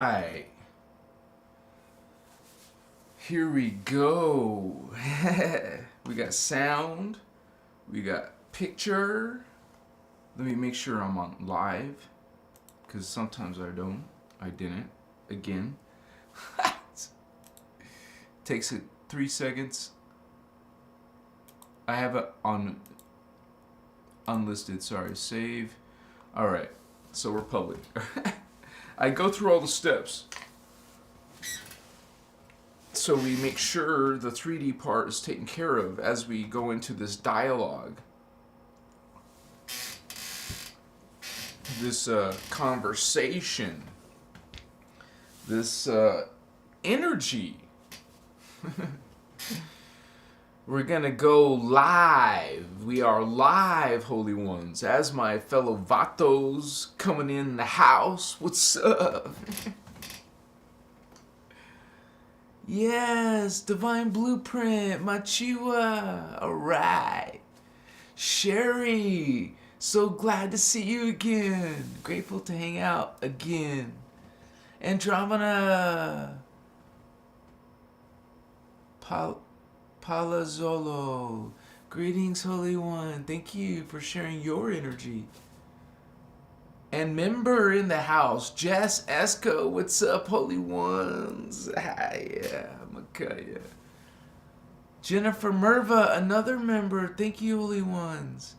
Alright, here we go. We got sound, we got picture. Let me make sure I'm on live, because sometimes I didn't. Again. Takes it 3 seconds. I have it on unlisted, sorry, save. Alright, so we're public. I go through all the steps so we make sure the 3D part is taken care of as we go into this dialogue, this conversation, this energy. We're gonna go live. We are live, Holy Ones. As my fellow Vatos coming in the house. What's up? Yes, Divine Blueprint, Machiwa. Alright. Sherry, so glad to see you again. Grateful to hang out again. Andromeda. Palazzolo. Greetings, Holy One. Thank you for sharing your energy. And member in the house, Jess Esco. What's up, Holy Ones? Hi, yeah, Makaya. Jennifer Merva, another member. Thank you, Holy Ones.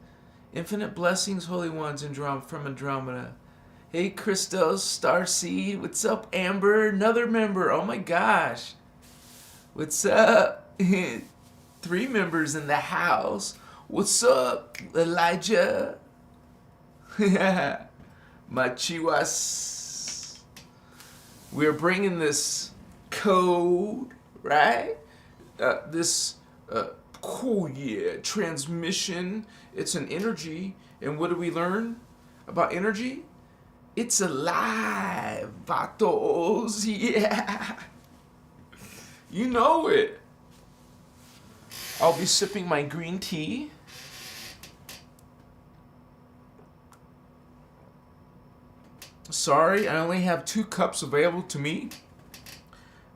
Infinite blessings, Holy Ones, from Andromeda. Hey, Christos, Starseed. What's up, Amber? Another member. Oh my gosh. What's up? 3 members in the house. What's up, Elijah? Machiwas. We're bringing this code, right? This cool, transmission. It's an energy. And what do we learn about energy? It's alive, vatos. Yeah. You know it. I'll be sipping my green tea. Sorry, I only have 2 cups available to me.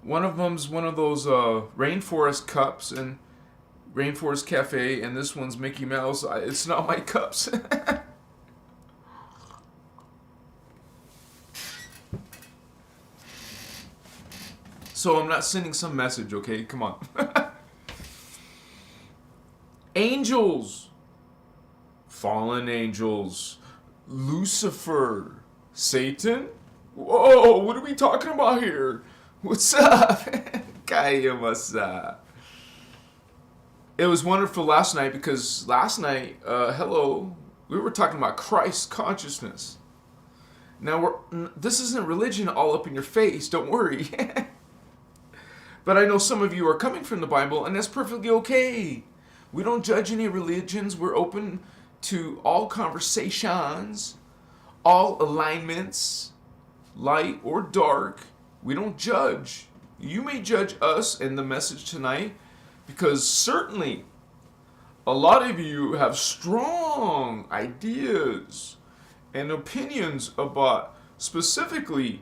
One of them's one of those Rainforest cups and Rainforest Cafe, and this one's Mickey Mouse. It's not my cups. So I'm not sending some message, okay? Come on. Angels. Fallen angels. Lucifer. Satan? Whoa, what are we talking about here? What's up? Kayamasa. It was wonderful last night because last night, we were talking about Christ consciousness. Now, this isn't religion all up in your face, don't worry. But I know some of you are coming from the Bible, and that's perfectly okay. We don't judge any religions. We're open to all conversations, all alignments, light or dark. We don't judge. You may judge us and the message tonight, because certainly a lot of you have strong ideas and opinions about specifically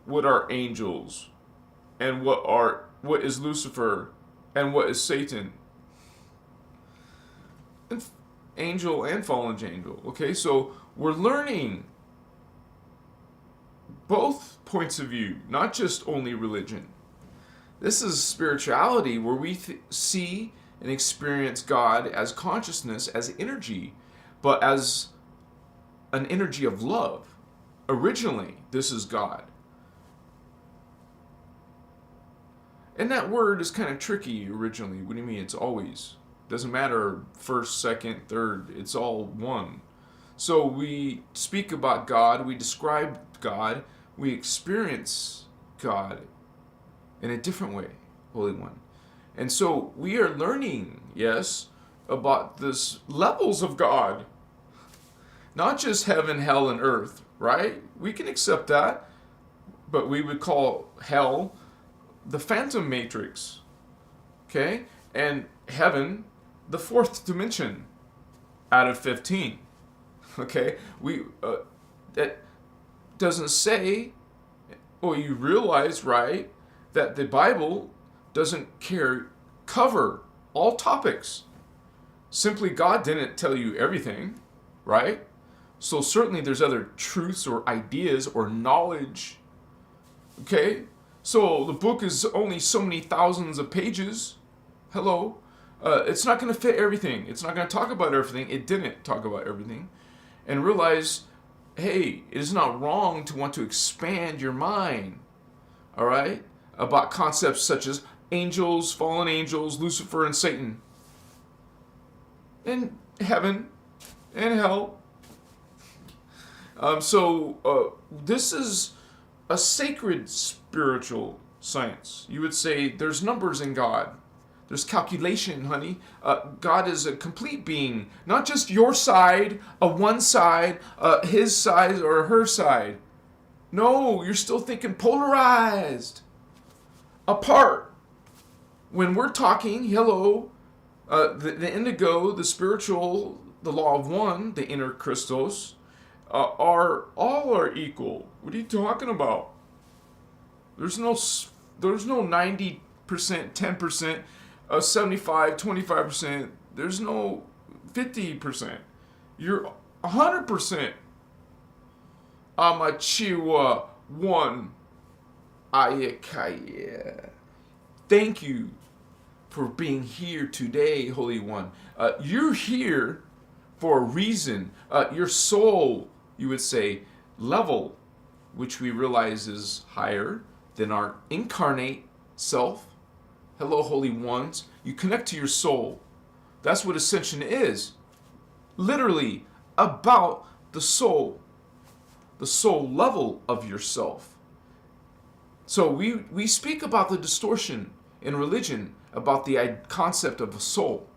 what are angels and what is Lucifer and what is Satan. And angel and fallen angel. Okay, so we're learning both points of view, not just only religion. This is spirituality where we see and experience God as consciousness, as energy, but as an energy of love. Originally, this is God. And that word is kind of tricky originally. What do you mean? It's always. Doesn't matter first, second, third. It's all one. So we speak about God. We describe God. We experience God in a different way, Holy One. And so we are learning, yes, about this levels of God. Not just heaven, hell, and earth, right? We can accept that. But we would call hell the phantom matrix, okay? And heaven, the 4th dimension out of 15, okay? That doesn't say Well, you realize, right, that the Bible doesn't cover all topics. Simply, God didn't tell you everything, right? So certainly there's other truths or ideas or knowledge. Okay? So the book is only so many thousands of pages. Hello? It's not going to fit everything. It's not going to talk about everything. It didn't talk about everything. And realize, hey, it is not wrong to want to expand your mind. All right? About concepts such as angels, fallen angels, Lucifer, and Satan. And heaven and hell. This is a sacred spiritual science. You would say there's numbers in God. There's calculation, honey. God is a complete being, not just your side, one side, his side or her side. No, you're still thinking polarized, apart. When we're talking, hello, the indigo, the spiritual, the law of one, the innerchristos, all are equal. What are you talking about? There's no 90%, 10%, 75, 25%. There's no 50%. You're 100%. Amachiwa one Ayakaya. Thank you for being here today, Holy One. You're here for a reason. Your soul, you would say, level, which we realize is higher than our incarnate self. Hello, Holy Ones. You connect to your soul. That's what ascension is. Literally about the soul level of yourself. So we speak about the distortion in religion, about the concept of a soul.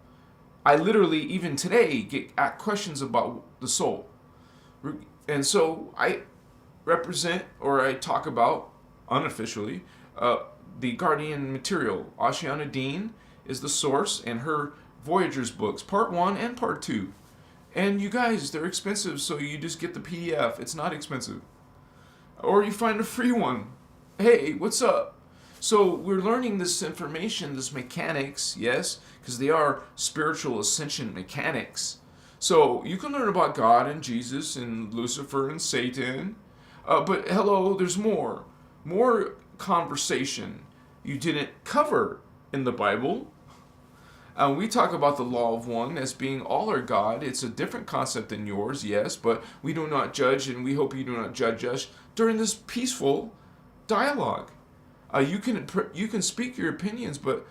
I literally, even today, get asked questions about the soul. And so I represent, or I talk about, unofficially, the guardian material. Ashiana Dean is the source, and her Voyagers books, part 1 and part 2. And you guys, they're expensive, so you just get the PDF. It's not expensive. Or you find a free one. Hey, what's up? So we're learning this information, this mechanics, yes, because they are spiritual ascension mechanics. So you can learn about God and Jesus and Lucifer and Satan. But hello, there's more. More conversation you didn't cover in the Bible. We talk about the law of one as being all our God. It's a different concept than yours, yes, but we do not judge, and we hope you do not judge us during this peaceful dialogue. You can speak your opinions, but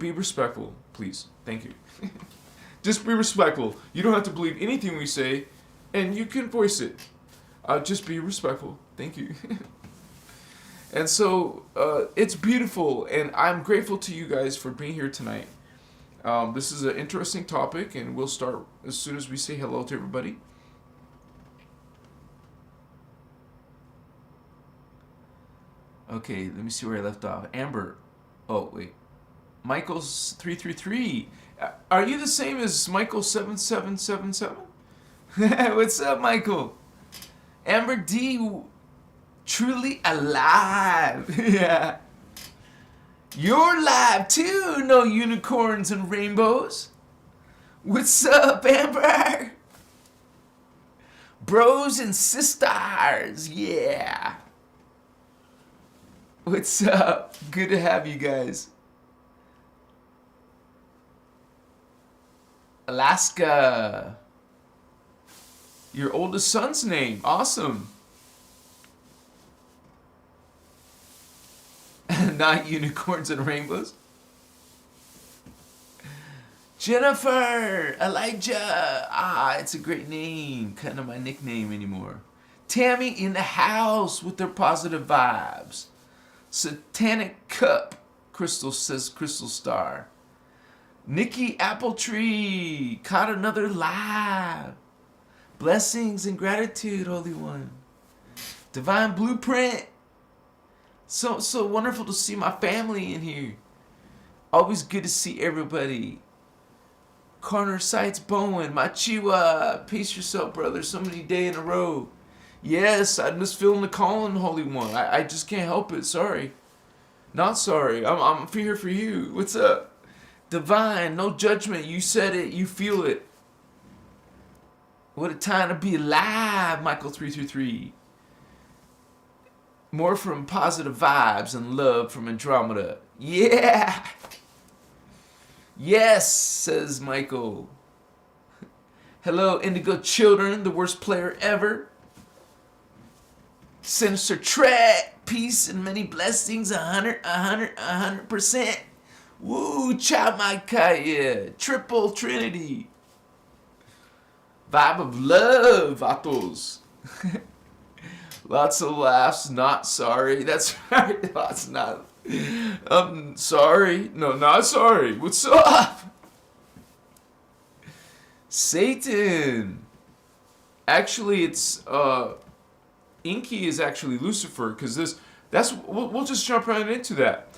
be respectful, please. Thank you. Just be respectful. You don't have to believe anything we say, and you can voice it. Just be respectful. Thank you. And so it's beautiful, and I'm grateful to you guys for being here tonight. This is an interesting topic, and we'll start as soon as we say hello to everybody. Okay, let me see where I left off. Amber. Oh, wait. Michael's 333. Are you the same as Michael 7777? What's up, Michael? Amber D. Truly alive. Yeah. You're live too, no unicorns and rainbows. What's up, Amber? Bros and sisters, yeah. What's up? Good to have you guys. Alaska. Your oldest son's name. Awesome. Not unicorns and rainbows. Jennifer, Elijah. It's a great name. Kind of my nickname anymore. Tammy in the house with their positive vibes. Satanic Cup. Crystal says Crystal Star. Nikki Appletree. Caught another live. Blessings and gratitude, Holy One. Divine Blueprint. So wonderful to see my family in here. Always good to see everybody. Corner Sights Bowen, Machiwa. Pace yourself, brother. So many days in a row. Yes, I'm just feeling the calling, Holy One. I just can't help it. Sorry. Not sorry. I'm here for you. What's up? Divine, no judgment. You said it. You feel it. What a time to be alive, Michael 333. More from positive vibes and love from Andromeda. Yeah. Yes, says Michael. Hello, Indigo Children, the worst player ever. Sinister Trek, peace and many blessings, 100%. Woo, Chamakaya, triple trinity. Vibe of love, Vatos. Lots of laughs, not sorry. That's right, lots not. Sorry. No, not sorry. What's up? Satan. Actually, it's Inky is actually Lucifer, because we'll just jump right into that.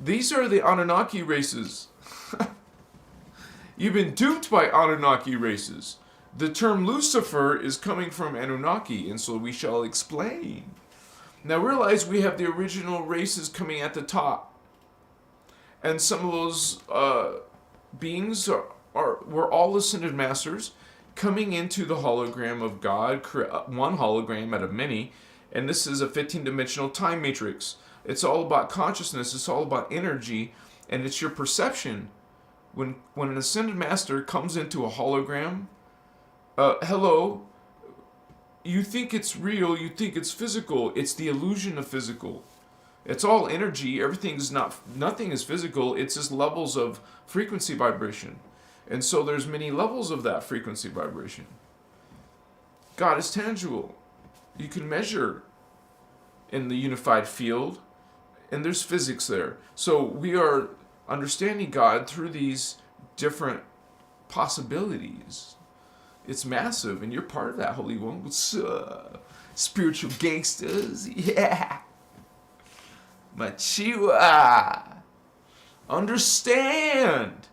These are the Anunnaki races. You've been duped by Anunnaki races. The term Lucifer is coming from Anunnaki, and so we shall explain. Now realize we have the original races coming at the top, and some of those beings were all ascended masters coming into the hologram of God, one hologram out of many, and this is a 15-dimensional time matrix. It's all about consciousness, it's all about energy, and it's your perception. When an ascended master comes into a hologram, hello, you think it's real, you think it's physical. It's the illusion of physical. It's all energy. Nothing is physical. It's just levels of frequency vibration. And so there's many levels of that frequency vibration. God is tangible. You can measure in the unified field, and there's physics there. So we are understanding God through these different possibilities. It's massive, and you're part of that, Holy One. What's up? Spiritual gangsters, yeah. Machiwa. Understand.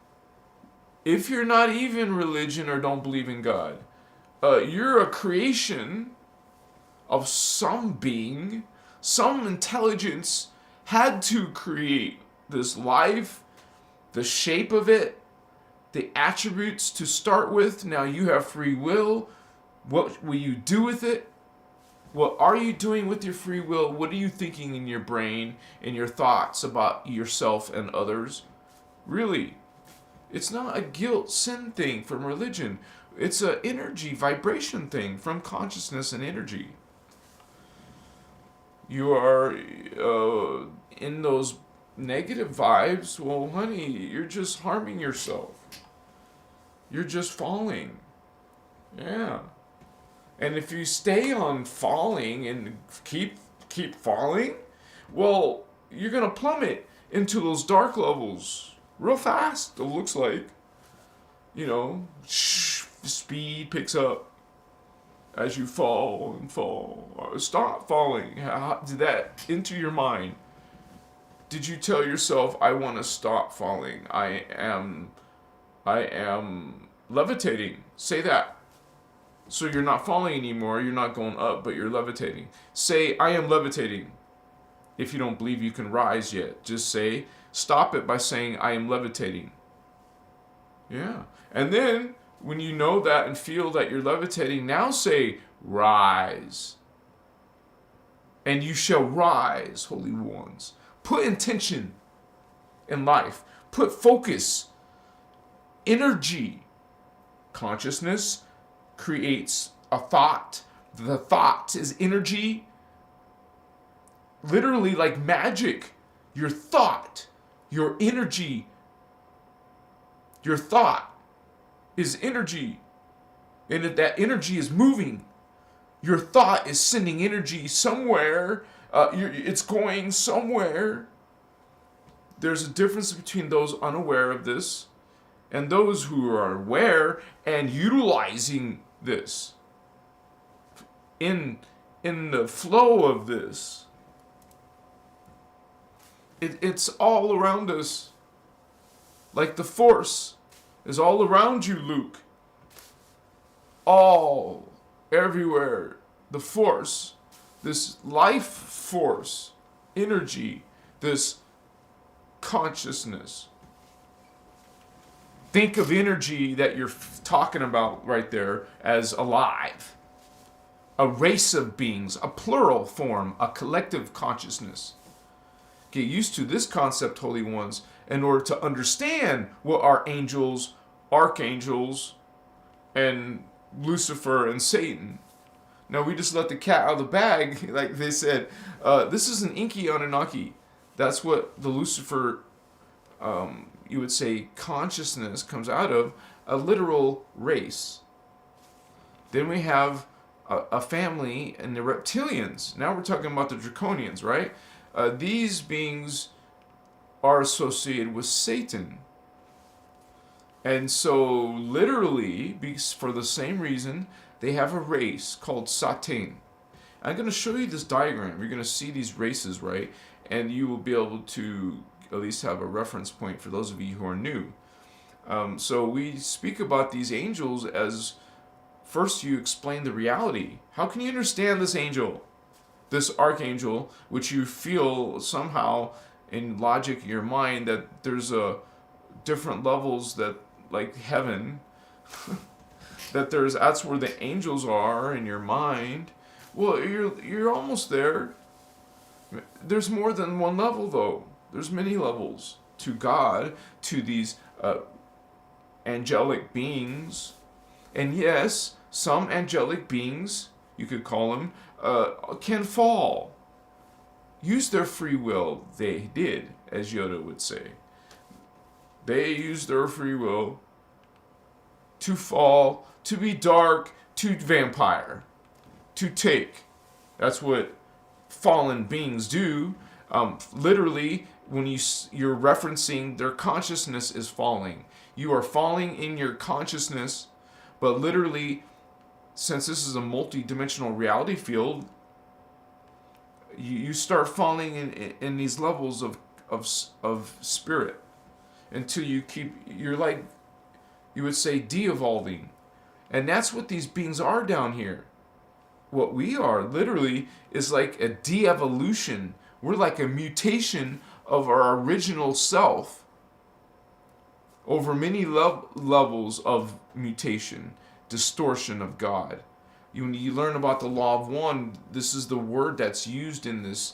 If you're not even religion or don't believe in God, you're a creation of some being, some intelligence had to create this life, the shape of it, the attributes to start with. Now you have free will. What will you do with it? What are you doing with your free will? What are you thinking in your brain, in your thoughts about yourself and others? Really, it's not a guilt, sin thing from religion. It's an energy, vibration thing from consciousness and energy. You are in those negative vibes. Well, honey, you're just harming yourself. You're just falling. Yeah. And if you stay on falling and keep falling, well, you're going to plummet into those dark levels real fast, it looks like. You know, speed picks up as you fall and fall. Stop falling. How did that enter your mind? Did you tell yourself, I want to stop falling? I am levitating. Say that. So you're not falling anymore, you're not going up, but you're levitating. Say, I am levitating. If you don't believe you can rise yet, just say, stop it by saying, I am levitating. Yeah. And then, when you know that and feel that you're levitating, now say, rise. And you shall rise, holy ones. Put intention in life. Put focus, energy. Consciousness creates a thought. The thought is energy. Literally like magic. Your thought, your energy, your thought is energy. And if that energy is moving, your thought is sending energy somewhere. It's going somewhere. There's a difference between those unaware of this and those who are aware and utilizing this in the flow of this. It's all around us. Like the force is all around you, Luke. All, everywhere. the force, this life force, energy, this consciousness. Think of energy that you're talking about right there as alive. A race of beings, a plural form, a collective consciousness. Get used to this concept, Holy Ones, in order to understand what are angels, archangels, and Lucifer and Satan. Now we just let the cat out of the bag, like they said. This is an Inky Anunnaki. That's what the Lucifer, you would say, consciousness comes out of, a literal race. Then we have a family and the reptilians. Now we're talking about the draconians, right? These beings are associated with Satan. And so, literally, for the same reason, they have a race called Satan. I'm going to show you this diagram. You're going to see these races, right? And you will be able to at least have a reference point for those of you who are new. So we speak about these angels as, first you explain the reality. How can you understand this angel, this archangel, which you feel somehow in logic in your mind that there's different levels that, like heaven, that's where the angels are in your mind. Well, you're almost there. There's more than one level, though. There's many levels to God, to these angelic beings. And yes, some angelic beings, you could call them, can fall. Use their free will. They did, as Yoda would say. They used their free will to fall, to be dark, to vampire, to take. That's what fallen beings do. Literally, when you're referencing their consciousness is falling. You are falling in your consciousness, but literally, since this is a multi-dimensional reality field, you start falling in these levels of spirit until you're like, you would say, de-evolving. And that's what these beings are down here. What we are, literally, is like a de-evolution. We're like a mutation of our original self over many levels of mutation, distortion of God. When you learn about the law of one, this is the word that's used in this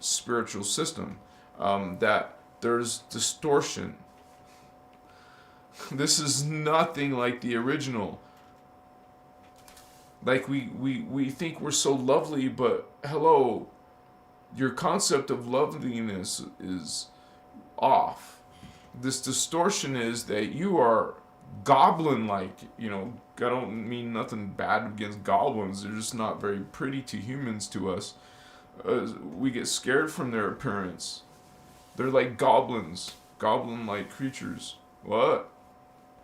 spiritual system, that there's distortion. This is nothing like the original. Like we think we're so lovely, but hello, your concept of loveliness is off. This distortion is that you are goblin-like. I don't mean nothing bad against goblins. They're just not very pretty to humans, to us. We get scared from their appearance. They're like goblins. Goblin-like creatures. What?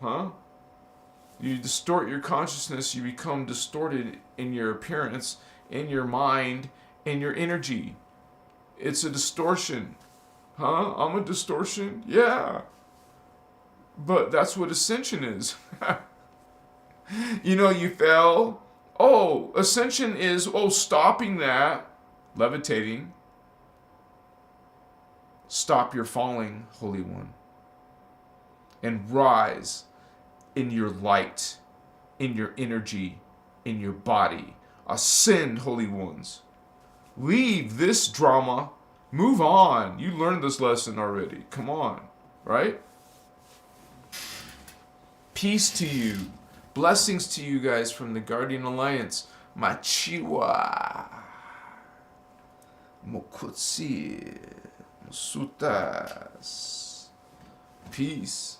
Huh? You distort your consciousness, you become distorted in your appearance, in your mind, in your energy. It's a distortion. Huh? I'm a distortion? Yeah. But that's what ascension is. You fell. Oh, ascension is, stopping that. Levitating. Stop your falling, Holy One. And rise in your light, in your energy, in your body. Ascend, Holy Ones. Leave this drama. Move on. You learned this lesson already. Come on. Right? Peace to you. Blessings to you guys from the Guardian Alliance. Machiwa. Mokutsi. Mosutas. Peace.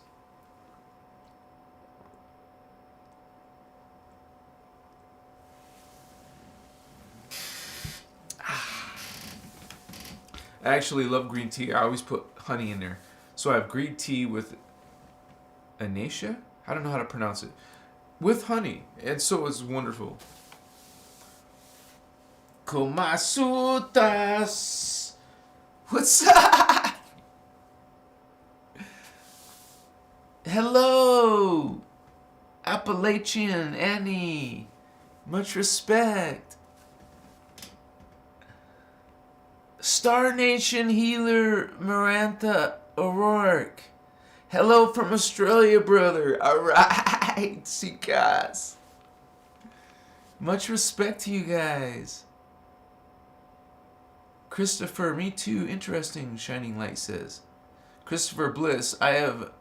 I actually love green tea. I always put honey in there. So I have green tea with Anisha? I don't know how to pronounce it. With honey. And so it's wonderful. Komasutas. What's up? Hello. Appalachian Annie. Much respect. Star Nation healer Marantha O'Rourke. Hello from Australia, brother. Alright, see guys. Much respect to you guys. Christopher, me too. Interesting, Shining Light says. Christopher Bliss, I have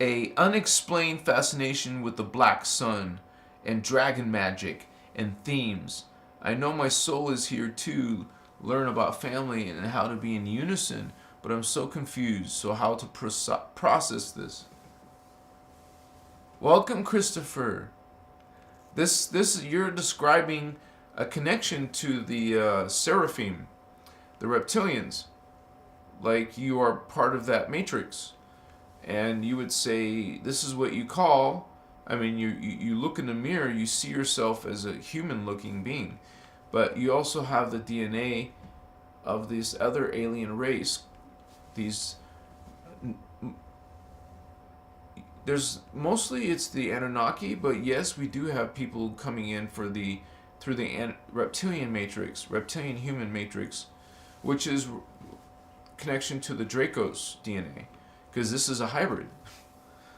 a unexplained fascination with the black sun and dragon magic and themes. I know my soul is here to learn about family and how to be in unison, but I'm so confused. So how to process this? Welcome, Christopher. This you're describing a connection to the seraphim, the reptilians, like you are part of that matrix, and you would say this is what you call. I mean, you look in the mirror, you see yourself as a human-looking being, but you also have the DNA of this other alien race. There's mostly it's the Anunnaki, but yes, we do have people coming in through the reptilian matrix, reptilian human matrix, which is connection to the Dracos DNA, because this is a hybrid.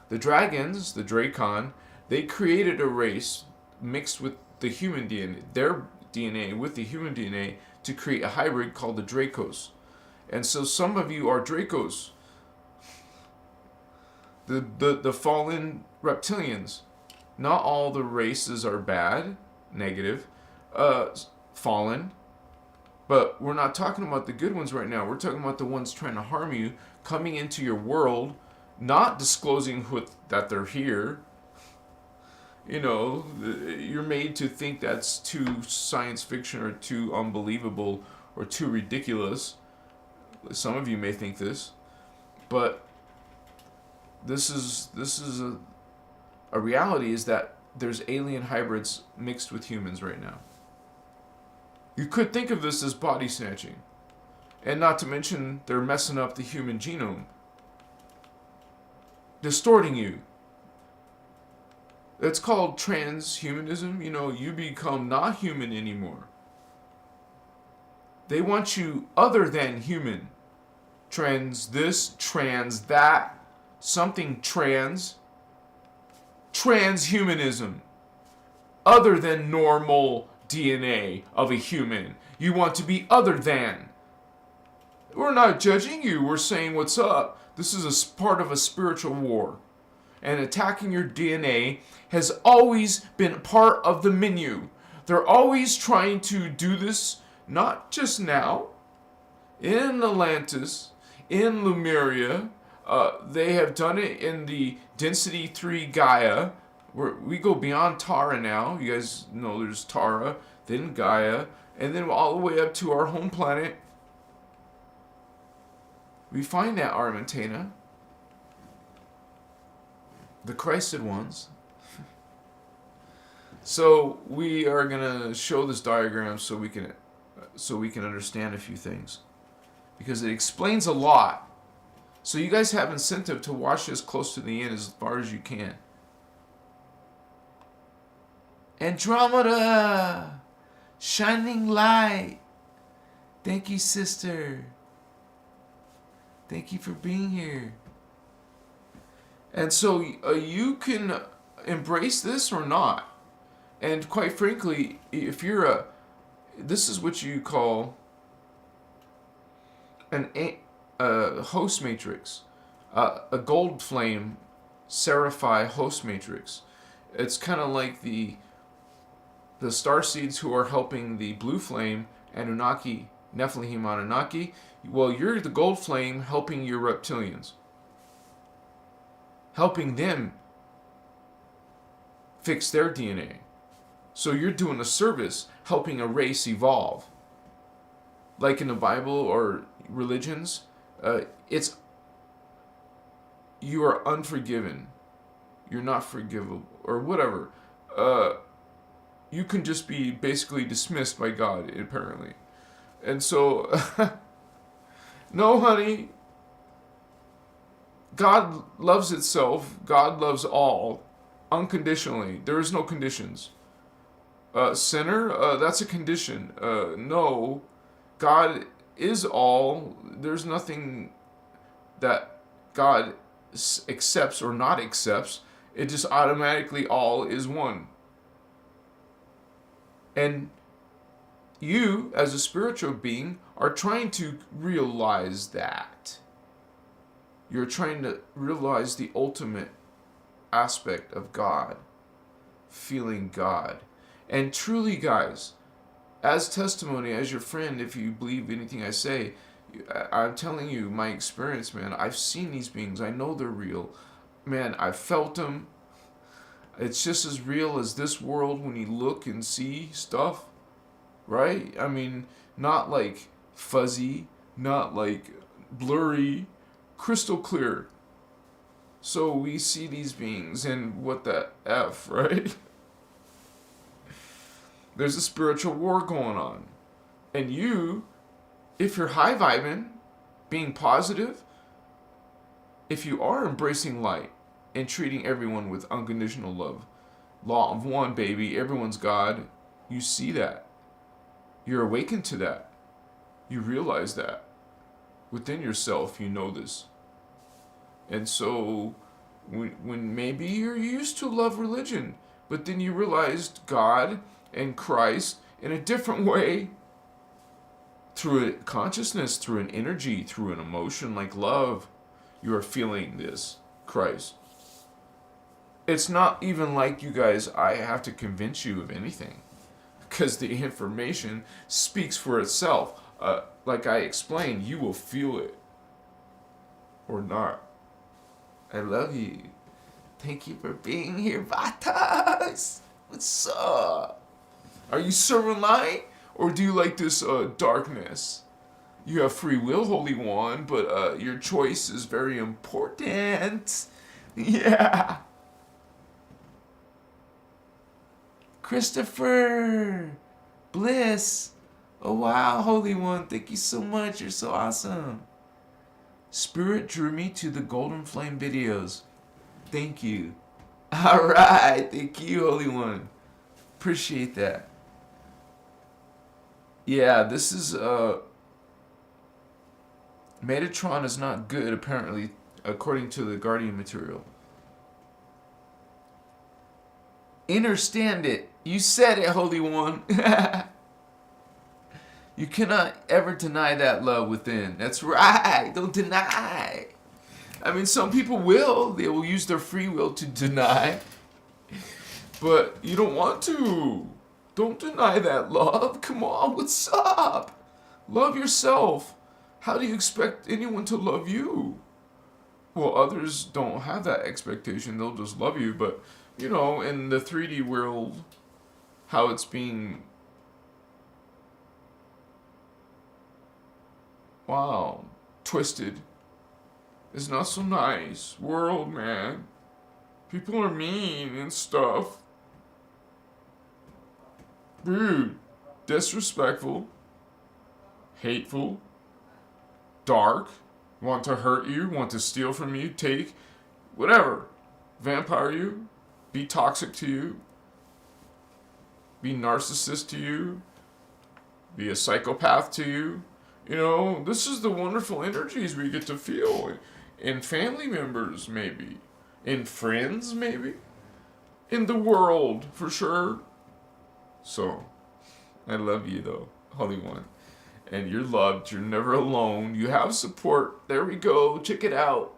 The dragons, the Dracon, they created a race mixed with the human DNA, their DNA with the human DNA, to create a hybrid called the Dracos. And so some of you are Dracos. The fallen reptilians. Not all the races are bad, negative, fallen. But we're not talking about the good ones right now. We're talking about the ones trying to harm you, coming into your world, not disclosing that they're here. You know, you're made to think that's too science fiction or too unbelievable or too ridiculous. Some of you may think this, but this is a reality, is that there's alien hybrids mixed with humans right now. You could think of this as body snatching, and not to mention they're messing up the human genome, distorting you. It's called transhumanism. You know, you become not human anymore. They want you other than human. Trans this, trans that, something trans. Transhumanism. Other than normal DNA of a human. You want to be other than. We're not judging you. We're saying what's up. This is a part of a spiritual war. And attacking your DNA has always been part of the menu. They're always trying to do this, not just now. In Atlantis, in Lemuria, they have done it in the Density 3 Gaia. We go beyond Tara now. You guys know there's Tara, then Gaia, and then all the way up to our home planet. We find that Armentana. The Christed ones. So we are gonna show this diagram so we can understand a few things, because it explains a lot. So you guys have incentive to watch this close to the end as far as you can. Andromeda, shining light. Thank you, sister. Thank you for being here. And so you can embrace this or not. And quite frankly, if you're this is what you call a host matrix, a gold flame seraphi host matrix. It's kind of like the starseeds who are helping the blue flame Anunnaki, Nephilim Anunnaki. Well, you're the gold flame helping your reptilians. Helping them fix their DNA. So you're doing a service, helping a race evolve. Like in the Bible or religions, it's you are unforgiven. You're not forgivable, or whatever. You can just be basically dismissed by God, apparently. And so, no, honey. God loves itself. God loves all unconditionally. There is no conditions. Sinner, that's a condition. No, God is all. There's nothing that God accepts or not accepts. It just automatically all is one. And you, as a spiritual being, are trying to realize that. You're trying to realize the ultimate aspect of God, feeling God. And truly, guys, as testimony, as your friend, if you believe anything I say, I'm telling you my experience, man. I've seen these beings. I know they're real. Man, I've felt them. It's just as real as this world when you look and see stuff, right? I mean, not like fuzzy, not like blurry, crystal clear. So we see these beings, and what the F, right? There's a spiritual war going on. And you, if you're high vibing, being positive, if you are embracing light and treating everyone with unconditional love, law of one, baby, everyone's God, you see that. You're awakened to that. You realize that. Within yourself, you know this. And so, when maybe you're used to love religion, but then you realized God and Christ in a different way, through a consciousness, through an energy, through an emotion like love, you are feeling this Christ. It's not even like, you guys, I have to convince you of anything, because the information speaks for itself. Like I explained, you will feel it or not. I love you. Thank you for being here, Vatas. What's up? Are you serving light, or do you like this darkness? You have free will, Holy One, but your choice is very important. Yeah. Christopher Bliss. Oh wow, Holy One, thank you so much. You're so awesome. Spirit drew me to the Golden Flame videos. Thank you. All right, thank you, Holy One. Appreciate that. Yeah, this is Metatron is not good, apparently, according to the Guardian material. Understand it. You said it, Holy One. You cannot ever deny that love within. That's right. Don't deny. I mean, some people will. They will use their free will to deny. But you don't want to. Don't deny that love. Come on, what's up? Love yourself. How do you expect anyone to love you? Well, others don't have that expectation. They'll just love you. But, you know, in the 3D world, how it's being... Wow, twisted. It's not so nice. World, man. People are mean and stuff. Rude. Disrespectful. Hateful. Dark. Want to hurt you. Want to steal from you. Take. Whatever. Vampire you. Be toxic to you. Be narcissist to you. Be a psychopath to you. You know, this is the wonderful energies we get to feel in family members, maybe. In friends, maybe. In the world, for sure. So, I love you, though, Holy One. And you're loved. You're never alone. You have support. There we go. Check it out.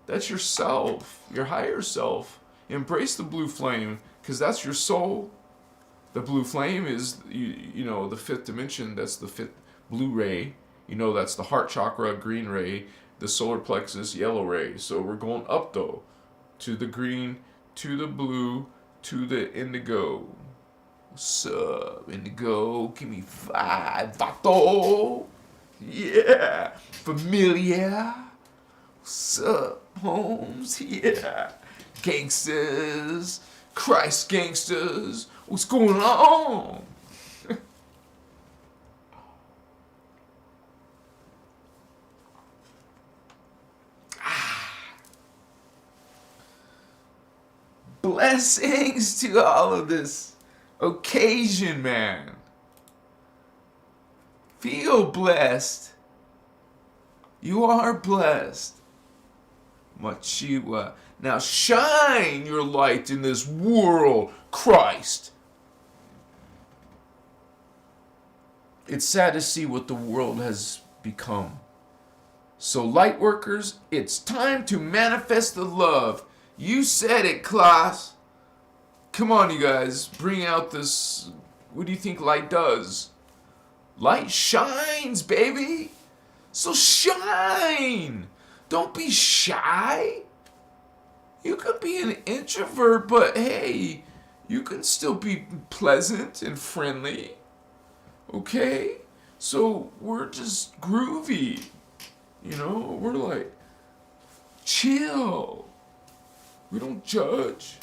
That's yourself. Your higher self. Embrace the blue flame, because that's your soul. The blue flame is, you know, the fifth dimension. That's the fifth blue ray. You know, that's the heart chakra, green ray, the solar plexus, yellow ray. So we're going up, though, to the green, to the blue, to the indigo. What's up, indigo? Give me 5, Vato. Yeah. Familia. What's up, Holmes? Yeah. Gangsters. Christ gangsters. What's going on? Blessings to all of this occasion, man. Feel blessed. You are blessed. Machiwa. Now shine your light in this world, Christ. It's sad to see what the world has become. So light workers, it's time to manifest the love. You said it, class. Come on, you guys. Bring out this. What do you think light does? Light shines, baby. So shine. Don't be shy. You could be an introvert, but hey, you can still be pleasant and friendly. Okay? So we're just groovy. You know, we're like, chill. We don't judge.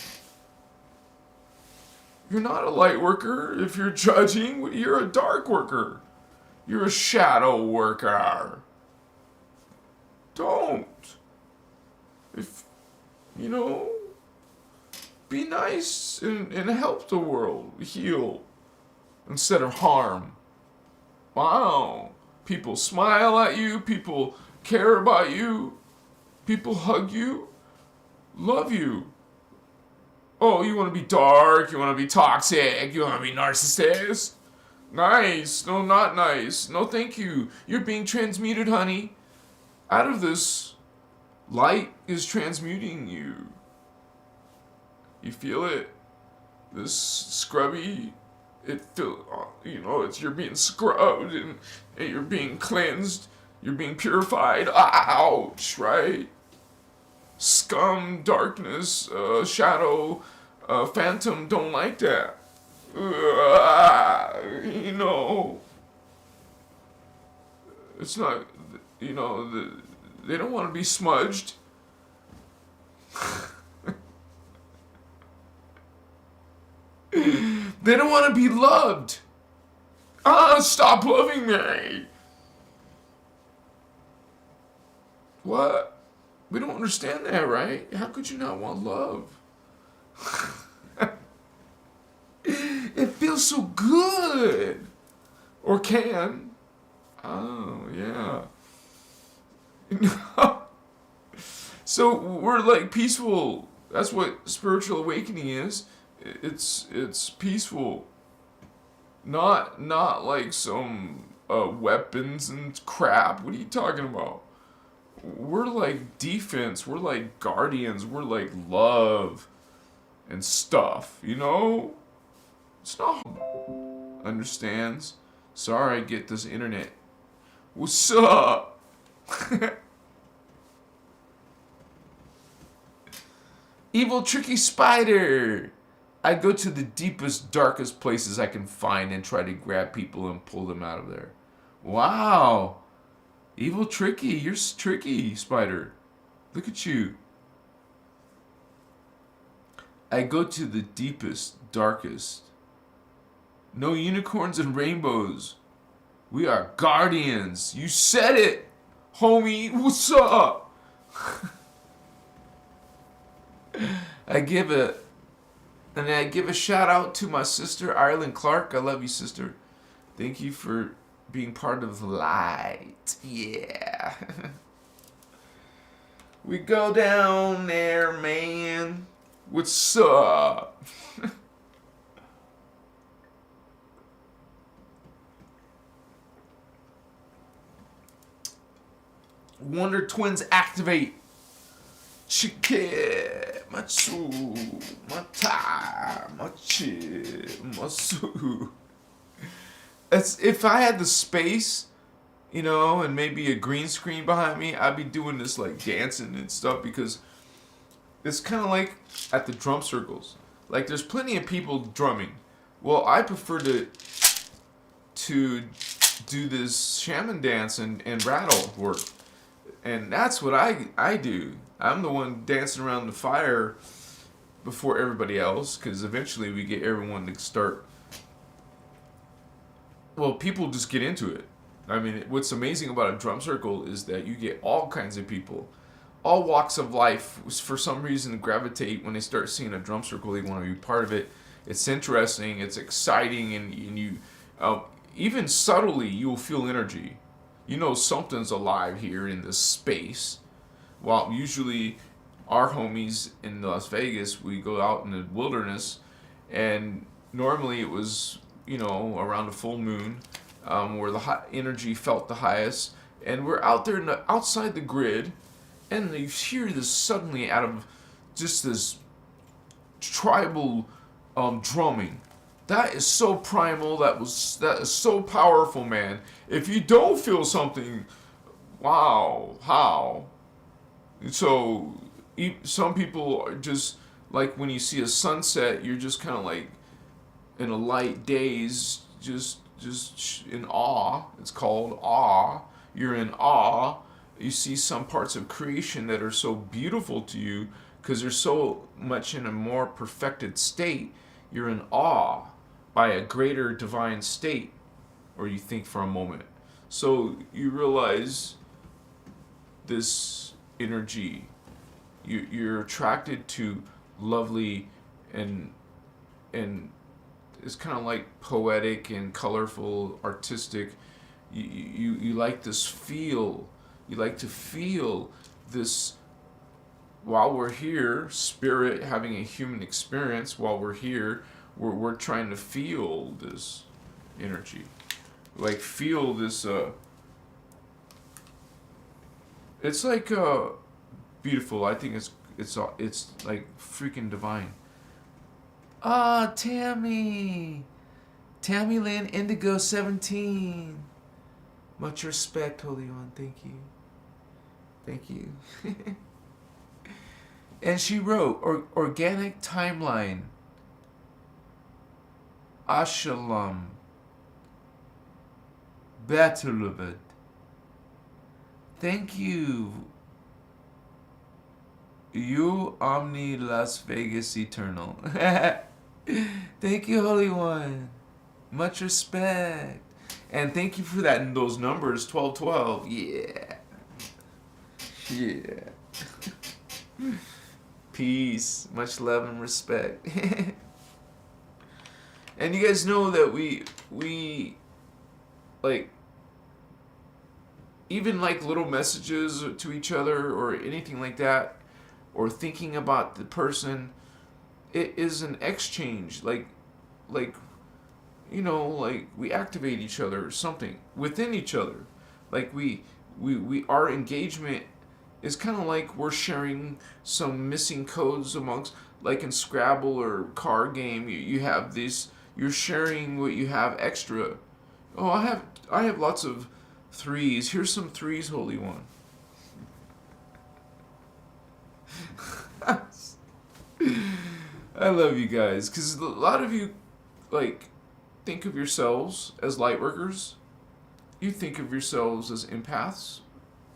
You're not a light worker if you're judging. You're a dark worker. You're a shadow worker. Don't. If, you know, be nice and help the world heal instead of harm. Wow. People smile at you. People care about you. People hug you. Love you. Oh, you want to be dark. You want to be toxic. You want to be narcissist. Nice. No, not nice. No, thank you. You're being transmuted, honey. Out of this, light is transmuting you. You feel it? This scrubby, it feel, you know, it's you're being scrubbed and you're being cleansed. You're being purified. Ouch, right? Scum, darkness, shadow, phantom don't like that. You know, it's not, you know, they don't want to be smudged. They don't want to be loved. Stop loving me. What? We don't understand that, right? How could you not want love? It feels so good. Or can. Oh, yeah. So we're like peaceful. That's what spiritual awakening is. It's peaceful. Not like some weapons and crap. What are you talking about? We're like defense. We're like guardians. We're like love and stuff. You know? It's not understands. Sorry, I get this internet. What's up? Evil tricky spider. I go to the deepest, darkest places I can find and try to grab people and pull them out of there. Wow. Evil tricky. You're tricky, spider. Look at you. I go to the deepest, darkest. No unicorns and rainbows. We are guardians. You said it, homie. What's up? I give a shout out to my sister, Ireland Clark. I love you, sister. Thank you for being part of the light. Yeah. We go down there, man. What's up? Wonder Twins activate. Chike, matsu, mata, machi, masu. As if I had the space, you know, and maybe a green screen behind me, I'd be doing this like dancing and stuff because it's kind of like at the drum circles. Like there's plenty of people drumming. Well, I prefer to do this shaman dance and rattle work. And that's what I do. I'm the one dancing around the fire before everybody else because eventually we get everyone to start. Well, people just get into it. I mean, what's amazing about a drum circle is that you get all kinds of people. All walks of life, for some reason, gravitate when they start seeing a drum circle. They want to be part of it. It's interesting. It's exciting. And you even subtly, you'll feel energy. You know something's alive here in this space. Well, usually our homies in Las Vegas, we go out in the wilderness, and normally it was, around a full moon, where the high energy felt the highest, and we're out there outside the grid, and you hear this suddenly out of just this tribal drumming. That is so primal. That is so powerful, man. If you don't feel something, wow, how? So some people are just like, when you see a sunset, you're just kind of like in a light daze, just in awe. It's called awe. You're in awe. You see some parts of creation that are so beautiful to you because they're so much in a more perfected state. You're in awe by a greater divine state, or you think for a moment. So you realize this energy. You're attracted to lovely and it's kind of like poetic and colorful, artistic. You like this feel. You like to feel this while we're here, spirit having a human experience while we're here. We're trying to feel this energy. Like feel this it's like beautiful. I think it's like freaking divine. Ah, Tammy Lynn Indigo 17. Much respect, Holy One. Thank you. And she wrote, organic timeline. Ashalom. Betelubed. Thank you. You Omni Las Vegas Eternal. Thank you, Holy One. Much respect. And thank you for that and those numbers, 1212. Yeah. Peace. Much love and respect. And you guys know that we like, even like little messages to each other or anything like that, or thinking about the person, it is an exchange. Like we activate each other or something within each other. Like we our engagement is kind of like we're sharing some missing codes amongst, like in Scrabble or card game. You have this. You're sharing what you have extra. Oh, I have lots of threes. Here's some threes, Holy One. I love you guys, because a lot of you like think of yourselves as light workers. You think of yourselves as empaths,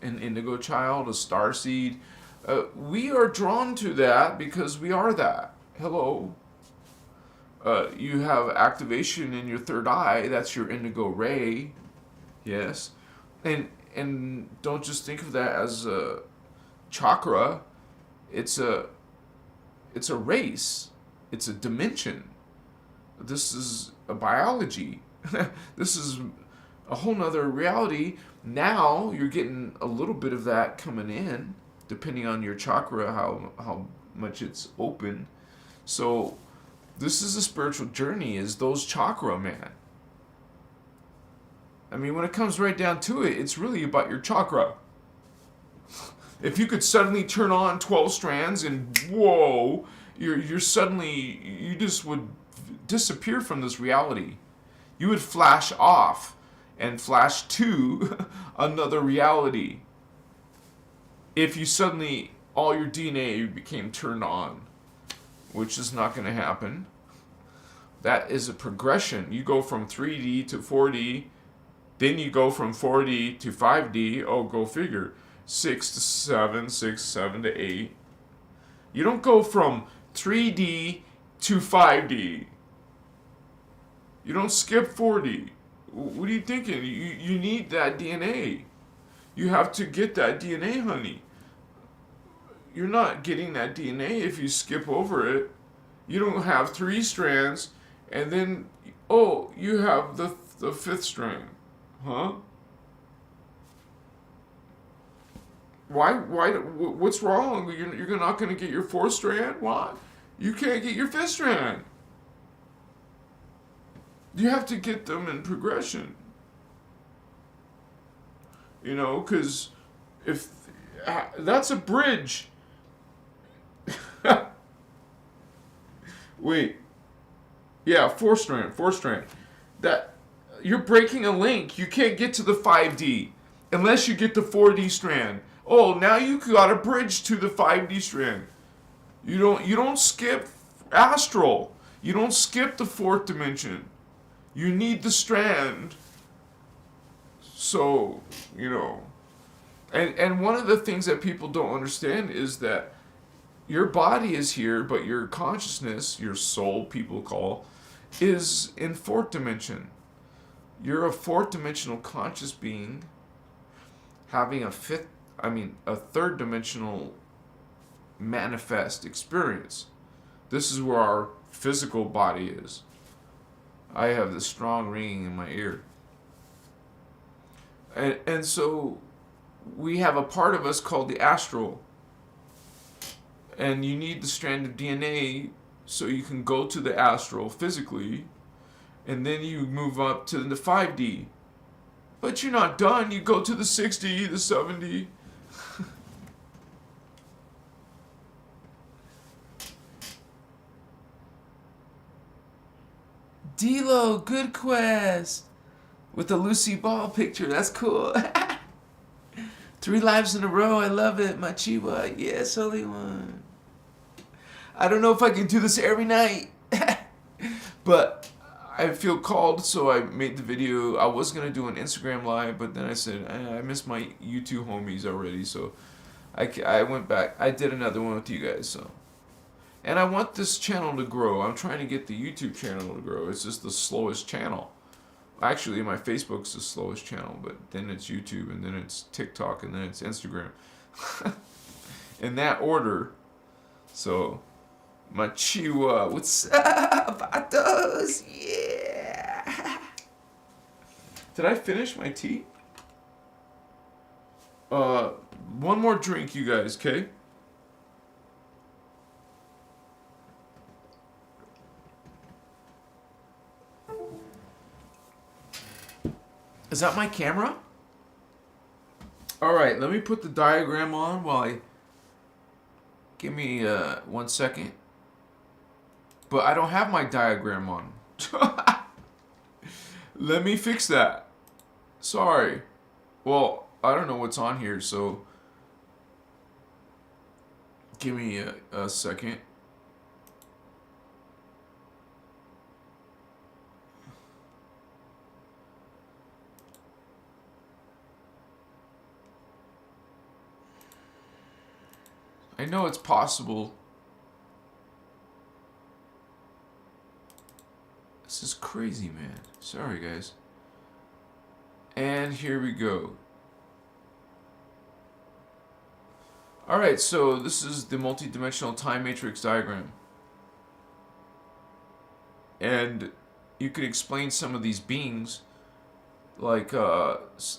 an indigo child, a starseed. We are drawn to that because we are that. Hello. You have activation in your third eye. That's your indigo ray. Yes. And don't just think of that as a chakra. It's a race. It's a dimension. This is a biology. This is a whole nother reality. Now you're getting a little bit of that coming in, depending on your chakra, how much it's open. So this is a spiritual journey, is those chakra, man. I mean, when it comes right down to it, it's really about your chakra. If you could suddenly turn on 12 strands and whoa, you just would disappear from this reality. You would flash off and flash to another reality. If you suddenly, all your DNA became turned on, which is not going to happen. That is a progression. You go from 3D to 4D, then you go from 4D to 5D. Oh, go figure. 6 to 7, 6, 7 to 8. You don't go from 3D to 5D. You don't skip 4D. What are you thinking? You need that DNA. You have to get that DNA, honey. You're not getting that DNA if you skip over it. You don't have 3 strands, and then, oh, you have the 5th strand. Huh? What's wrong? You're not going to get your fourth strand? Why? You can't get your fifth strand. You have to get them in progression. You know, because if that's a bridge. Wait. Yeah, fourth strand. That you're breaking a link. You can't get to the 5D unless you get the 4D strand. Oh, now you got a bridge to the 5D strand. You don't skip astral. You don't skip the fourth dimension. You need the strand. So, you know. And one of the things that people don't understand is that your body is here, but your consciousness, your soul, people call, is in fourth dimension. You're a fourth dimensional conscious being having a third dimensional manifest experience. This is where our physical body is. I have this strong ringing in my ear. And so we have a part of us called the astral. And you need the strand of DNA so you can go to the astral physically. And then you move up to the 5D. But you're not done. You go to the 6D, the 7D. D-Lo, good quest. With the Lucy Ball picture. That's cool. 3 lives in a row. I love it. Machiwa. Yes, Holy One. I don't know if I can do this every night. But I feel called, so I made the video. I was going to do an Instagram live, but then I said, I miss my YouTube homies already. So I went back. I did another one with you guys. So, and I want this channel to grow. I'm trying to get the YouTube channel to grow. It's just the slowest channel. Actually, my Facebook's the slowest channel, but then it's YouTube, and then it's TikTok, and then it's Instagram. In that order. So, Machiwa, what's up, Vatos? Yeah. Did I finish my tea? One more drink, you guys, okay? Is that my camera? Alright, let me put the diagram on while I... Give me 1 second. But I don't have my diagram on. Let me fix that. Sorry. Well, I don't know what's on here, so... Give me a second. I know it's possible. This is crazy, man. Sorry, guys. And here we go. Alright, so this is the multidimensional time matrix diagram. And you could explain some of these beings, like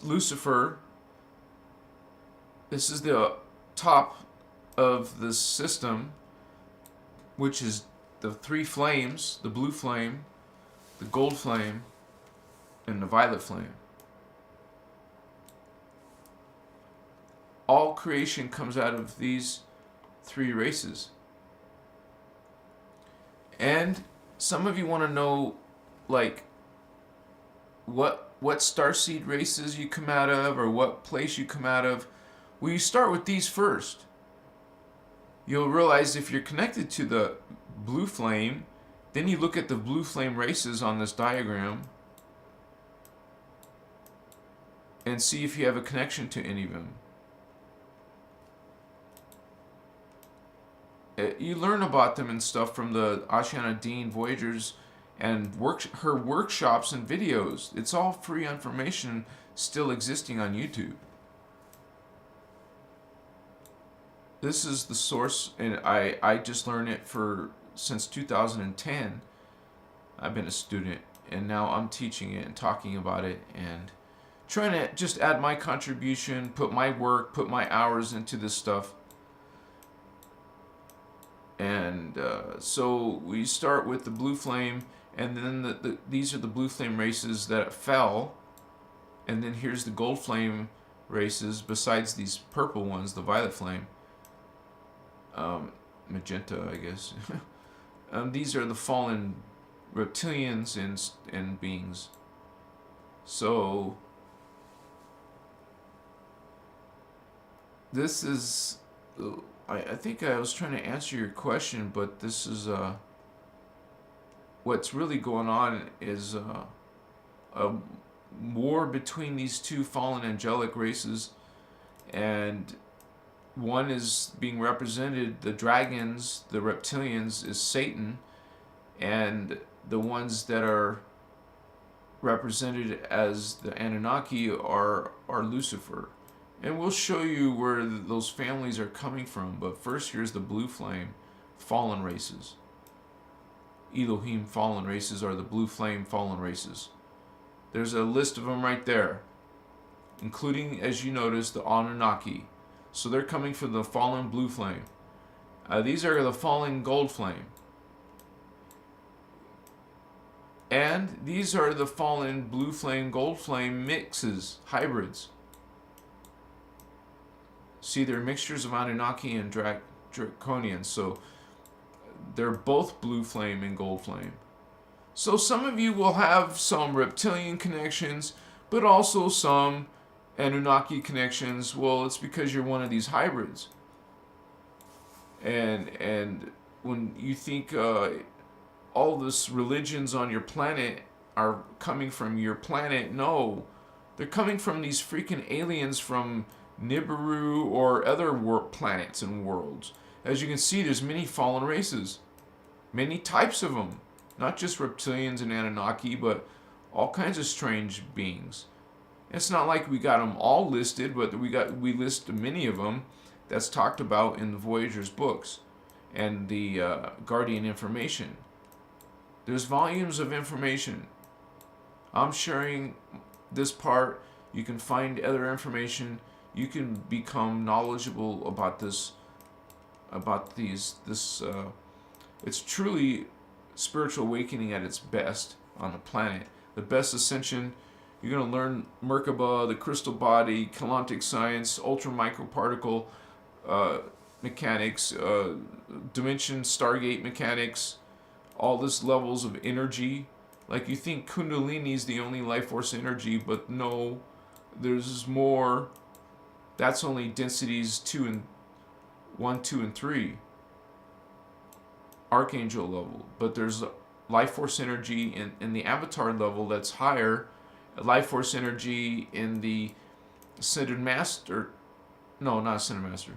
Lucifer. This is the top of the system, which is the 3 flames, the blue flame, the gold flame, and the violet flame. All creation comes out of these 3 races. And some of you want to know, like, what starseed races you come out of, or what place you come out of. Well, you start with these first. You'll realize if you're connected to the blue flame, then you look at the blue flame races on this diagram and see if you have a connection to any of them. You learn about them and stuff from the Ashana Dean Voyagers and her workshops and videos. It's all free information still existing on YouTube. This is the source, and I just learned it since 2010. I've been a student, and now I'm teaching it and talking about it and trying to just add my contribution, put my work, put my hours into this stuff. And so we start with the blue flame, and then these are the blue flame races that fell, and then here's the gold flame races besides these purple ones, the violet flame, magenta, I guess. These are the fallen reptilians and beings. So this is, I think I was trying to answer your question, but this is what's really going on is a war between these two fallen angelic races, and one is being represented, the dragons, the reptilians, is Satan, and the ones that are represented as the Anunnaki are Lucifer. And we'll show you where those families are coming from. But first, here's the blue flame fallen races. Elohim fallen races are the blue flame fallen races. There's a list of them right there, including, as you notice, the Anunnaki. So they're coming from the fallen blue flame. These are the fallen gold flame. And these are the fallen blue flame, gold flame mixes, hybrids. See, they're mixtures of Anunnaki and Draconian, so they're both blue flame and gold flame. So some of you will have some reptilian connections, but also some Anunnaki connections. Well, it's because you're one of these hybrids. And when you think all this religions on your planet are coming from your planet, no, they're coming from these freaking aliens from Nibiru or other planets and worlds. As you can see, there's many fallen races, many types of them, not just reptilians and Anunnaki, but all kinds of strange beings. It's not like we got them all listed, but we list many of them that's talked about in the Voyager's books and the Guardian information. There's volumes of information. I'm sharing this part. You can find other information. You can become knowledgeable about this, it's truly spiritual awakening at its best on the planet. The best ascension. You're going to learn Merkaba, the crystal body, Kelantic science, ultra microparticle mechanics, dimension stargate mechanics, all this levels of energy. Like, you think Kundalini is the only life force energy, but no, there's more. That's only densities 1, 2, and 3. Archangel level. But there's life force energy in the avatar level that's higher. Life force energy in the Ascended Master. No, not Ascended Master.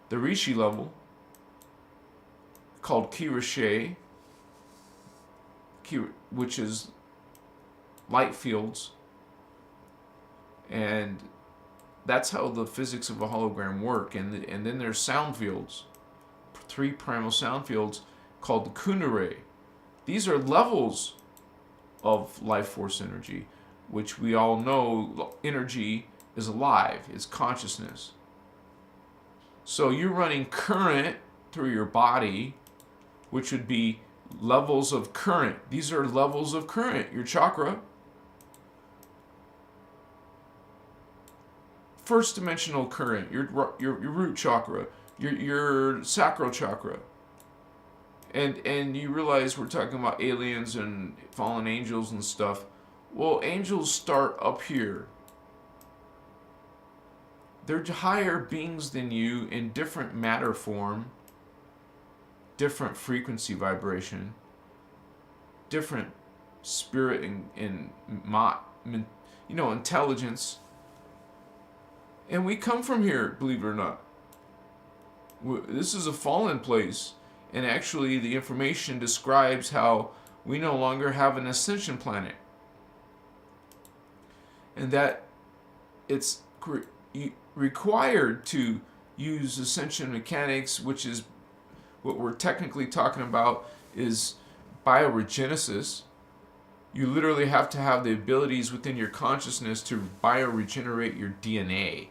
The Rishi level, called Kirashe, which is light fields. And that's how the physics of a hologram work. And then there's sound fields, 3 primal sound fields called the Kundare. These are levels of life force energy, which we all know energy is alive, it's consciousness. So you're running current through your body, which would be levels of current. These are levels of current. Your chakra, first dimensional current, your root chakra, your sacral chakra. And you realize we're talking about aliens and fallen angels and stuff. Well, angels start up here. They're higher beings than you in different matter form, different frequency vibration, different spirit and intelligence. And we come from here, believe it or not. This is a fallen place. And actually, the information describes how we no longer have an ascension planet. And that it's required to use ascension mechanics, which is what we're technically talking about is bioregenesis, You literally have to have the abilities within your consciousness to bioregenerate your DNA,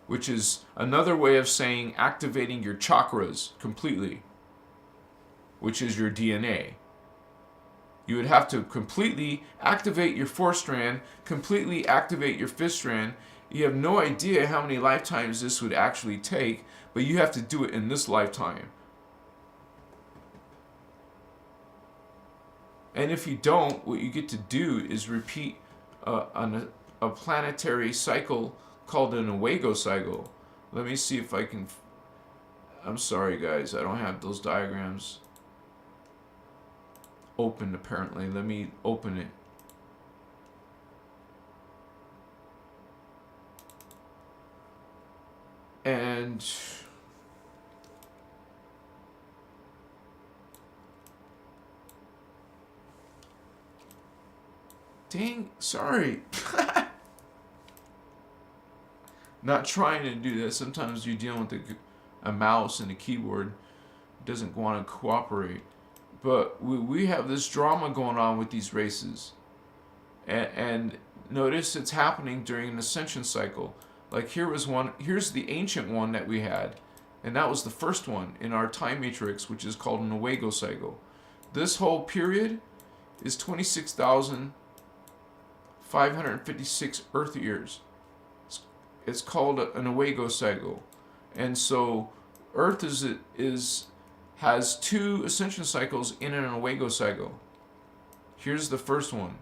which is another way of saying activating your chakras completely, which is your DNA. You would have to completely activate your fourth strand, completely activate your fifth strand. You have no idea how many lifetimes this would actually take, but you have to do it in this lifetime. And if you don't, what you get to do is repeat a planetary cycle called an Owago cycle. Let me see if I can... I'm sorry, guys. I don't have those diagrams open, apparently. Let me open it. And... dang, sorry. Not trying to do that. Sometimes you're dealing with a mouse and a keyboard. It doesn't want to cooperate. But we have this drama going on with these races. And notice it's happening during an ascension cycle. Like here's the ancient one that we had. And that was the first one in our time matrix, which is called an Owago cycle. This whole period is 26,556 Earth years. It's called an Owago cycle. And so Earth has two ascension cycles in an Owago cycle. Here's the first one,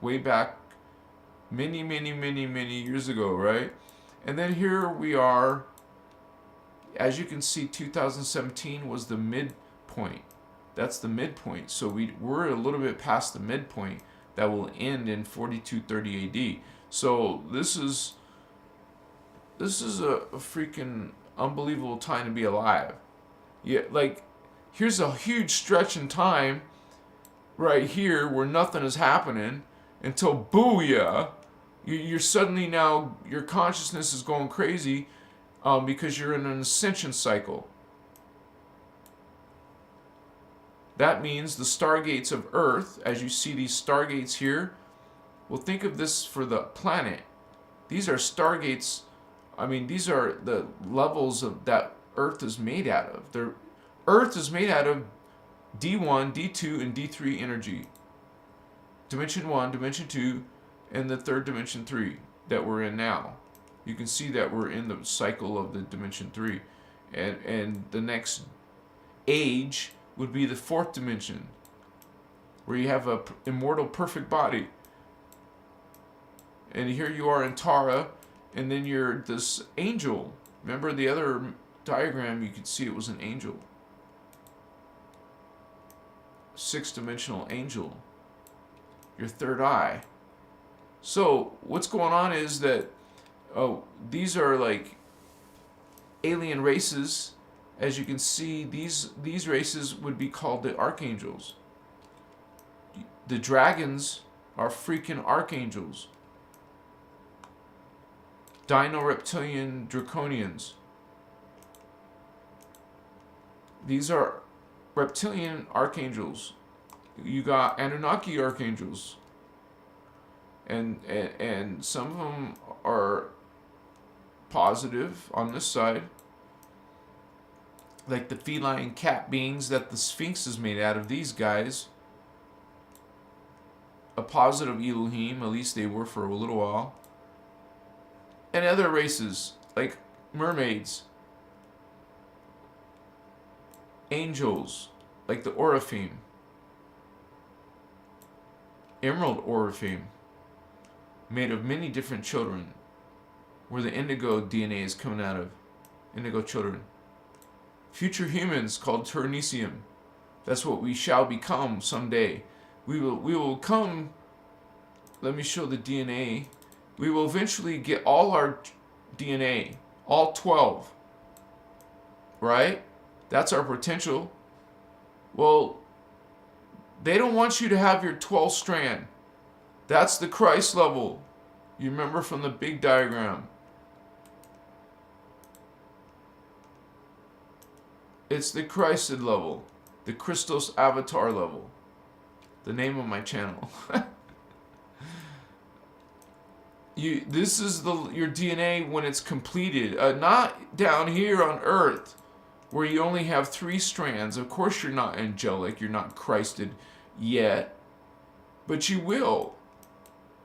way back many years ago, right? And then here we are. As you can see, 2017 was the midpoint. That's the midpoint. So we're a little bit past the midpoint that will end in 4230 AD. So this is a freaking unbelievable time to be alive. Yeah, like here's a huge stretch in time right here where nothing is happening until booyah, you're suddenly now your consciousness is going crazy because you're in an ascension cycle. That means the stargates of Earth, as you see these stargates here, well, think of this for the planet. These are stargates. I mean, these are the levels of that Earth is made out of. Earth is made out of D1, D2, and D3 energy. Dimension 1, Dimension 2, and the third Dimension 3 that we're in now. You can see that we're in the cycle of the Dimension 3. And the next age would be the fourth dimension, where you have a immortal perfect body. And here you are in Tara, and then you're this angel. Remember the other diagram, you could see it was an angel. Six-dimensional angel. Your third eye. So what's going on is that these are like alien races. As you can see, these races would be called the Archangels. The dragons are freaking Archangels. Dino-reptilian draconians. These are reptilian archangels. You got Anunnaki archangels. And some of them are positive on this side. Like the feline cat beings that the Sphinx is made out of, these guys. A positive Elohim, at least they were for a little while. And other races, like mermaids. Angels, like the Oraphim. Emerald Oraphim, made of many different children, where the indigo DNA is coming out of. Indigo children. Future humans called Turnesium. That's what we shall become someday. We will come. Let me show the DNA. We will eventually get all our DNA, all 12. Right? That's our potential. Well, they don't want you to have your 12th strand. That's the Christ level. You remember from the big diagram. It's the Christed level. The Christos avatar level. The name of my channel. This is your DNA when it's completed. Not down here on Earth, where you only have 3 strands. Of course, you're not angelic. You're not Christed yet, but you will.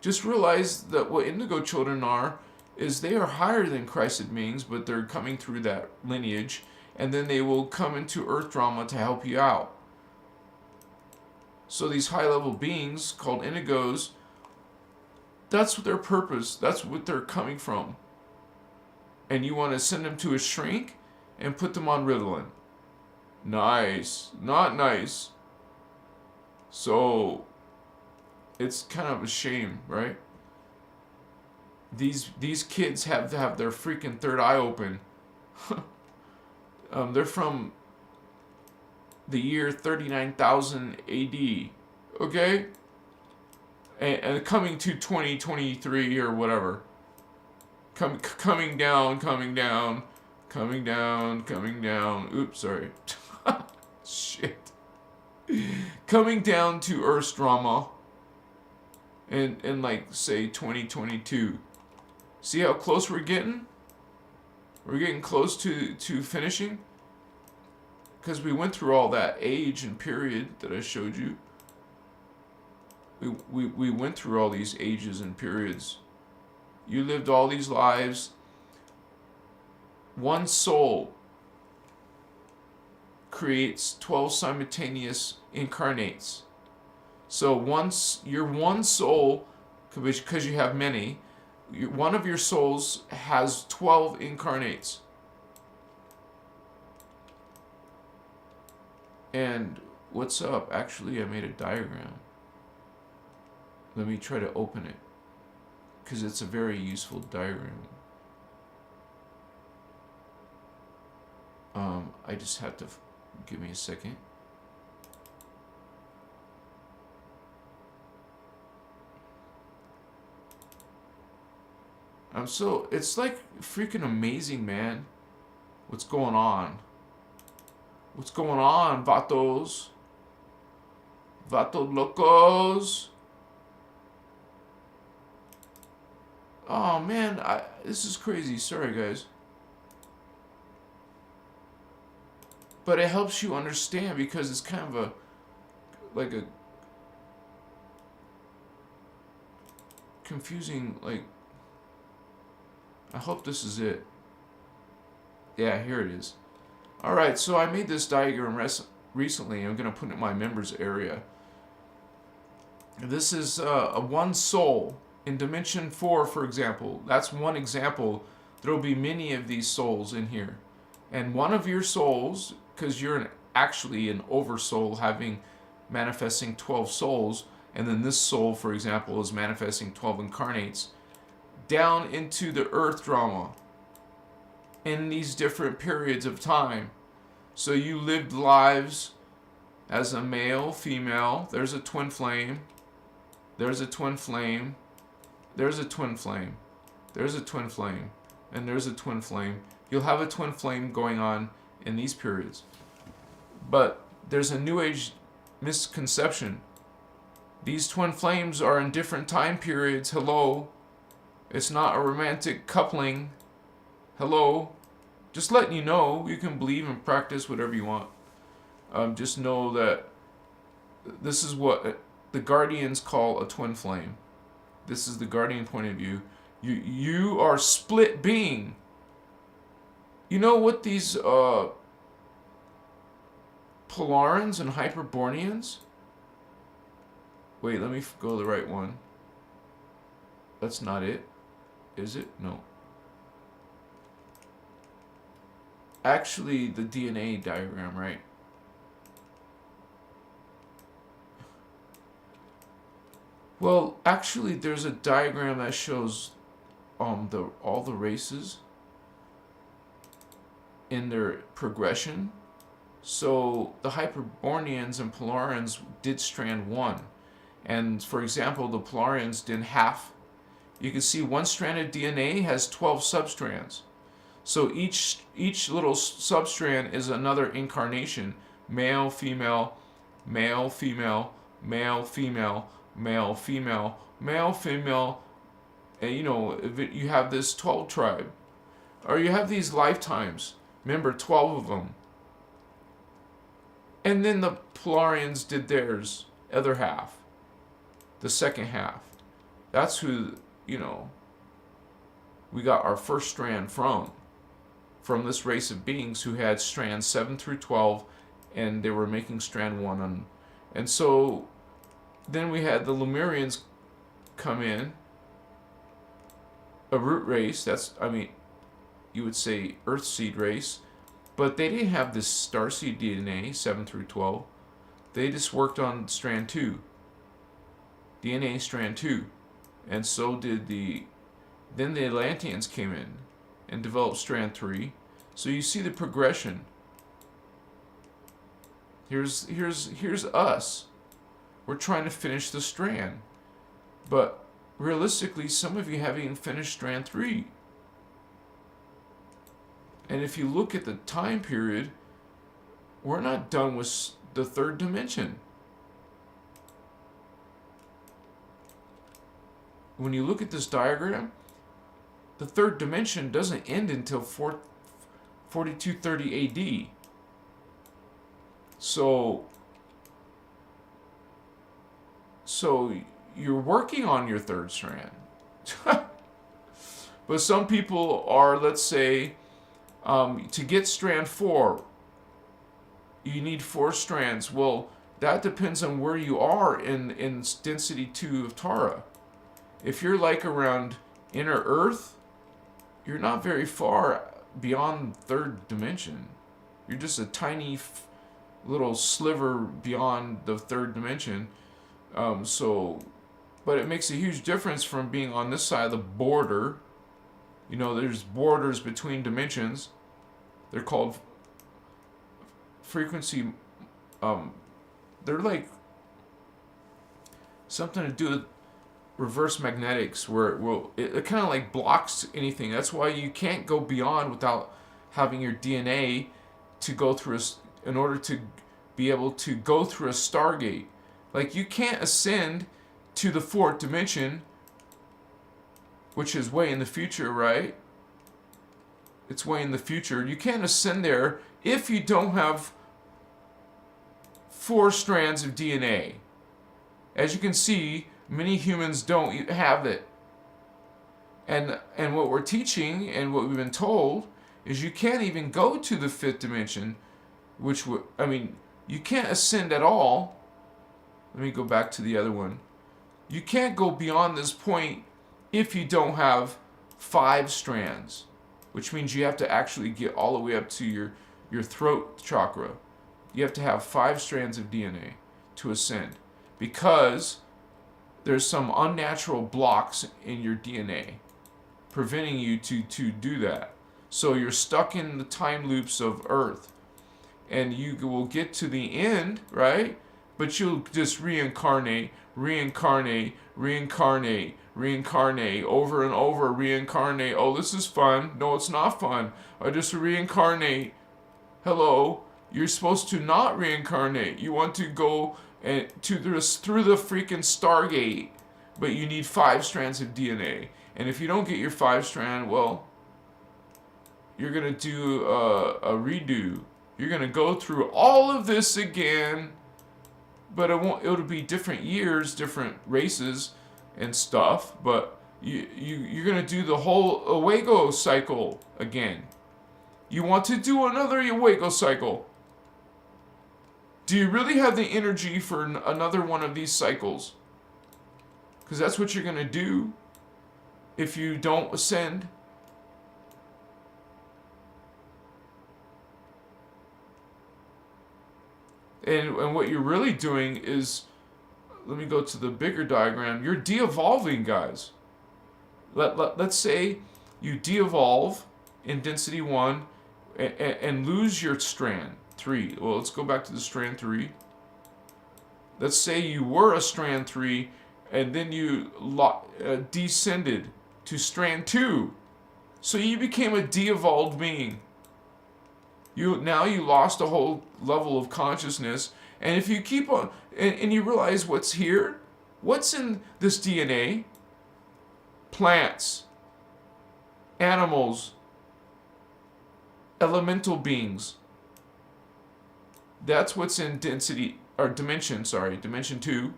Just realize that what indigo children are is they are higher than Christed beings, but they're coming through that lineage, and then they will come into Earth drama to help you out. So these high-level beings called indigos, that's their purpose. That's what they're coming from. And you want to send them to a shrink and put them on Ritalin. Nice. Not nice. So it's kind of a shame, right? These kids have to have their freaking third eye open. They're from the year 39,000 AD, okay? And coming to 2023 or whatever. Coming down. Oops, sorry. Shit. Coming down to Earth's drama in like, say, 2022. See how close we're getting? We're getting close to finishing. Because we went through all that age and period that I showed you. We went through all these ages and periods. You lived all these lives. One soul creates 12 simultaneous incarnates. So once you're one soul, because you have many, one of your souls has 12 incarnates. And what's up? Actually, I made a diagram. Let me try to open it, because it's a very useful diagram. I just have to give me a second. It's like freaking amazing, man. What's going on? What's going on, vatos? Vato locos? Oh man, this is crazy. Sorry, guys. But it helps you understand, because it's kind of like a confusing, like, I hope this is it. Yeah, here it is. Alright, so I made this diagram recently. I'm going to put it in my members area. This is a one soul in dimension 4, for example. That's one example. There will be many of these souls in here. And one of your souls, because you're actually an oversoul manifesting 12 souls, and then this soul, for example, is manifesting 12 incarnates, down into the earth drama in these different periods of time. So you lived lives as a male, female. There's a twin flame. There's a twin flame. There's a twin flame. There's a twin flame. And there's a twin flame. You'll have a twin flame going on in these periods. But there's a New Age misconception. These twin flames are in different time periods. Hello. It's not a romantic coupling. Hello. Just letting you know, you can believe and practice whatever you want. Just know that this is what the Guardians call a twin flame. This is the Guardian point of view. You are split being. You know what these Polarans and Hyperbornians? Wait, let me go to the right one. That's not it. Is it? No. Actually, the DNA diagram, right? Well, actually, there's a diagram that shows all the races in their progression. So the Hyperbornians and Polarans did strand 1. And for example, the Polarians did half. You can see one strand of DNA has 12 substrands. So each little substrand is another incarnation. Male, female, male, female, male, female, male, female, male, female, And you have this 12 tribe, or you have these lifetimes. Remember, 12 of them. And then the Polarians did theirs, other half, the second half. That's who, we got our first strand from this race of beings who had strands 7 through 12, and they were making strand 1. And so then we had the Lemurians come in, a root race, you would say Earthseed race, but they didn't have this starseed DNA, 7 through 12. They just worked on strand 2, DNA strand 2. And so did then the Atlanteans came in and developed strand 3. So you see the progression. Here's us. We're trying to finish the strand. But realistically, some of you haven't even finished strand 3. And if you look at the time period, we're not done with the third dimension. When you look at this diagram, the third dimension doesn't end until 4230 AD. So you're working on your third strand. But some people are, let's say, to get strand 4, you need 4 strands. Well, that depends on where you are in density 2 of Tara. If you're like around inner Earth, you're not very far beyond third dimension. You're just a tiny little sliver beyond the third dimension. But it makes a huge difference from being on this side of the border. There's borders between dimensions. They're called frequency. They're like something to do with reverse magnetics, where it kind of like blocks anything. That's why you can't go beyond without having your DNA to go through in order to be able to go through a Stargate. Like, you can't ascend to the 4th dimension, which is way in the future, right? It's way in the future. You can't ascend there if you don't have 4 strands of DNA. As you can see, many humans don't have it. And what we're teaching and what we've been told is you can't even go to the 5th dimension, you can't ascend at all. Let me go back to the other one. You can't go beyond this point if you don't have 5 strands, which means you have to actually get all the way up to your throat chakra. You have to have 5 strands of DNA to ascend, because there's some unnatural blocks in your DNA preventing you to do that. So you're stuck in the time loops of Earth, and you will get to the end, right? But you'll just reincarnate over and over, reincarnate. Oh, this is fun. No, it's not fun. I just reincarnate. Hello, you're supposed to not reincarnate. You want to go through the freaking Stargate, but you need 5 strands of DNA. And if you don't get your 5 strand, well, you're gonna do a redo. You're gonna go through all of this again, but it'll be different years, different races and stuff, but you're gonna do the whole Owego cycle again. You want to do another Owego cycle. Do you really have the energy for another one of these cycles? Because that's what you're gonna do if you don't ascend. And what you're really doing is, let me go to the bigger diagram, you're de-evolving, guys. Let's say you de-evolve in density 1 and lose your strand 3. Well, let's go back to the strand 3. Let's say you were a strand 3 and then you descended to strand 2. So you became a de-evolved being. Now you lost a whole level of consciousness, and if you keep on, and you realize what's here, what's in this DNA, plants, animals, elemental beings. That's what's in density, or dimension 2.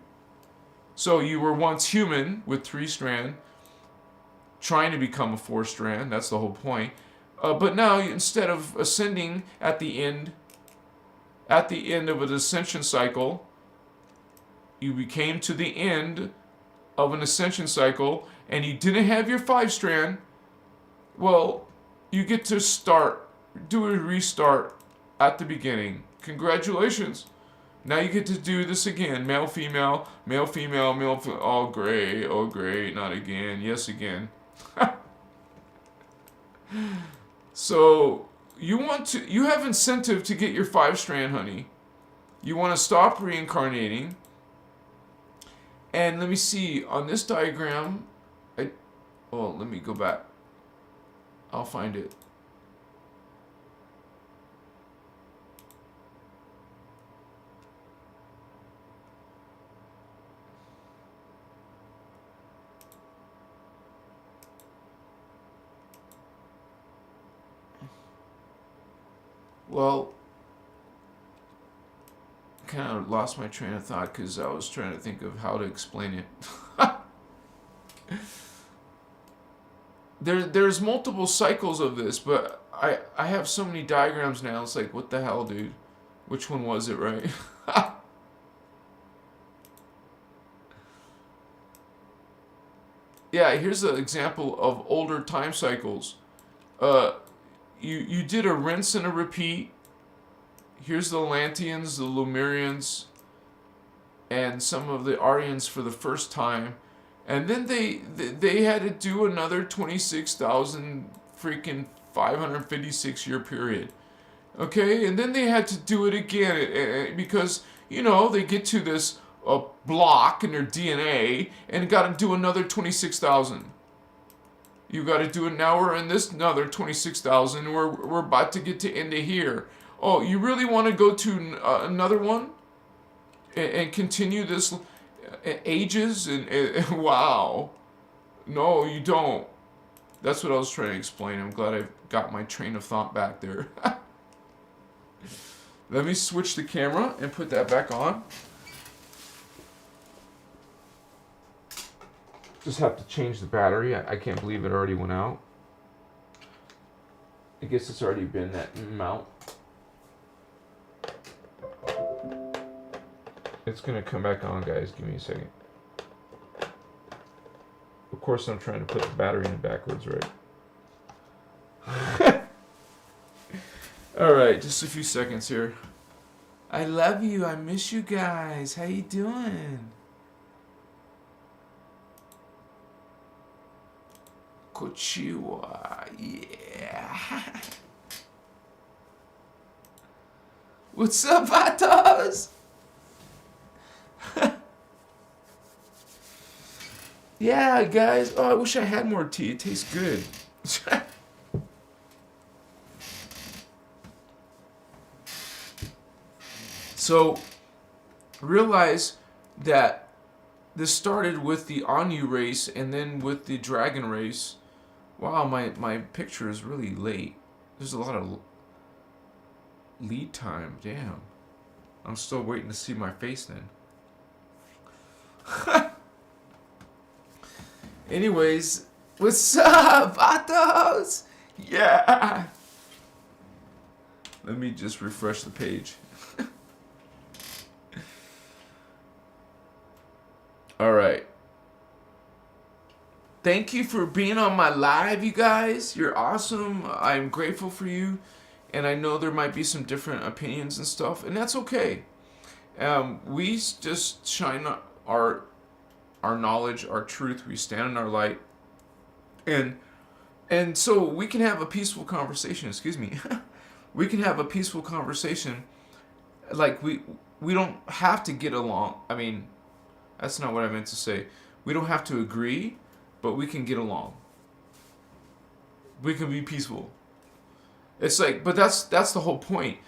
So you were once human with 3 strand, trying to become a 4 strand. That's the whole point. But now, instead of ascending at the end of an ascension cycle, you became to the end of an ascension cycle, and you didn't have your 5 strand. Well, you get to do a restart at the beginning. Congratulations. Now you get to do this again. Male, female, male, female, male, oh great, not again, yes again. So, you have incentive to get your 5 strand, honey. You want to stop reincarnating. And let me see, on this diagram, let me go back. I'll find it. Well, kind of lost my train of thought because I was trying to think of how to explain it. There's multiple cycles of this, but I have so many diagrams now. It's like, what the hell, dude? Which one was it, right? Yeah, here's an example of older time cycles. You did a rinse and a repeat. Here's the Atlanteans, the Lemurians, and some of the Aryans for the first time. And then they had to do another 26,000 freaking 556 year period. Okay? And then they had to do it again because, they get to this block in their DNA and got to do another 26,000. You got to do it now. We're in this another 26,000. We're about to get to end of here. Oh, you really want to go to another one and continue this ages and wow. No, you don't. That's what I was trying to explain. I'm glad I got my train of thought back there. Let me switch the camera and put that back on. Just have to change the battery. I can't believe it already went out. I guess it's already been that amount. It's going to come back on, guys. Give me a second. Of course, I'm trying to put the battery in backwards, right? Alright, just a few seconds here. I love you. I miss you guys. How you doing? Kochiwa, yeah. What's up, Vatos? Yeah, guys. Oh, I wish I had more tea. It tastes good. So, realize that this started with the Anu race and then with the dragon race. Wow, my picture is really late. There's a lot of lead time. Damn. I'm still waiting to see my face then. Anyways, what's up, Vatos? Yeah. Let me just refresh the page. All right. Thank you for being on my live, you guys. You're awesome. I'm grateful for you. And I know there might be some different opinions and stuff, and that's okay. We just shine our knowledge, our truth. We stand in our light. And so we can have a peaceful conversation. Excuse me. We can have a peaceful conversation. Like, we don't have to get along. I mean, that's not what I meant to say. We don't have to agree, but we can get along. We can be peaceful. It's like, but that's the whole point.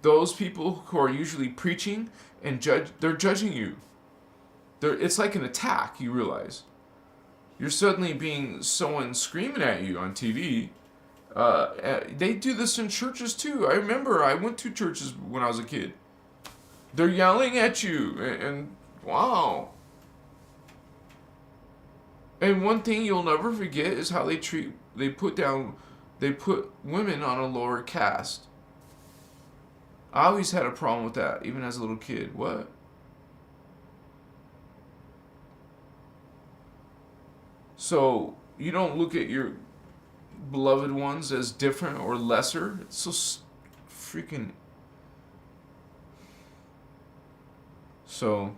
Those people who are usually preaching and they're judging you. It's like an attack, you realize. You're suddenly being someone screaming at you on TV. They do this in churches too. I remember I went to churches when I was a kid. They're yelling at you, and wow. And one thing you'll never forget is how they put women on a lower caste. I always had a problem with that, even as a little kid. What? So you don't look at your beloved ones as different or lesser. It's so freaking. So,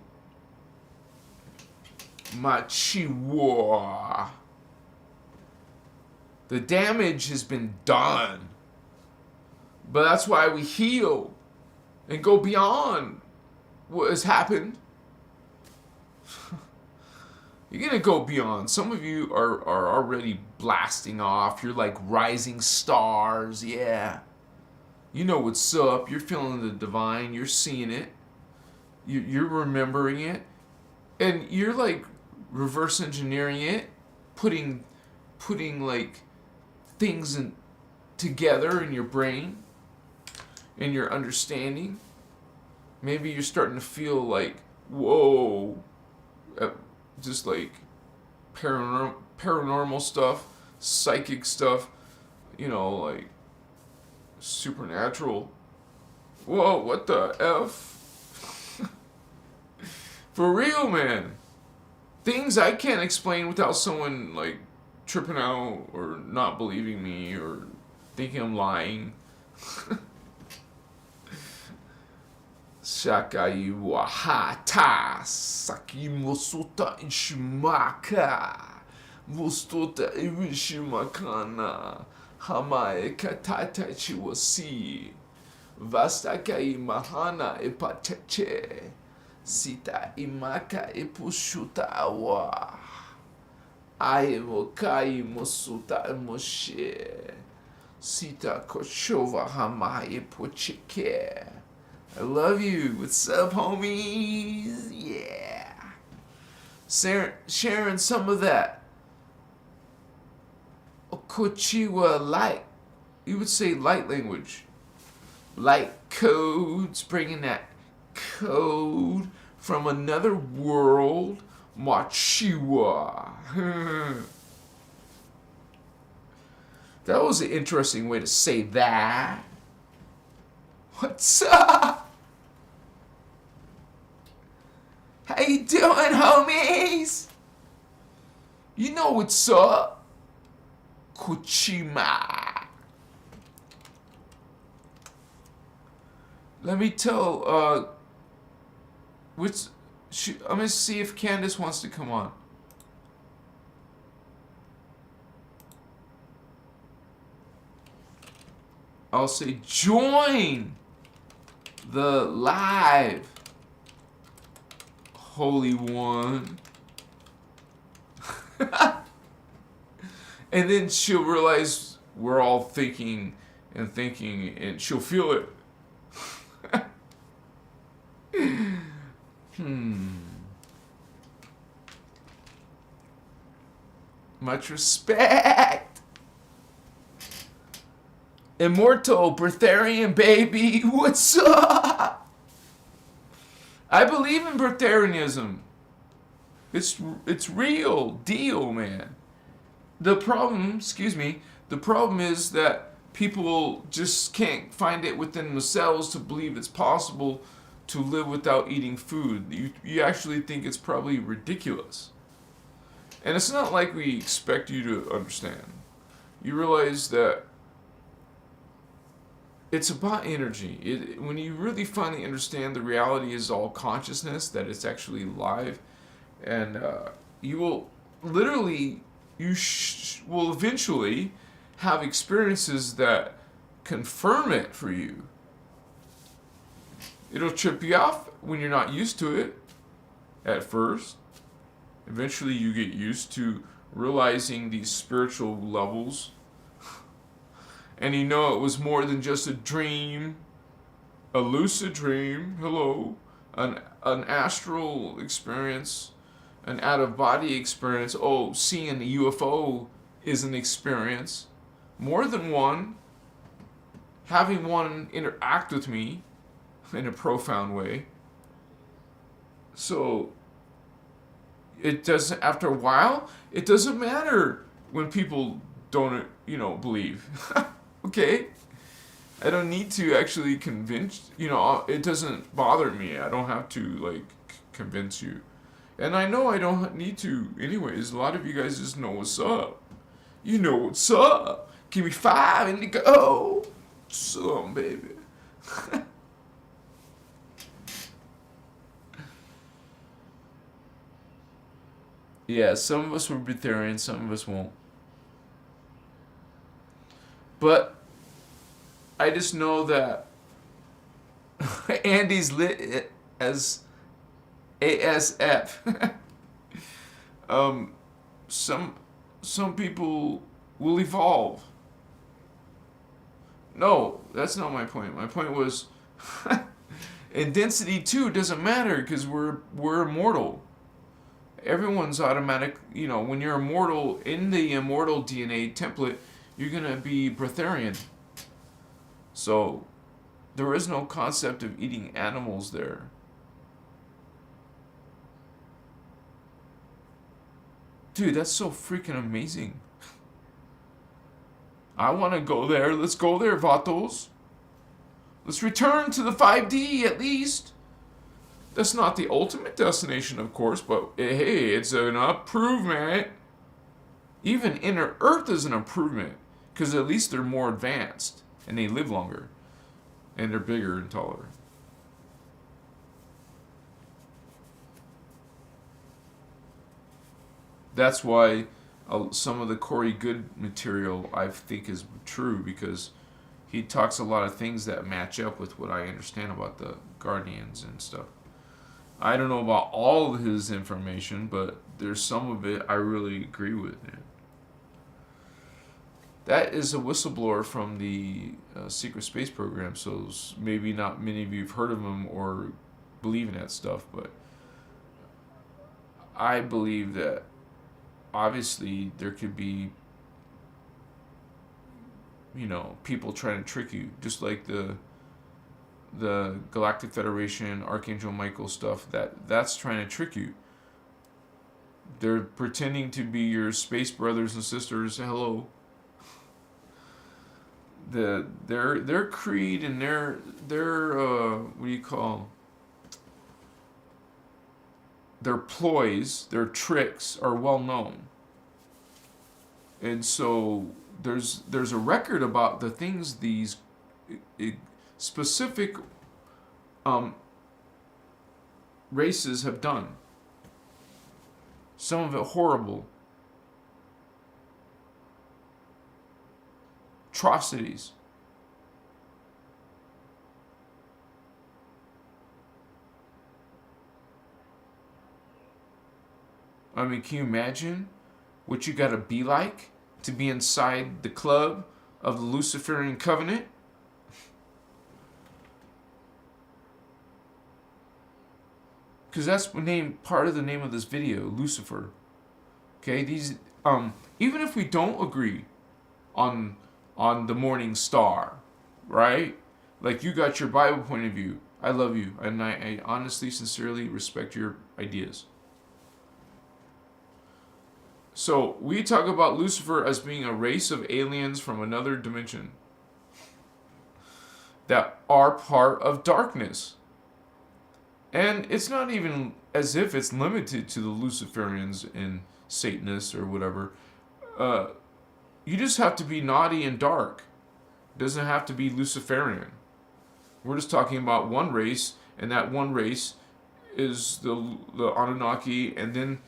Machiwa. The damage has been done. But that's why we heal and go beyond what has happened. You're going to go beyond. Some of you are already blasting off. You're like rising stars. Yeah. You know what's up. You're feeling the divine. You're seeing it. You're remembering it. And you're like reverse engineering it. Putting like things together in your brain. In your understanding. Maybe you're starting to feel like, whoa. Just like paranormal stuff, psychic stuff, like supernatural. Whoa, what the F? For real, man. Things I can't explain without someone like tripping out or not believing me or thinking I'm lying. Shakai wahata saki mosuta ishimaka mostota irishimakana hamae katata chiwasi vastakai mahana ipateche sita imaka ipushuta awa aivokai mosuta moshe sita kochova hamae ipochike. I love you. What's up, homies? Yeah. Sharing some of that Okochiwa light. You would say light language. Light codes. Bringing that code from another world. Machiwa. That was an interesting way to say that. What's up? How you doing, homies? You know what's up? Kuchima. Let me tell, I'm gonna see if Candace wants to come on. I'll say join the live, Holy One. And then she'll realize we're all thinking, and she'll feel it. Much respect. Immortal Breatharian baby, what's up? I believe in Breatharianism. It's real deal, man. The problem is that people just can't find it within themselves to believe it's possible to live without eating food. You actually think it's probably ridiculous. And it's not like we expect you to understand. You realize that it's about energy. When you really finally understand the reality is all consciousness, that it's actually live, and you will literally, will eventually have experiences that confirm it for you. It'll trip you off when you're not used to it at first. Eventually you get used to realizing these spiritual levels. And you know it was more than just a dream, a lucid dream, hello, an astral experience, an out-of-body experience. Oh, seeing a UFO is an experience. More than one. Having one interact with me in a profound way. So it doesn't, after a while, it doesn't matter when people don't, believe. Okay? I don't need to actually convince, it doesn't bother me. I don't have to, convince you. And I know I don't need to anyways. A lot of you guys just know what's up. You know what's up. Give me 5 indigo. Some baby. Yeah, some of us will be Breatharian, some of us won't. But I just know that Andy's lit as ASF. Some people will evolve. No, that's not my point. My point was, and density 2 doesn't matter because we're immortal. Everyone's automatic. When you're immortal in the immortal DNA template, you're gonna be Breatharian. So there is no concept of eating animals there. Dude, that's so freaking amazing. I want to go there. Let's go there, Vatos. Let's return to the 5D at least. That's not the ultimate destination, of course, but hey, it's an improvement. Even inner Earth is an improvement, because at least they're more advanced, and they live longer, and they're bigger and taller. That's why some of the Corey Good material I think is true, because he talks a lot of things that match up with what I understand about the Guardians and stuff. I don't know about all of his information, but there's some of it I really agree with. Man. That is a whistleblower from the secret space program, so maybe not many of you have heard of him or believe in that stuff, but I believe that obviously there could be, people trying to trick you, just like the Galactic Federation, Archangel Michael stuff, that's trying to trick you. They're pretending to be your space brothers and sisters. Hello. Their creed and their what do you call, their ploys, their tricks are well known. And so there's a record about the things these specific races have done. Some of it horrible. Atrocities. I mean, can you imagine what you gotta be like to be inside the club of the Luciferian Covenant? Because that's part of the name of this video, Lucifer. Okay, these even if we don't agree on the morning star, right? Like, you got your Bible point of view. I love you, and I honestly, sincerely respect your ideas. So we talk about Lucifer as being a race of aliens from another dimension that are part of darkness. And it's not even as if it's limited to the Luciferians and Satanists or whatever. You just have to be naughty and dark. It doesn't have to be Luciferian. We're just talking about one race, and that one race is the Anunnaki, and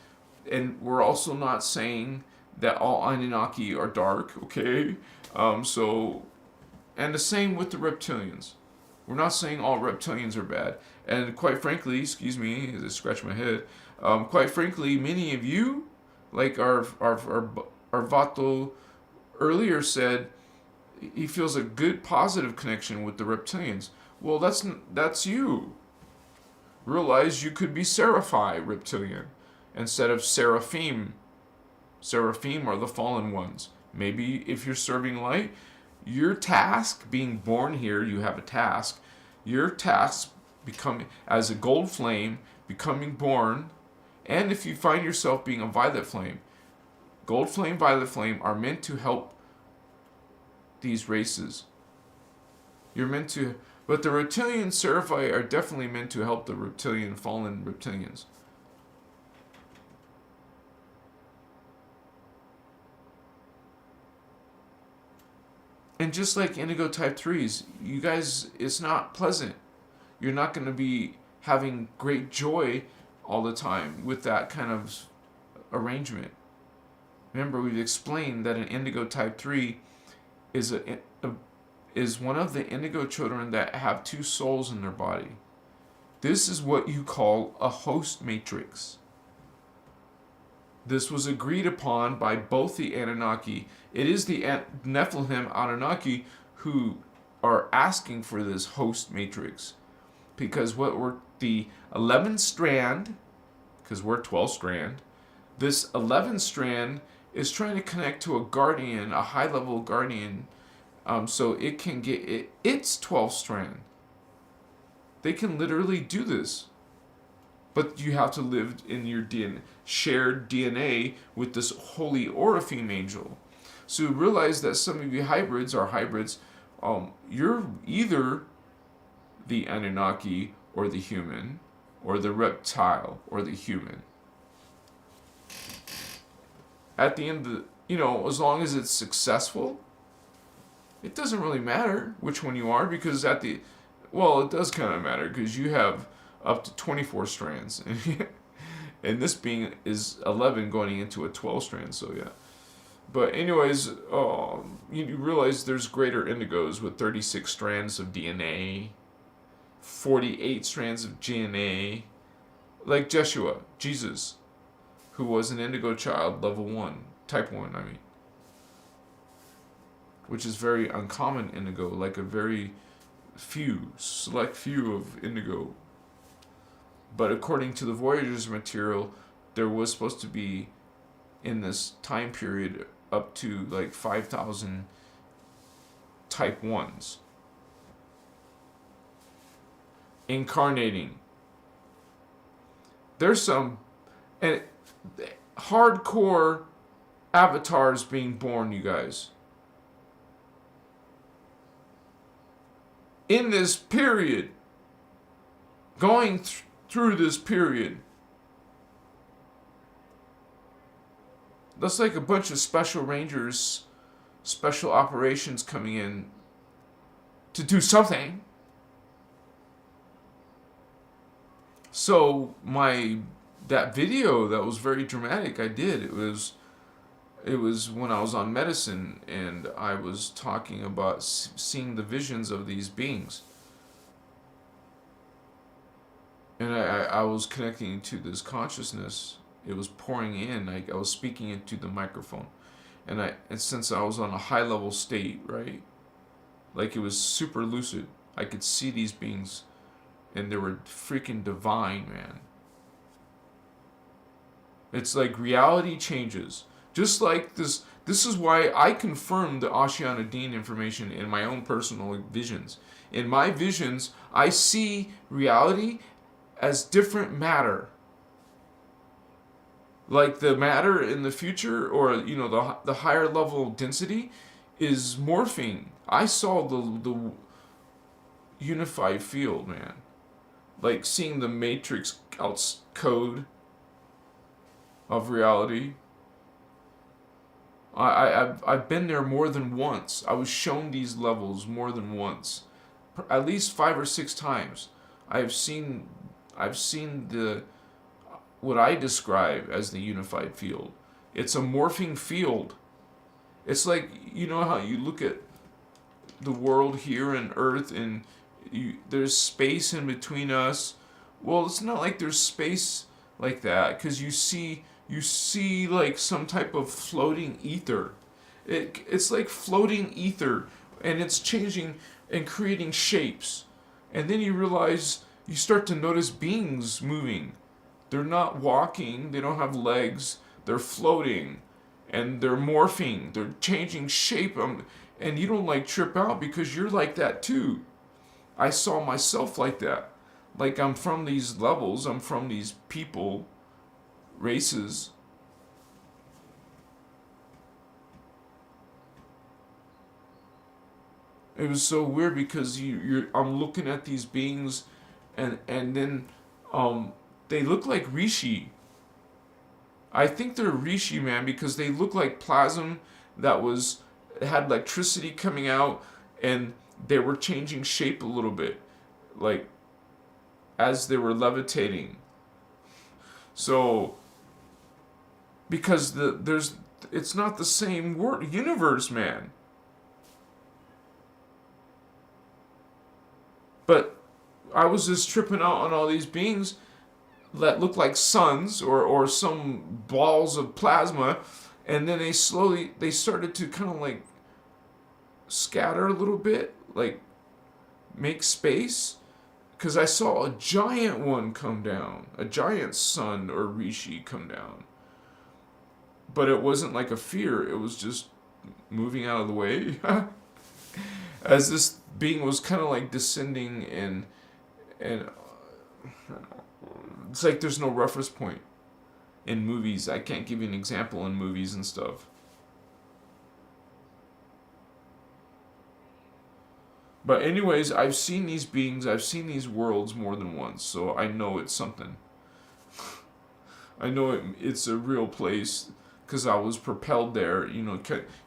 we're also not saying that all Anunnaki are dark, okay? And the same with the reptilians. We're not saying all reptilians are bad. And quite frankly, excuse me, as I scratch my head, quite frankly, many of you, like our Vato earlier said, he feels a good positive connection with the reptilians. Well, that's you. Realize you could be Seraphi reptilian. instead of seraphim. Seraphim are the fallen ones. Maybe if you're serving light, your task, being born here, you have a task. Your task becoming as a gold flame, becoming born, and if you find yourself being a violet flame, gold flame, violet flame are meant to help these races. You're meant to, but the reptilian seraphi are definitely meant to help the reptilian, fallen reptilians. And just like indigo type 3s, you guys, it's not pleasant. You're not going to be having great joy all the time with that kind of arrangement. Remember, we've explained that an indigo type 3 is is one of the indigo children that have two souls in their body. This is what you call a host matrix. This was agreed upon by both the Anunnaki. It is the Nephilim Anunnaki who are asking for this host matrix. Because what we're the 11th strand, because we're 12 strand, this 11th strand is trying to connect to a guardian, a high level guardian, so it can get its 12th strand. They can literally do this. But you have to live in your shared DNA with this holy Oraphim angel. So realize that some of you hybrids are hybrids. You're either the Anunnaki or the human, or the reptile or the human. At the end of the, as long as it's successful, it doesn't really matter which one you are, because it does kind of matter, because you have up to 24 strands. And this being is 11 going into a 12 strand, so yeah. But anyways, you realize there's greater indigos with 36 strands of DNA, 48 strands of GNA, like Jeshua, Jesus, who was an indigo child, level 1, type 1, I mean. Which is very uncommon indigo, like a very select few of indigo. But according to the Voyager's material, there was supposed to be, in this time period, up to like 5,000 type 1s. Incarnating. There's some hardcore avatars being born, you guys. In this period, going through this period, that's like a bunch of special rangers, special operations coming in to do something. So that video that was very dramatic, I did. It was when I was on medicine, and I was talking about seeing the visions of these beings. And I was connecting to this consciousness. It was pouring in. I was speaking into the microphone. And since I was on a high level state, right? Like it was super lucid. I could see these beings, and they were freaking divine, man. It's like reality changes. Just like this is why I confirmed the Ashiana Dean information in my own personal visions. In my visions, I see reality as different matter. Like the matter in the future, or the higher level density is morphing. I saw the unified field, man. Like seeing the matrix code of reality. I've been there more than once. I was shown these levels more than once, at least 5 or 6 times. I've seen what I describe as the unified field. It's a morphing field. It's like, how you look at the world here and Earth, and there's space in between us. Well, it's not like there's space like that, because you see like some type of floating ether. It's like floating ether, and it's changing and creating shapes. And then you realize, you start to notice beings moving They're not walking, they don't have legs, they're floating, and they're morphing, they're changing shape. And you don't like trip out because you're like that too. I saw myself like that. Like I'm from these levels, I'm from these people, races. It was so weird because I'm looking at these beings, and then they look like Rishi. I think they're Rishi, man, because they look like plasm that had electricity coming out, and they were changing shape a little bit, like as they were levitating. So because it's not the same universe, man. But I was just tripping out on all these beings that look like suns or some balls of plasma, and then they started to kind of like scatter a little bit, like make space, because I saw a giant one come down, a giant sun or rishi come down. But it wasn't like a fear, it was just moving out of the way. As this being was kind of like descending, and it's like there's no reference point in movies. I can't give you an example in movies and stuff. But anyways, I've seen these beings, I've seen these worlds more than once, so I know it's something. I know it's a real place, because I was propelled there. You're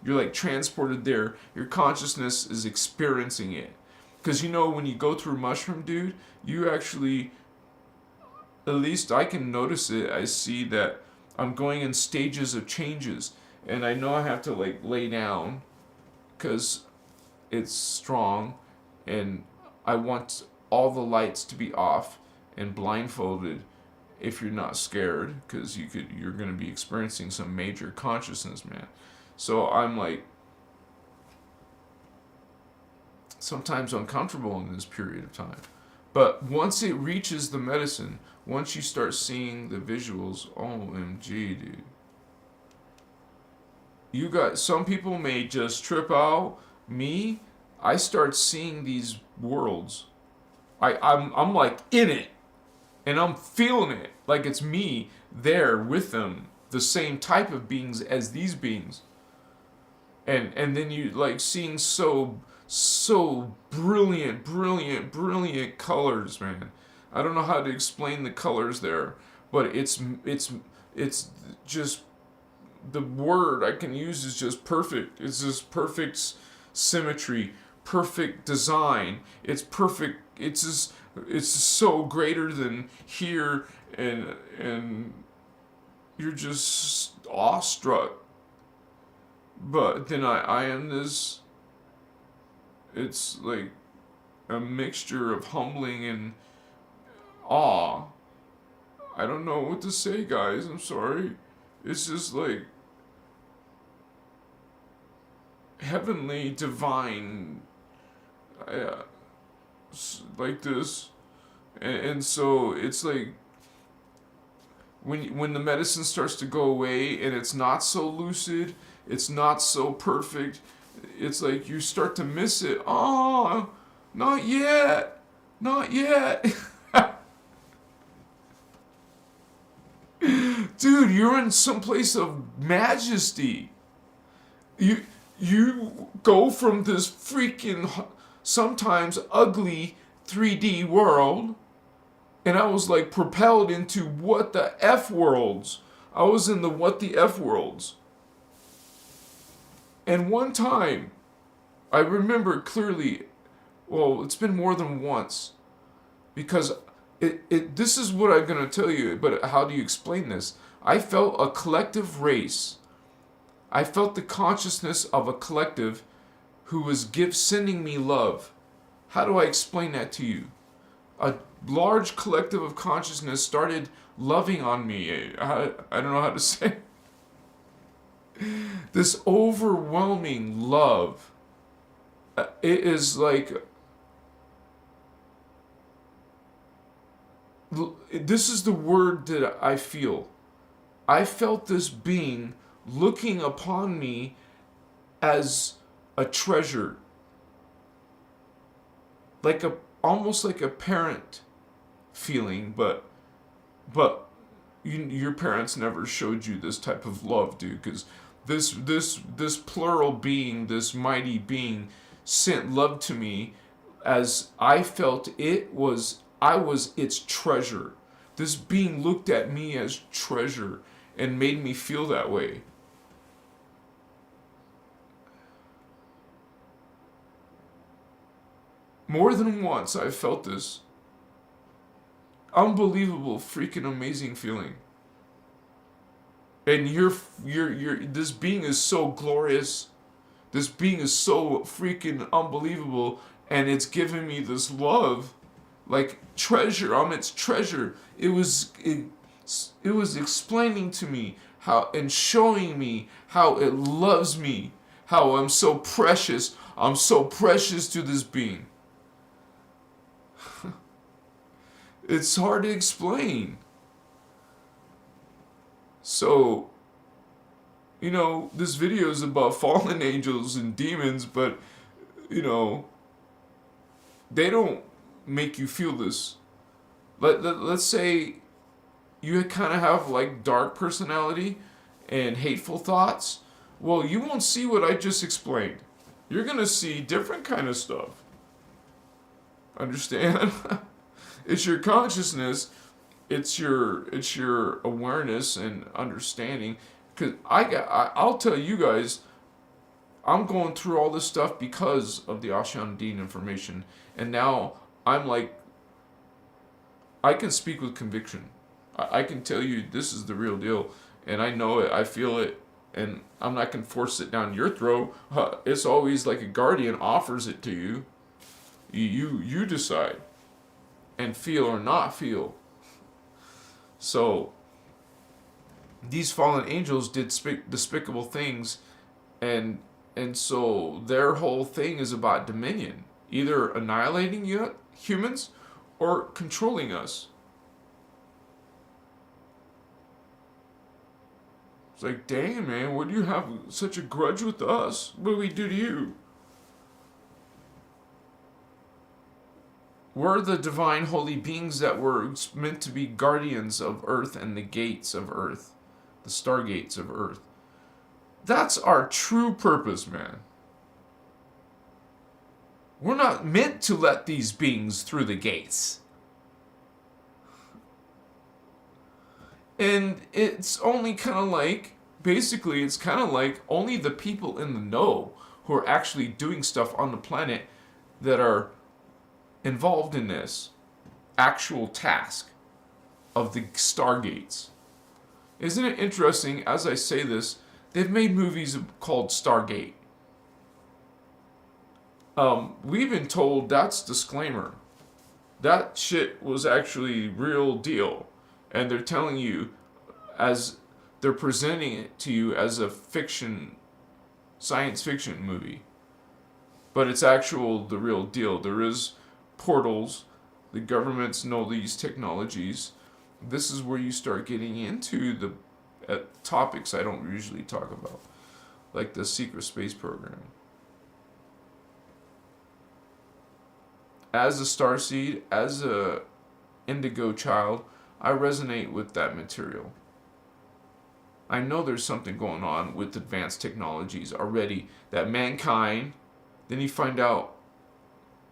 like transported there. Your consciousness is experiencing it. Because when you go through mushroom, dude, you actually, at least I can notice it. I see that I'm going in stages of changes. And I know I have to like lay down because it's strong. And I want all the lights to be off and blindfolded if you're not scared, because you're going to be experiencing some major consciousness, man. So I'm like sometimes uncomfortable in this period of time. But once it reaches the medicine, once you start seeing the visuals, OMG, dude. Some people may just trip out. Me, I start seeing these worlds. I'm like in it. And I'm feeling it like it's me there with them, the same type of beings as these beings. And then you like seeing so brilliant colors, man. I don't know how to explain the colors there, but it's just, the word I can use is just perfect. It's just perfect symmetry, perfect design. It's perfect. It's so greater than here, and you're just awestruck. But then I am this, it's like a mixture of humbling and awe. I don't know what to say, guys. I'm sorry. It's just like heavenly, divine, like this. And so it's like when the medicine starts to go away and it's not so lucid, it's not so perfect, it's like you start to miss it. Oh, not yet. Dude, you're in some place of majesty. You go from this freaking sometimes ugly 3D world, and I was like propelled into what the F worlds. I was in the what the F worlds. And one time, I remember clearly, well, it's been more than once, because this is what I'm going to tell you, but how do you explain this? I felt a collective race. I felt the consciousness of a collective who was sending me love. How do I explain that to you? A large collective of consciousness started loving on me. I don't know how to say. This overwhelming love. It is like This is the word that I feel. I felt this being looking upon me as a treasure, like a almost like a parent feeling, but your parents never showed you this type of love, dude, because this plural being, this mighty being, sent love to me as I felt I was its treasure. This being looked at me as treasure and made me feel that way. More than once I felt this unbelievable, freaking amazing feeling. And this being is so glorious. This being is so freaking unbelievable, and it's giving me this love, like treasure. I'm its treasure. It was explaining to me how and showing me how it loves me, how I'm so precious. I'm so precious to this being. It's hard to explain. So, this video is about fallen angels and demons, but, they don't make you feel this. Let's say you kind of have like dark personality and hateful thoughts. Well, you won't see what I just explained. You're going to see different kind of stuff. Understand? It's your consciousness. It's your awareness and understanding. Because I'll tell you guys, I'm going through all this stuff because of the Ashan Deen information. And now I'm like, I can speak with conviction. I can tell you this is the real deal. And I know it, I feel it, and I'm not going to force it down your throat. It's always like a guardian offers it to you. You decide. And feel or not feel. So, these fallen angels did despicable things, and so their whole thing is about dominion, either annihilating humans or controlling us. It's like, dang, man, what do you have such a grudge with us? What do we do to you? We're the divine holy beings that were meant to be guardians of Earth and the gates of Earth, the stargates of Earth. That's our true purpose, man. We're not meant to let these beings through the gates. And it's only kind of like, basically, it's kind of like only the people in the know who are actually doing stuff on the planet that are involved in this actual task of the stargates. Isn't it interesting, as I say this, they've made movies called Stargate. We've been told that's disclaimer. That shit was actually real deal. And they're telling you, as they're presenting it to you as a fiction, science fiction movie. But it's the real deal. There is portals. The governments know these technologies. This is where you start getting into the topics I don't usually talk about, like the secret space program. As a starseed, as a indigo child, I resonate with that material. I know there's something going on with advanced technologies already that mankind, then you find out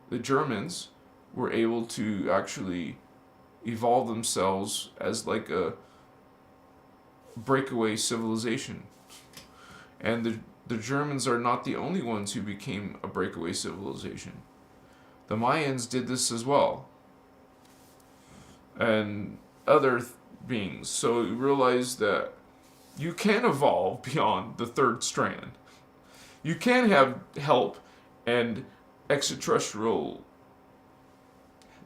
the Germans were able to actually evolve themselves as like a breakaway civilization. And the Germans are not the only ones who became a breakaway civilization. The Mayans did this as well. And other beings. So you realize that you can evolve beyond the third strand. You can have help and extraterrestrial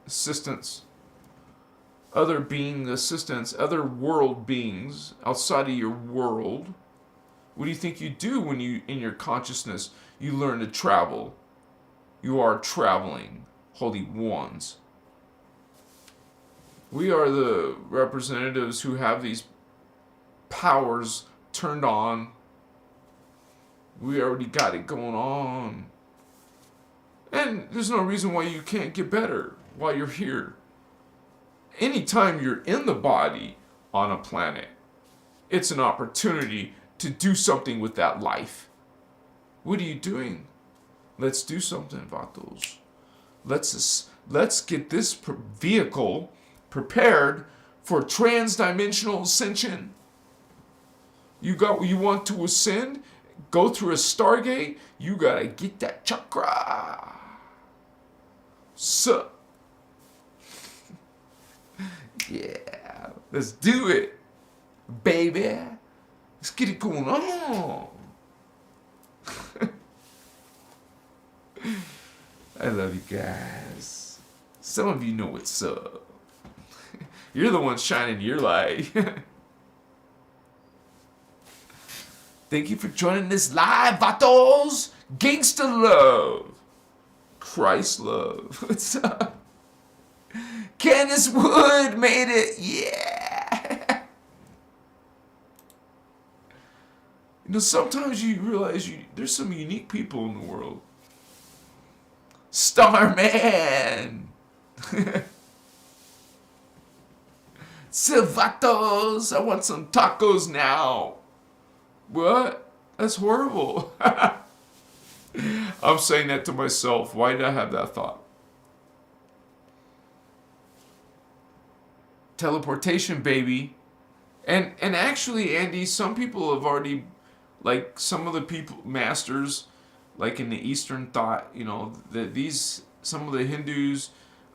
assistance, other being assistance, other world beings outside of your world. What do you think you do when you, in your consciousness, you learn to travel? You are traveling, holy ones. We are the representatives who have these powers turned on. We already got it going on. And there's no reason why you can't get better while you're here. Anytime you're in the body on a planet, it's an opportunity to do something with that life. What are you doing? Let's do something about those. Let's get this vehicle prepared for transdimensional ascension. You want to ascend? Go through a Stargate? You gotta get that chakra. So, yeah, let's do it, baby. Let's get it going on. I love you guys. Some of you know what's up. You're the ones shining your light. Thank you for joining this live, vatos. Gangsta love. Christ love. What's up? Candace Wood made it. Yeah. You know, sometimes you realize there's some unique people in the world. Starman. Silvatos. I want some tacos now. What? That's horrible. I'm saying that to myself. Why did I have that thought? Teleportation, baby. And actually, Andy, some people have already, like some of the people, masters, like in the Eastern thought, you know, that some of the Hindus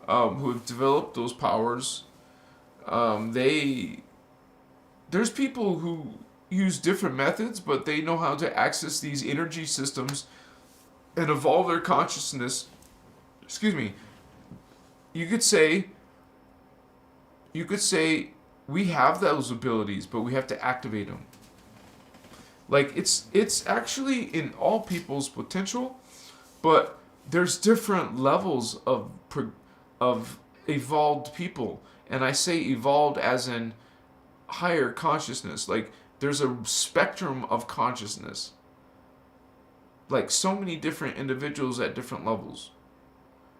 who have developed those powers, there's people who use different methods, but they know how to access these energy systems and evolve their consciousness. Excuse me. You could say we have those abilities, but we have to activate them. Like it's actually in all people's potential, but there's different levels of evolved people, and I say evolved as in higher consciousness. Like there's a spectrum of consciousness. Like so many different individuals at different levels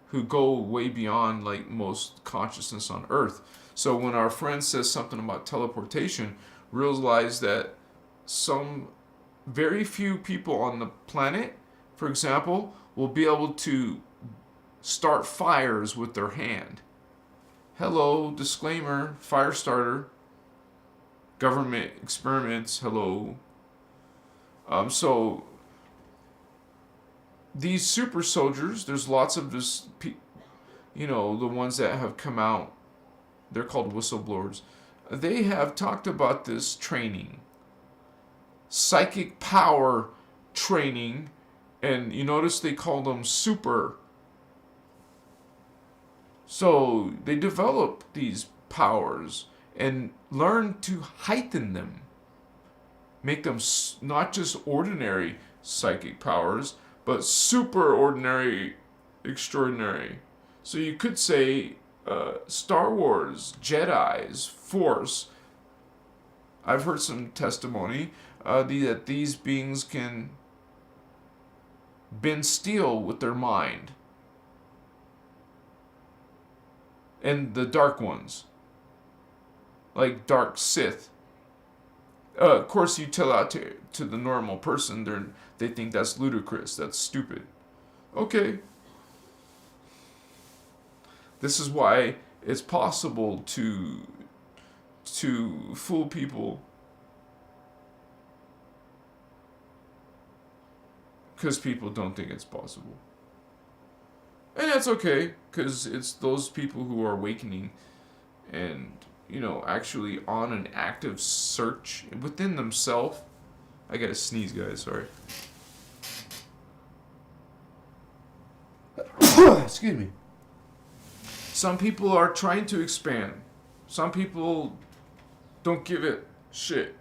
who go way beyond like most consciousness on Earth. So when our friend says something about teleportation, realize that some very few people on the planet, for example, will be able to start fires with their hand. Hello, disclaimer, fire starter. Government experiments, hello. So these super soldiers, there's lots of this, the ones that have come out, they're called whistleblowers. They have talked about this training, psychic power training, and you notice they call them super. So they develop these powers and learn to heighten them, make them not just ordinary psychic powers, but super ordinary, extraordinary. So you could say Star Wars, Jedi's, Force. I've heard some testimony that these beings can bend steel with their mind. And the dark ones, like dark Sith. Of course, you tell out to the normal person, they think that's ludicrous, that's stupid. Okay. This is why it's possible to fool people, because people don't think it's possible. And that's okay, because it's those people who are awakening and, actually on an active search within themselves. I gotta sneeze, guys, sorry. Excuse me. Some people are trying to expand. Some people don't give it shit.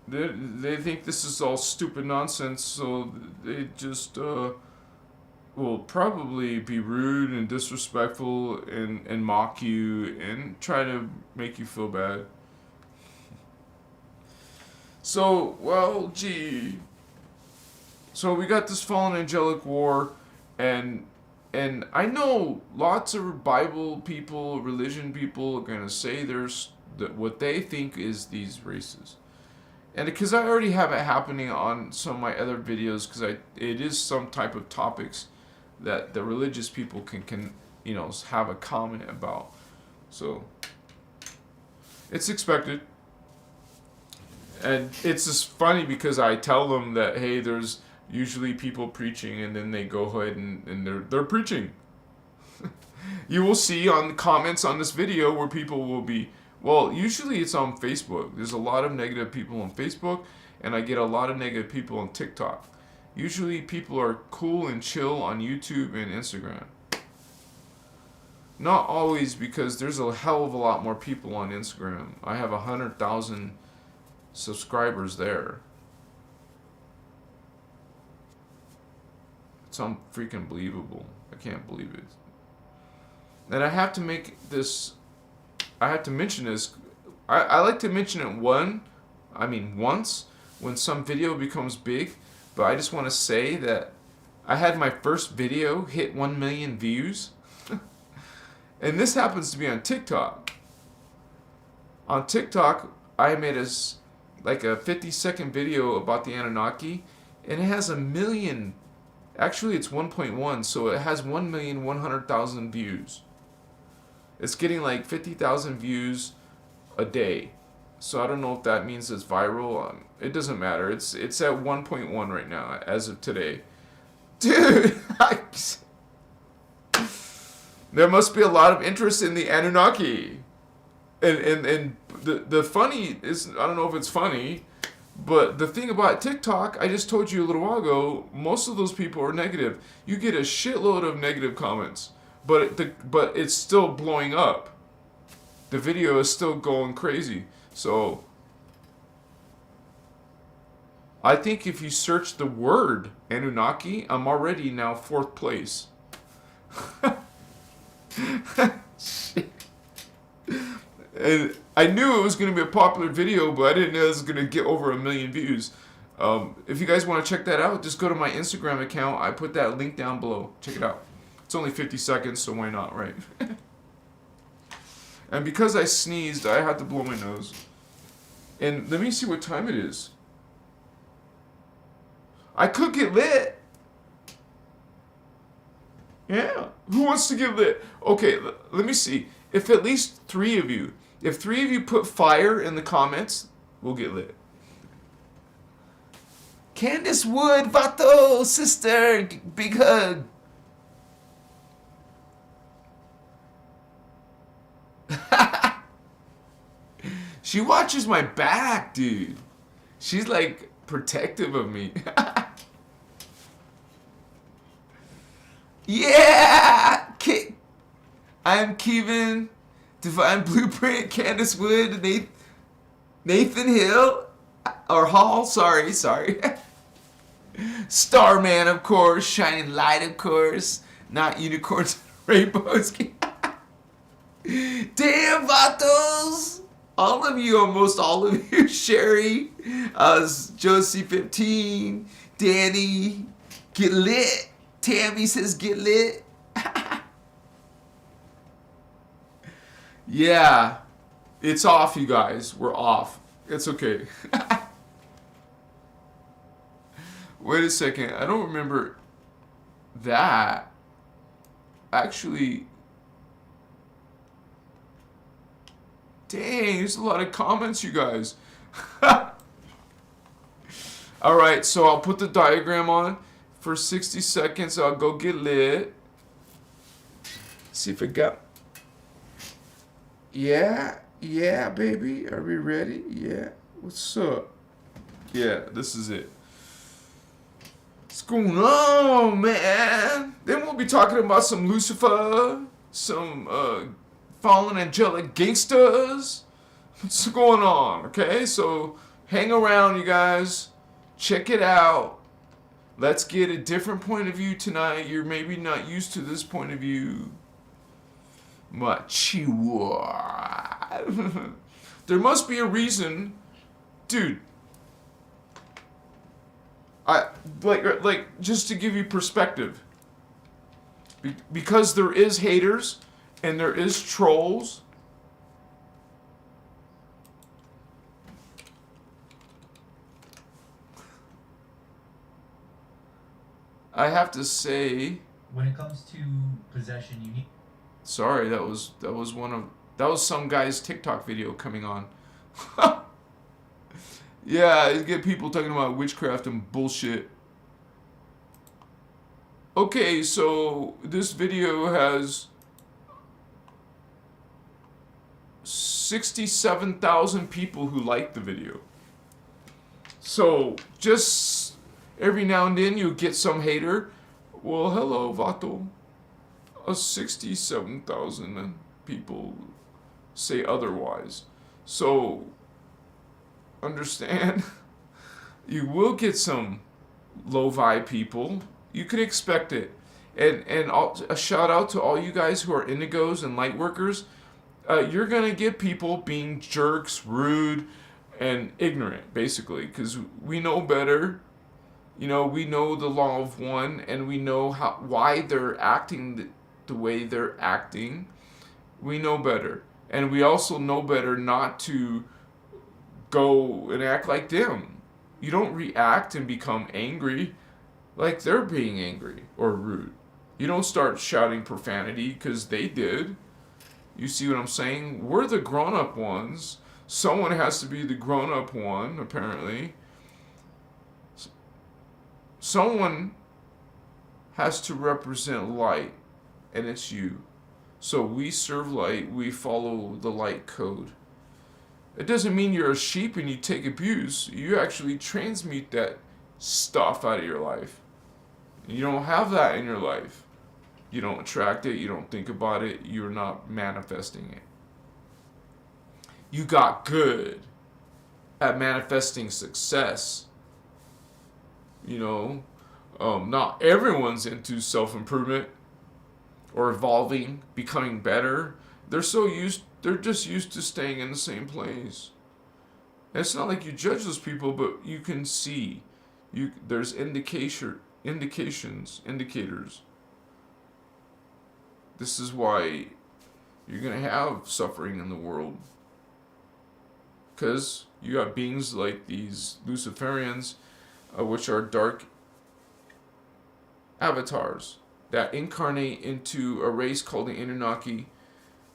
They think this is all stupid nonsense, so they just will probably be rude and disrespectful and mock you and try to make you feel bad. So, well, gee. So we got this fallen angelic war, and I know lots of Bible people, religion people are gonna say there's that what they think is these races, and because I already have it happening on some of my other videos, because it is some type of topics that the religious people can have a comment about, so it's expected. And it's just funny because I tell them that, hey, there's usually people preaching, and then they go ahead and they're preaching. You will see on the comments on this video where people will be, well, usually it's on Facebook. There's a lot of negative people on Facebook, and I get a lot of negative people on TikTok. Usually people are cool and chill on YouTube and Instagram. Not always, because there's a hell of a lot more people on Instagram. I have 100,000 subscribers there. It's unfreaking believable. I can't believe it. And I have to mention this. I like to mention it once when some video becomes big, but I just want to say that I had my first video hit 1 million views. And this happens to be on TikTok. On TikTok, I made a 50-second video about the Anunnaki, and it has 1 million. Actually, it's 1.1, so it has 1,100,000 views. It's getting like 50,000 views a day. So I don't know if that means it's viral. It doesn't matter. It's at 1.1 right now as of today. Dude, there must be a lot of interest in the Anunnaki. And the funny is, I don't know if it's funny, but the thing about TikTok, I just told you a little while ago, most of those people are negative. You get a shitload of negative comments, but it's still blowing up. The video is still going crazy. So I think if you search the word Anunnaki, I'm already now 4th place. Shit. And I knew it was going to be a popular video, but I didn't know it was going to get over 1 million views. If you guys want to check that out, just go to my Instagram account. I put that link down below. Check it out. It's only 50 seconds, so why not, right? And because I sneezed, I had to blow my nose. And let me see what time it is. I could get lit. Yeah. Who wants to get lit? Okay, let me see. If at least 3 of you, if 3 of you put fire in the comments, we'll get lit. Candace Wood, Vato, sister, big hug. She watches my back, dude. She's like protective of me. Yeah! I'm Kevin, Divine Blueprint, Candace Wood, Nathan Hill, or Hall, sorry. Starman, of course, Shining Light, of course, not Unicorns, Rainbows. Damn, vatos! All of you, almost all of you, Sherry, Josie 15, Danny, get lit. Tammy says get lit. Yeah, it's off, you guys. We're off. It's okay. Wait a second. I don't remember that. Actually, dang, there's a lot of comments, you guys. All right, so I'll put the diagram on for 60 seconds. I'll go get lit. See if it got... Yeah, baby. Are we ready? Yeah. What's up? Yeah, this is it. What's going on, man? Then we'll be talking about some Lucifer, some fallen angelic gangsters. What's going on? Okay, so hang around, you guys. Check it out. Let's get a different point of view tonight. You're maybe not used to this point of view. Machiwa. There must be a reason, dude. Like just to give you perspective. Because there is haters and there is trolls. I have to say, when it comes to possession, you need. Sorry, that was some guy's TikTok video coming on. Yeah, you get people talking about witchcraft and bullshit. Okay, so this video has 67,000 people who like the video. So just every now and then you get some hater. Well, hello, Vato. 67,000 people say otherwise. So understand, you will get some low-vibe people. You can expect it. And a shout out to all you guys who are indigos and light workers. You're going to get people being jerks, rude, and ignorant, basically, because we know better. You know, we know the law of one, and we know why they're acting the way they're acting. We know better. And we also know better not to go and act like them. You don't react and become angry like they're being angry or rude. You don't start shouting profanity because they did. You see what I'm saying? We're the grown-up ones. Someone has to be the grown-up one, apparently. Someone has to represent light, and it's you. So we serve light, we follow the light code. It doesn't mean you're a sheep and you take abuse. You actually transmute that stuff out of your life. You don't have that in your life. You don't attract it, you don't think about it, you're not manifesting it. You got good at manifesting success. You know, not everyone's into self-improvement or evolving, becoming better. They're just used to staying in the same place. And it's not like you judge those people, but you can see. There's indicators. This is why you're going to have suffering in the world. Because you got beings like these Luciferians, which are dark avatars that incarnate into a race called the Anunnaki.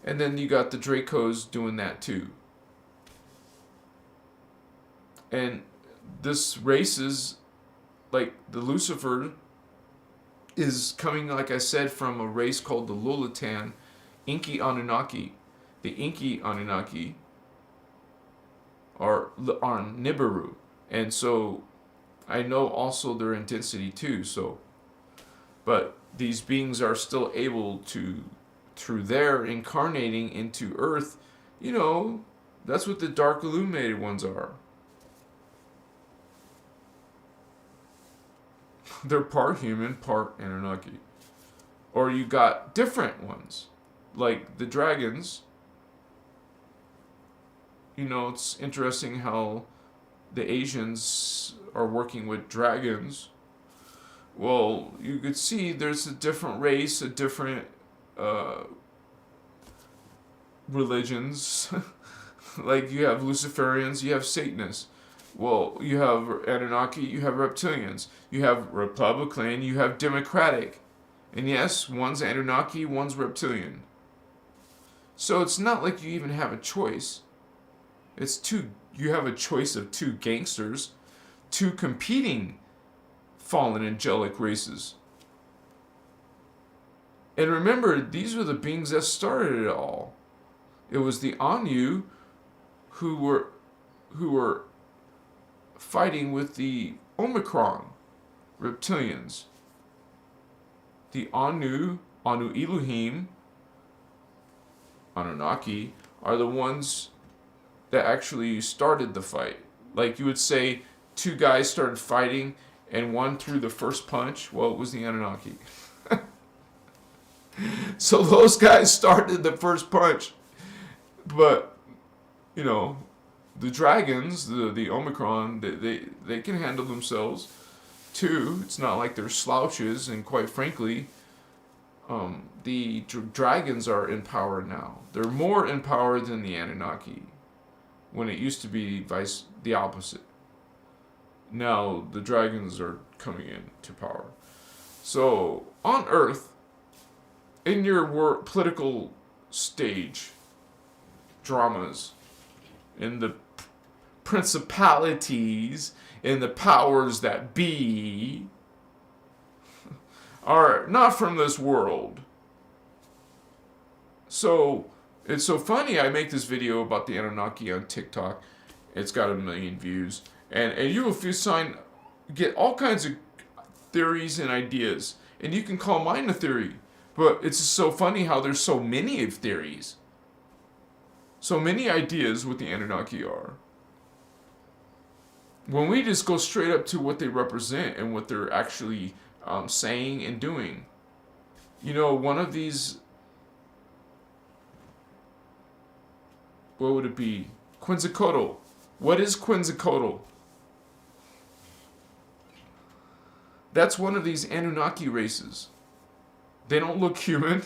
And then you got the Dracos doing that too. And this race is, like the Lucifer, is coming, like I said, from a race called the Lolitan Inky Anunnaki. The Inky Anunnaki are on Nibiru. And so I know also their intensity too. So, but these beings are still able to, through their incarnating into Earth, you know, that's what the dark illuminated ones are. They're part human, part Anunnaki. Or you got different ones, like the dragons. You know, it's interesting how the Asians are working with dragons. Well, you could see there's a different race, a different religions. Like you have Luciferians, you have Satanists. Well, you have Anunnaki, you have reptilians, you have Republican, you have Democratic. And yes, one's Anunnaki, one's reptilian. So it's not like you even have a choice. You have a choice of two gangsters, two competing fallen angelic races. And remember, these were the beings that started it all. It was the Anu who were fighting with the Omicron reptilians. The Anu Elohim, Anunnaki, are the ones that actually started the fight. Like you would say, two guys started fighting, and one threw the first punch, well, it was the Anunnaki. So those guys started the first punch. But, you know, the dragons, the Omicron, they can handle themselves too. It's not like they're slouches, and quite frankly, the dragons are in power now. They're more in power than the Anunnaki, when it used to be the opposite. Now the dragons are coming into power. So on Earth, in your political stage, dramas, in the principalities, in the powers that be, are not from this world. So it's so funny. I make this video about the Anunnaki on TikTok. It's got 1 million views, and you will get all kinds of theories and ideas, and you can call mine a theory. But it's just so funny how there's so many of theories, so many ideas what the Anunnaki are, when we just go straight up to what they represent and what they're actually saying and doing. You know, one of these, what would it be? Quetzalcoatl. What is Quetzalcoatl? That's one of these Anunnaki races. They don't look human.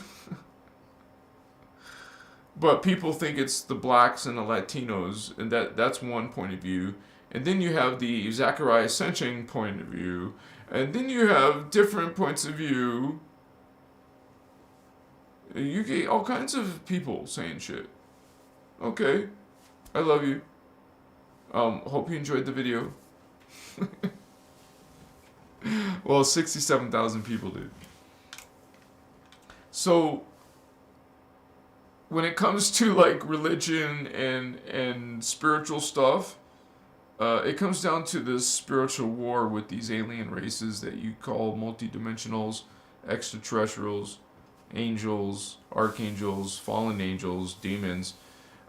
But people think it's the blacks and the Latinos, and that's one point of view. And then you have the Zachariah Ascension point of view, and then you have different points of view. You get all kinds of people saying shit. Okay, I love you. Hope you enjoyed the video. Well, 67,000 people did. So when it comes to like religion and spiritual stuff, it comes down to this spiritual war with these alien races that you call multidimensionals, extraterrestrials, angels, archangels, fallen angels, demons.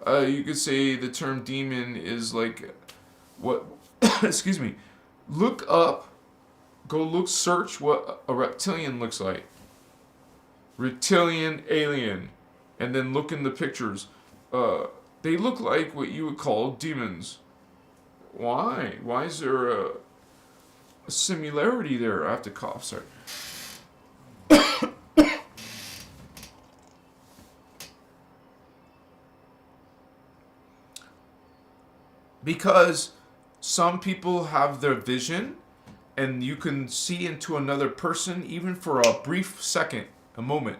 You could say the term demon is like what, excuse me, search what a reptilian looks like. Reptilian, alien. And then look in the pictures. They look like what you would call demons. Why? Why is there a similarity there? I have to cough, sorry. Because some people have their vision, and you can see into another person even for a brief second, a moment.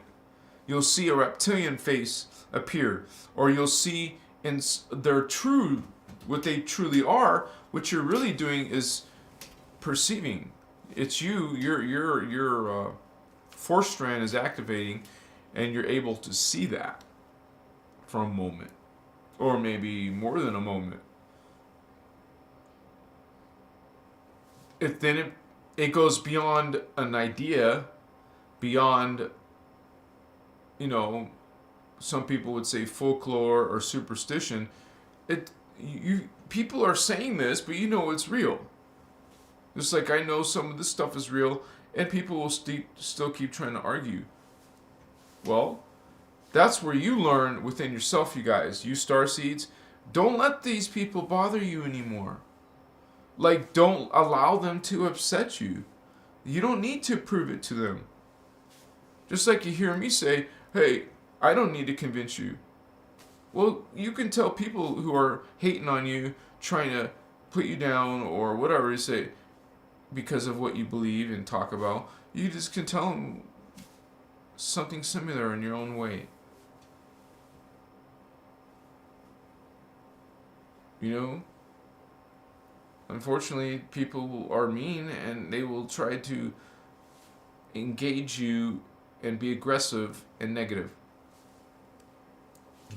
You'll see a reptilian face appear, or you'll see in their true, what they truly are. What you're really doing is perceiving. It's your force strand is activating, and you're able to see that for a moment, or maybe more than a moment. Then it goes beyond an idea, beyond, you know, some people would say folklore or superstition. People are saying this, but you know it's real. Just like I know some of this stuff is real, and people will still keep trying to argue. Well, that's where you learn within yourself, you guys. You starseeds, don't let these people bother you anymore. Like, don't allow them to upset you. You don't need to prove it to them. Just like you hear me say, hey, I don't need to convince you. Well, you can tell people who are hating on you, trying to put you down or whatever you say, because of what you believe and talk about. You just can tell them something similar in your own way. You know? Unfortunately, people are mean, and they will try to engage you and be aggressive and negative.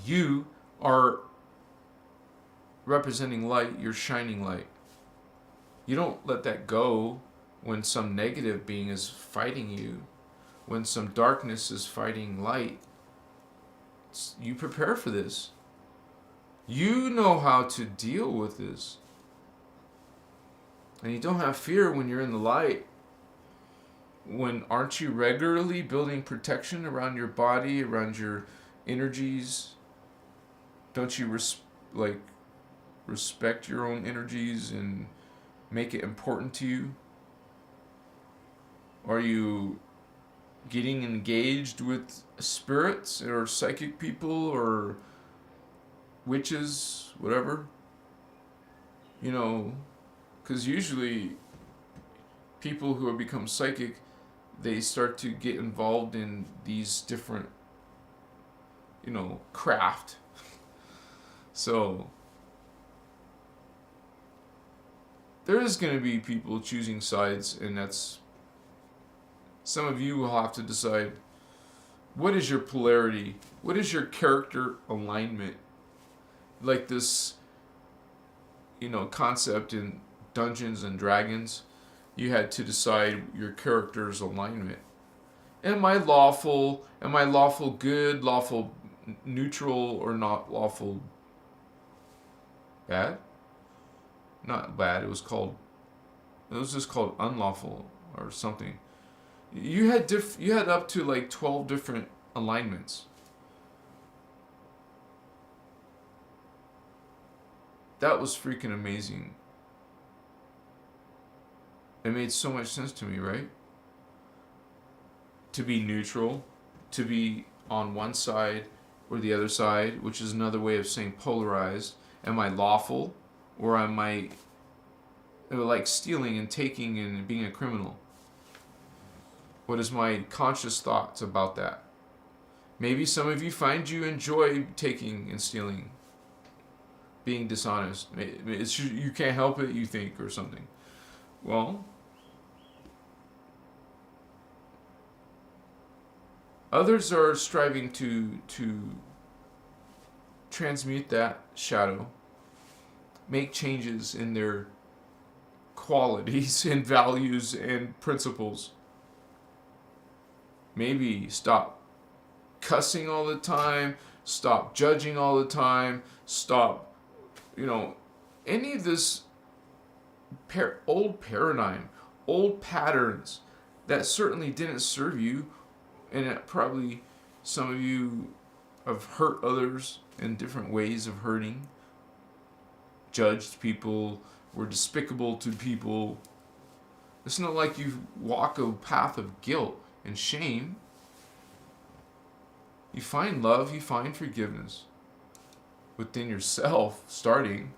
You are representing light. You're shining light. You don't let that go when some negative being is fighting you, when some darkness is fighting light. You prepare for this. You know how to deal with this. And you don't have fear when you're in the light. When aren't you regularly building protection around your body, around your energies? Don't you respect your own energies and make it important to you? Are you getting engaged with spirits or psychic people or witches, whatever? You know, because usually people who have become psychic, they start to get involved in these different, craft. So there is going to be people choosing sides, and that's, some of you will have to decide, what is your polarity? What is your character alignment? Like this, concept in Dungeons and Dragons, you had to decide your character's alignment. Am I lawful? Am I lawful good, lawful neutral, or not lawful bad? Not bad, it was just called unlawful or something. You had up to like 12 different alignments. That was freaking amazing. It made so much sense to me, right? To be neutral, to be on one side or the other side, which is another way of saying polarized. Am I lawful, or am I like stealing and taking and being a criminal? What is my conscious thoughts about that? Maybe some of you find you enjoy taking and stealing, being dishonest. You can't help it, you think, or something. Well, others are striving to transmute that shadow, make changes in their qualities and values and principles. Maybe stop cussing all the time, stop judging all the time, stop, any of this old paradigm, old patterns that certainly didn't serve you, and it probably some of you have hurt others in different ways of hurting, judged people, were despicable to people. It's not like you walk a path of guilt and shame. You find love, you find forgiveness within yourself, starting.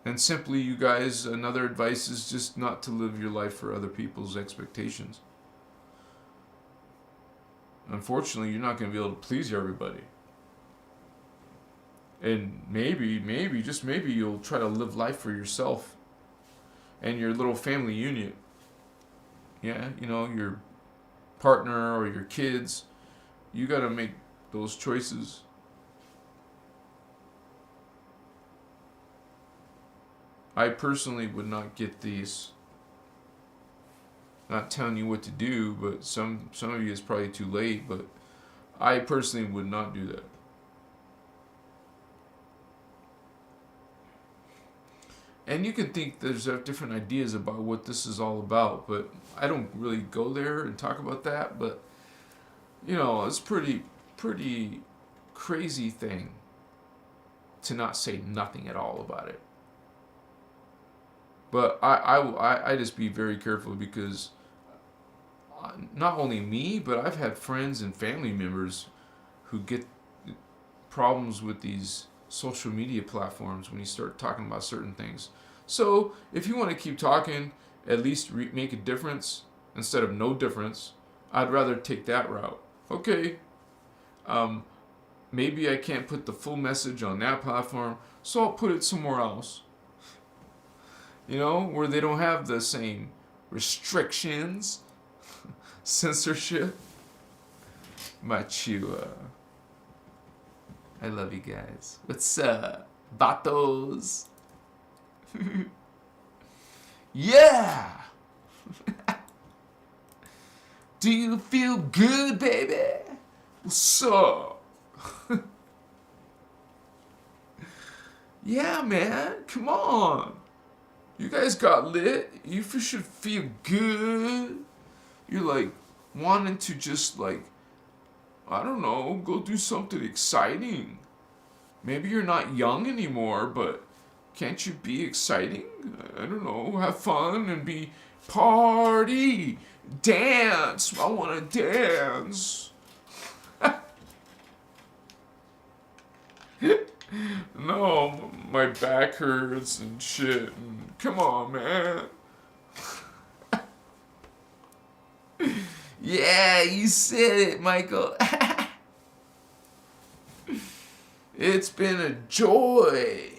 And simply, you guys, another advice is just not to live your life for other people's expectations. Unfortunately, you're not going to be able to please everybody. And maybe, just maybe, you'll try to live life for yourself and your little family unit. Yeah, your partner or your kids. You got to make those choices. I personally would not get these. Not telling you what to do, but some of you, it's probably too late, but I personally would not do that. And you can think there's different ideas about what this is all about, but I don't really go there and talk about that. But it's pretty crazy thing to not say nothing at all about it. But I just be very careful, because not only me, but I've had friends and family members who get problems with these social media platforms when you start talking about certain things. So if you want to keep talking, at least make a difference instead of no difference. I'd rather take that route. Okay, maybe I can't put the full message on that platform, so I'll put it somewhere else. Where they don't have the same restrictions, censorship. Machua. I love you guys. What's up, vatos? Yeah! Do you feel good, baby? What's up? Yeah, man, come on. You guys got lit. You should feel good. You're like wanting to just like, I don't know, go do something exciting. Maybe you're not young anymore, but can't you be exciting? I don't know, have fun and be party, dance. I want to dance. No, my back hurts and shit. And come on, man. Yeah, you said it, Michael. It's been a joy.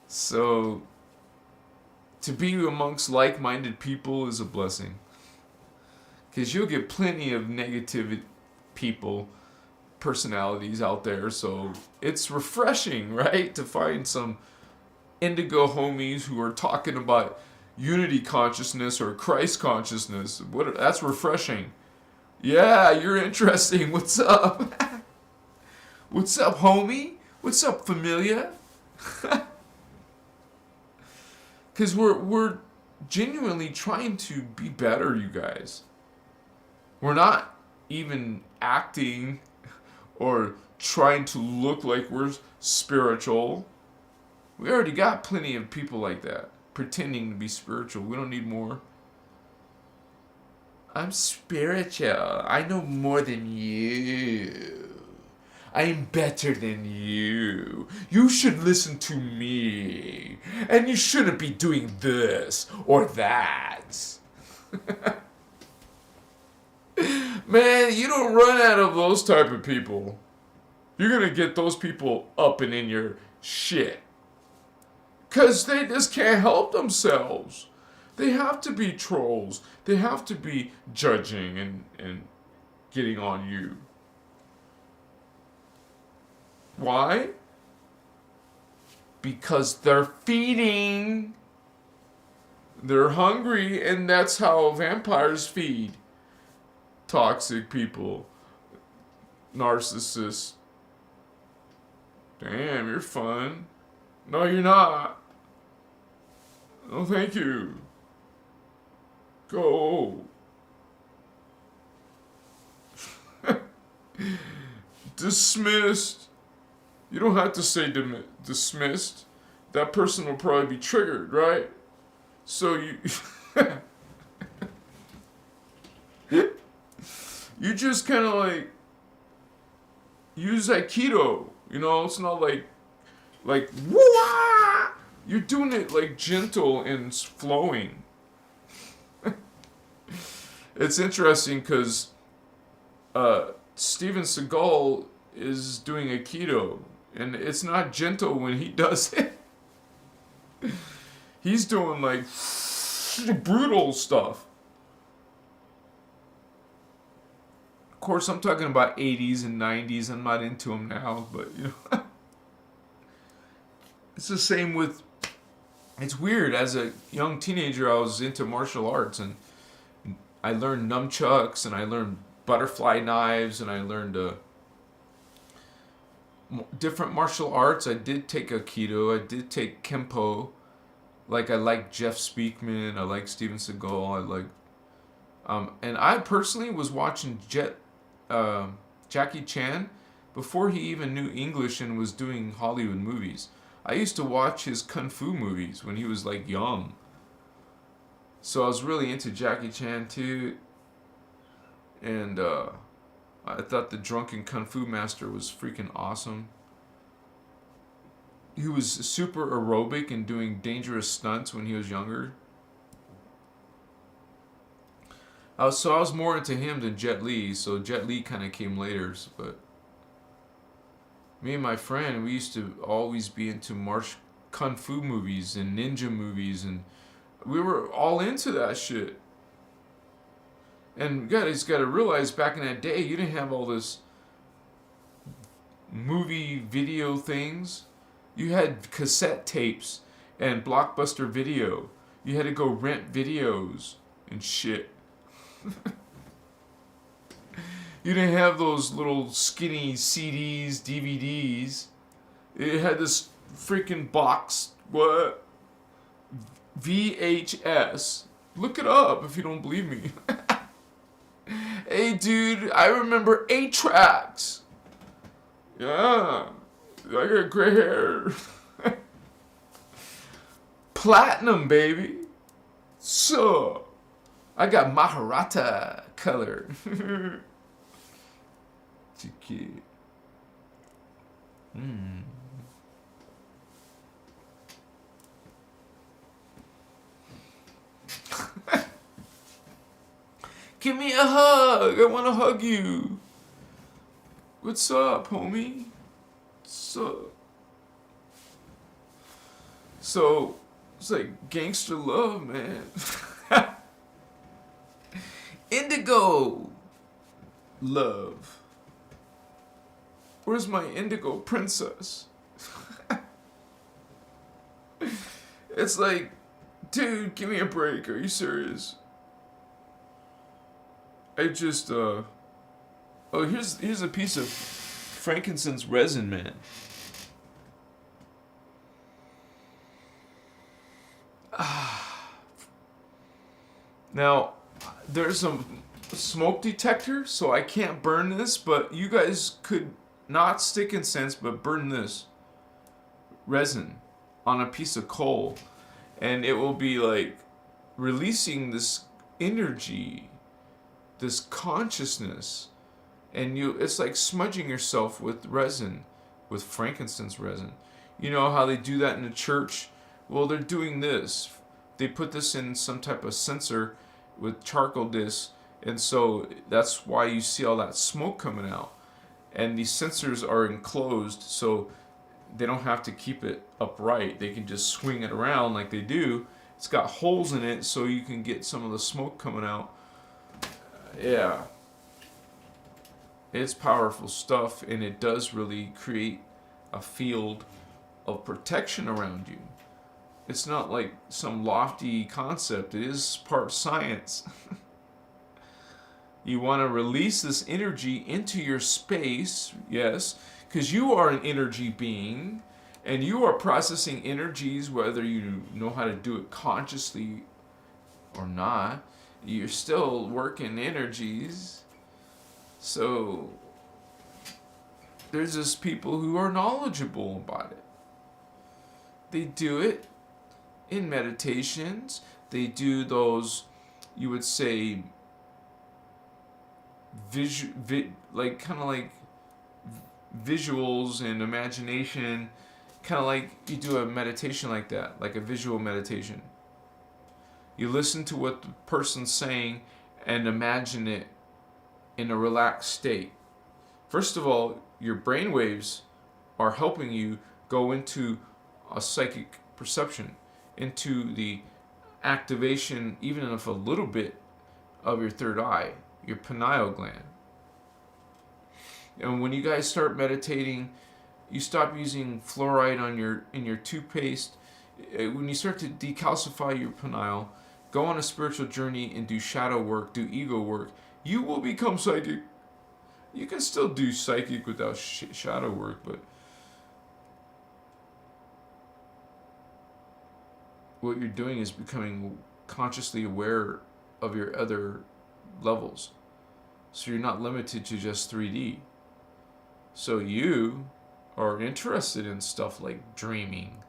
So, to be amongst like-minded people is a blessing. Because you'll get plenty of negative people, personalities out there. So, it's refreshing, right? To find some indigo homies who are talking about unity consciousness or Christ consciousness. That's refreshing. Yeah, you're interesting. What's up? What's up, homie? What's up, familia? Because we're genuinely trying to be better, you guys. We're not even acting or trying to look like we're spiritual. We already got plenty of people like that, pretending to be spiritual. We don't need more. I'm spiritual. I know more than you. I'm better than you. You should listen to me. And you shouldn't be doing this or that. Man, you don't run out of those type of people. You're going to get those people up and in your shit. Because they just can't help themselves. They have to be trolls. They have to be judging and getting on you. Why? Because they're feeding. They're hungry, and that's how vampires feed. Toxic people. Narcissists. Damn, you're fun. No, you're not. Oh, thank you. Go. Dismissed. You don't have to say dismissed. That person will probably be triggered, right? So you... you just kind of like... use Aikido. You know, it's not like... wah! You're doing it like gentle and flowing. It's interesting because Steven Seagal is doing Aikido, and it's not gentle when he does it. He's doing like brutal stuff. Of course, I'm talking about 80s and 90s. I'm not into them now, but you know. It's the same with... It's weird. As a young teenager, I was into martial arts, and I learned nunchucks, and I learned butterfly knives, and I learned different martial arts. I did take Aikido. I did take Kempo. Like, I like Jeff Speakman. I like Steven Seagal. I like... and I personally was watching Jackie Chan before he even knew English and was doing Hollywood movies. I used to watch his kung fu movies when he was like young. So I was really into Jackie Chan too. And I thought the Drunken Kung Fu Master was freaking awesome. He was super aerobic and doing dangerous stunts when he was younger. I was more into him than Jet Li. So Jet Li kind of came later, but... Me and my friend, we used to always be into kung fu movies and ninja movies, and we were all into that shit. And you guys got to realize, back in that day, you didn't have all this movie video things. You had cassette tapes and Blockbuster Video. You had to go rent videos and shit. You didn't have those little skinny CDs, DVDs. It had this freaking box. What? VHS. Look it up if you don't believe me. Hey, dude, I remember 8-tracks. Yeah. I got gray hair. Platinum, baby. So, I got Maharata color. Chicky. Give me a hug. I want to hug you. What's up, homie? What's up? So, it's like gangster love, man. Indigo love. Where's my indigo princess? It's like, dude, give me a break. Are you serious? I just, oh, here's a piece of frankincense resin, man. Now, there's a smoke detector, so I can't burn this, but you guys could not stick incense, but burn this resin on a piece of coal, and it will be like releasing this energy, this consciousness, and it's like smudging yourself with resin, with frankincense resin. You know how they do that in the church? Well, they're doing this. They put this in some type of sensor with charcoal discs, and so that's why you see all that smoke coming out. And these sensors are enclosed, so they don't have to keep it upright. They can just swing it around like they do. It's got holes in it, so you can get some of the smoke coming out. Yeah. It's powerful stuff, and it does really create a field of protection around you. It's not like some lofty concept. It is part science. You want to release this energy into your space, yes, because you are an energy being, and you are processing energies, whether you know how to do it consciously or not. You're still working energies. So there's just people who are knowledgeable about it. They do it in meditations. They do those, you would say, like kind of like visuals and imagination, kind of like you do a meditation like that, like a visual meditation. You listen to what the person's saying and imagine it in a relaxed state. First of all, your brain waves are helping you go into a psychic perception, into the activation, even of a little bit, of your third eye, your pineal gland. And when you guys start meditating, you stop using fluoride in your toothpaste. When you start to decalcify your pineal, go on a spiritual journey and do shadow work, do ego work, you will become psychic. You can still do psychic without shadow work, but what you're doing is becoming consciously aware of your other levels. So you're not limited to just 3D. So you are interested in stuff like dreaming,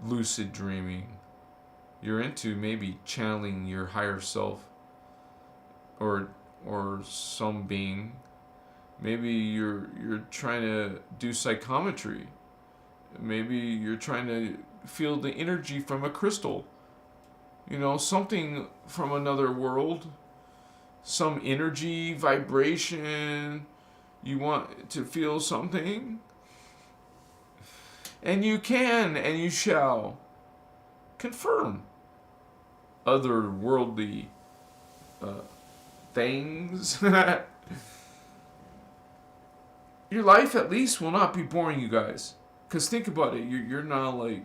lucid dreaming. You're into maybe channeling your higher self or some being. Maybe you're trying to do psychometry. Maybe you're trying to feel the energy from a crystal. You know, something from another world. Some energy, vibration. You want to feel something. And you can and you shall confirm otherworldly things. Your life at least will not be boring, you guys. Because think about it, you're not like,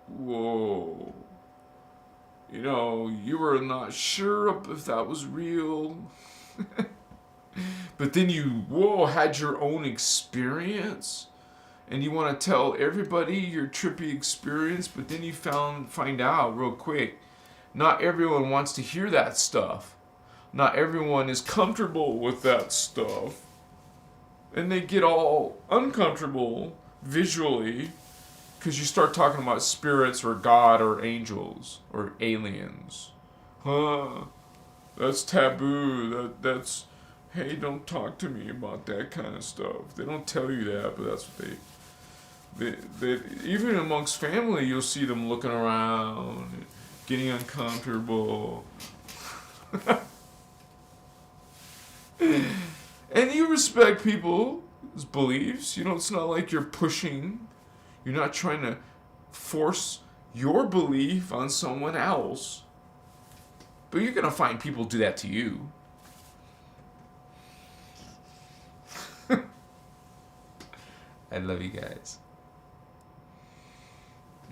whoa. You know, you were not sure if that was real. but then you, whoa, had your own experience, and you want to tell everybody your trippy experience, but then you find out real quick, not everyone wants to hear that stuff. Not everyone is comfortable with that stuff. And they get all uncomfortable visually because you start talking about spirits or God or angels or aliens. That's taboo. That's, hey, don't talk to me about that kind of stuff. They don't tell you that, but that's what they even amongst family, you'll see them looking around, getting uncomfortable. And you respect people's beliefs. You know, it's not like you're pushing. You're not trying to force your belief on someone else. But you're going to find people do that to you. I love you guys.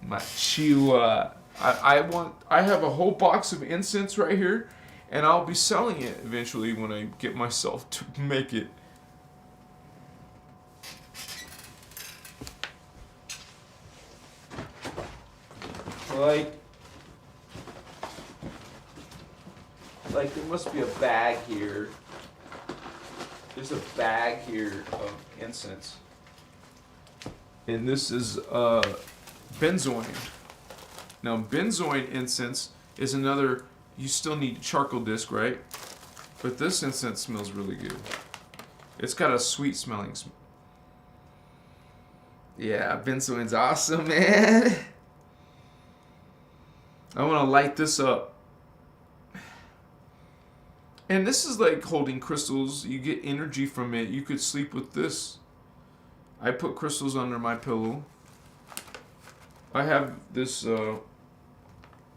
Machiwa. I have a whole box of incense right here, and I'll be selling it eventually when I get myself to make it. Like there must be a bag here. There's a bag here of incense. And this is benzoin. Now benzoin incense is another, you still need charcoal disc, right? But this incense smells really good. It's got a sweet smelling smell. Yeah, benzoin's awesome, man. I want to light this up. And this is like holding crystals. You get energy from it. You could sleep with this. I put crystals under my pillow. I have this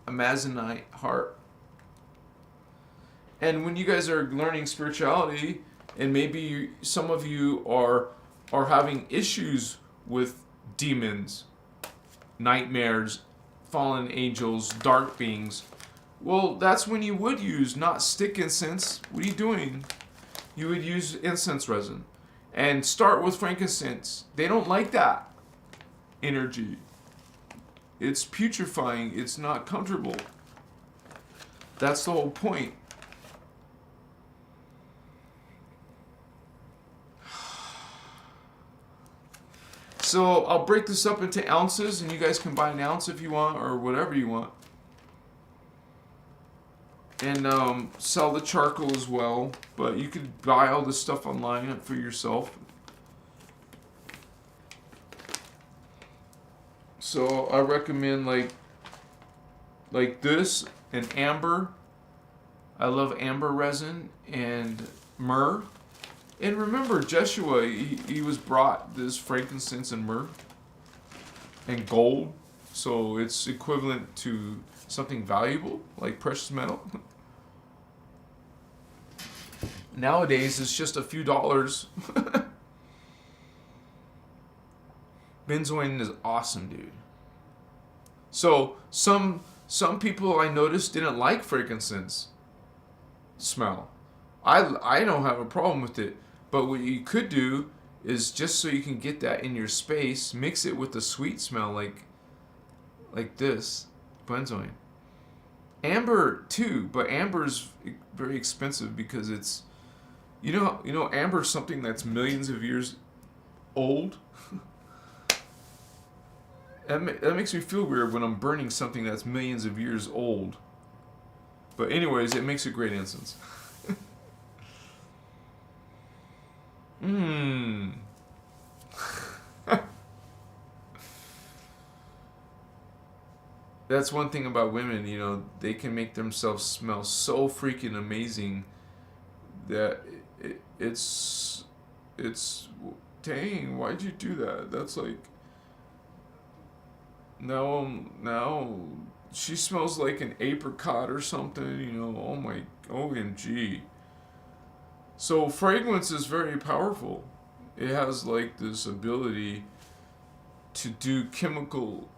Amazonite heart. And when you guys are learning spirituality, and maybe some of you are having issues with demons, nightmares, fallen angels, dark beings, well, that's when you would use not stick incense. What are you doing? You would use incense resin. And start with frankincense. They don't like that energy. It's putrefying. It's not comfortable. That's the whole point. So I'll break this up into ounces, and you guys can buy an ounce if you want, or whatever you want. And sell the charcoal as well, but you could buy all this stuff online for yourself. So I recommend like this and amber. I love amber resin and myrrh. And remember, Jeshua, he was brought this frankincense and myrrh and gold, so it's equivalent to something valuable, like precious metal. Nowadays, it's just a few dollars. Benzoin is awesome, dude. So, some people I noticed didn't like frankincense smell. I don't have a problem with it, but what you could do is, just so you can get that in your space, mix it with a sweet smell like this. Benzoin. Amber too, but amber's very expensive because it's, you know, amber's something that's millions of years old. That makes me feel weird when I'm burning something that's millions of years old. But anyways, it makes a great incense. That's one thing about women, you know, they can make themselves smell so freaking amazing that it's dang, why'd you do that? That's like, now she smells like an apricot or something, you know. Oh my, OMG. So fragrance is very powerful. It has like this ability to do chemical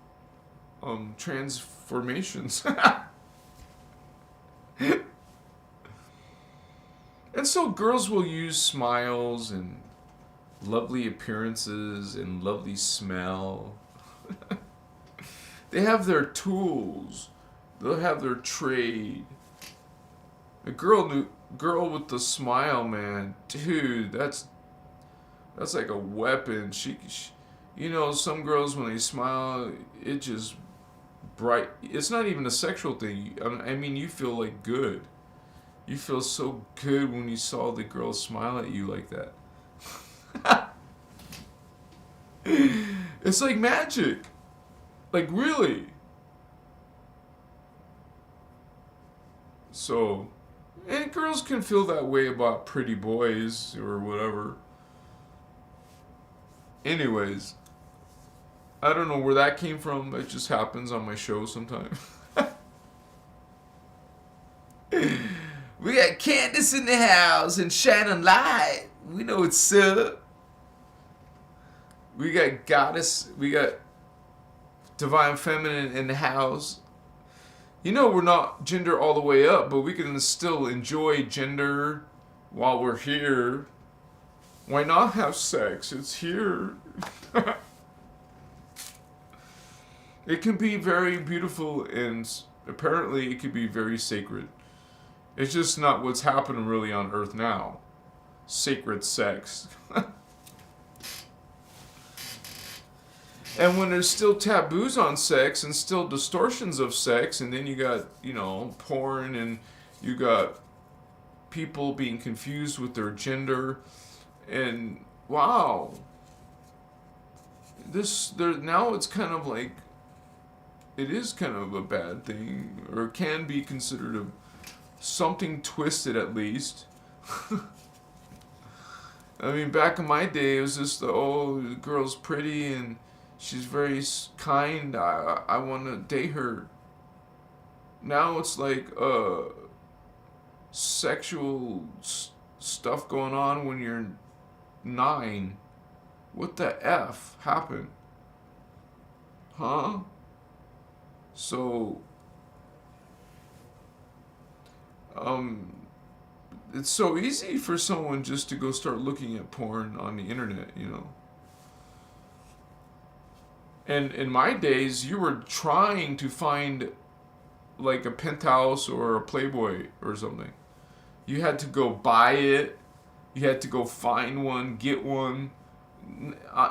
transformations. And And so girls will use smiles and lovely appearances and lovely smell. They have their tools. They'll have their trade. A girl with the smile, man, dude, that's like a weapon. She, you know, some girls when they smile, it just bright. It's not even a sexual thing. I mean, you feel like good. You feel so good when you saw the girl smile at you like that. It's like magic. Like, really. So, and girls can feel that way about pretty boys or whatever. Anyways, I don't know where that came from. It just happens on my show sometimes. We got Candace in the house and shining light. We know what's up. We got Goddess. We got Divine Feminine in the house. You know we're not gender all the way up, but we can still enjoy gender while we're here. Why not have sex? It's here. It can be very beautiful and apparently it can be very sacred. It's just not what's happening really on Earth now. Sacred sex. And when there's still taboos on sex and still distortions of sex, and then you got, you know, porn, and you got people being confused with their gender, and wow. Now it's kind of like, it is kind of a bad thing, or can be considered something twisted at least. I mean, back in my day, it was just, the girl's pretty and she's very kind. I want to date her. Now it's like sexual stuff going on when you're 9. What the F happened? Huh? So, it's so easy for someone just to go start looking at porn on the internet, you know. And in my days, you were trying to find like a Penthouse or a Playboy or something. You had to go buy it. You had to go find one, get one.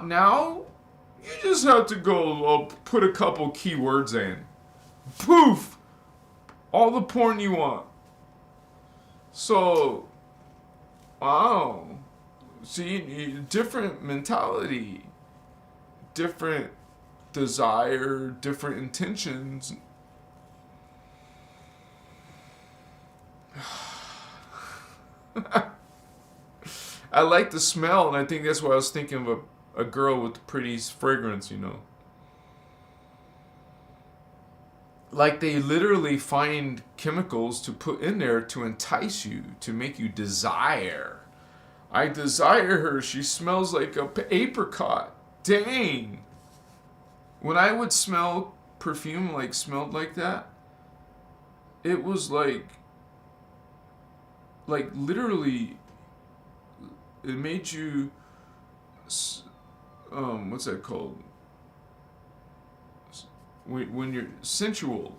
Now, you just have to go put a couple keywords in. Poof! All the porn you want. So, wow. See, different mentality. Different desire, different intentions. I like the smell, and I think that's why I was thinking of a girl with the prettiest fragrance, you know. Like they literally find chemicals to put in there to entice you, to make you desire. I desire her. She smells like a apricot. Dang. When I would smell perfume like smelled like that, it was like literally, it made you, what's that called? When you're sensual.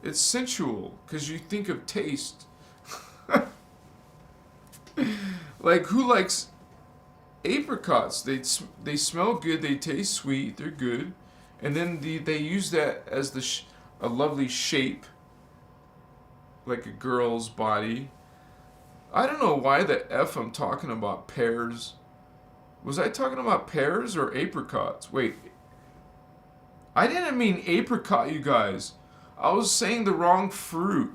It's sensual because you think of taste. Like, who likes apricots? They smell good, they taste sweet, they're good. And then they use that as a lovely shape, like a girl's body. I don't know why the F I'm talking about pears. Was I talking about pears or apricots? Wait. I didn't mean apricot, you guys. I was saying the wrong fruit.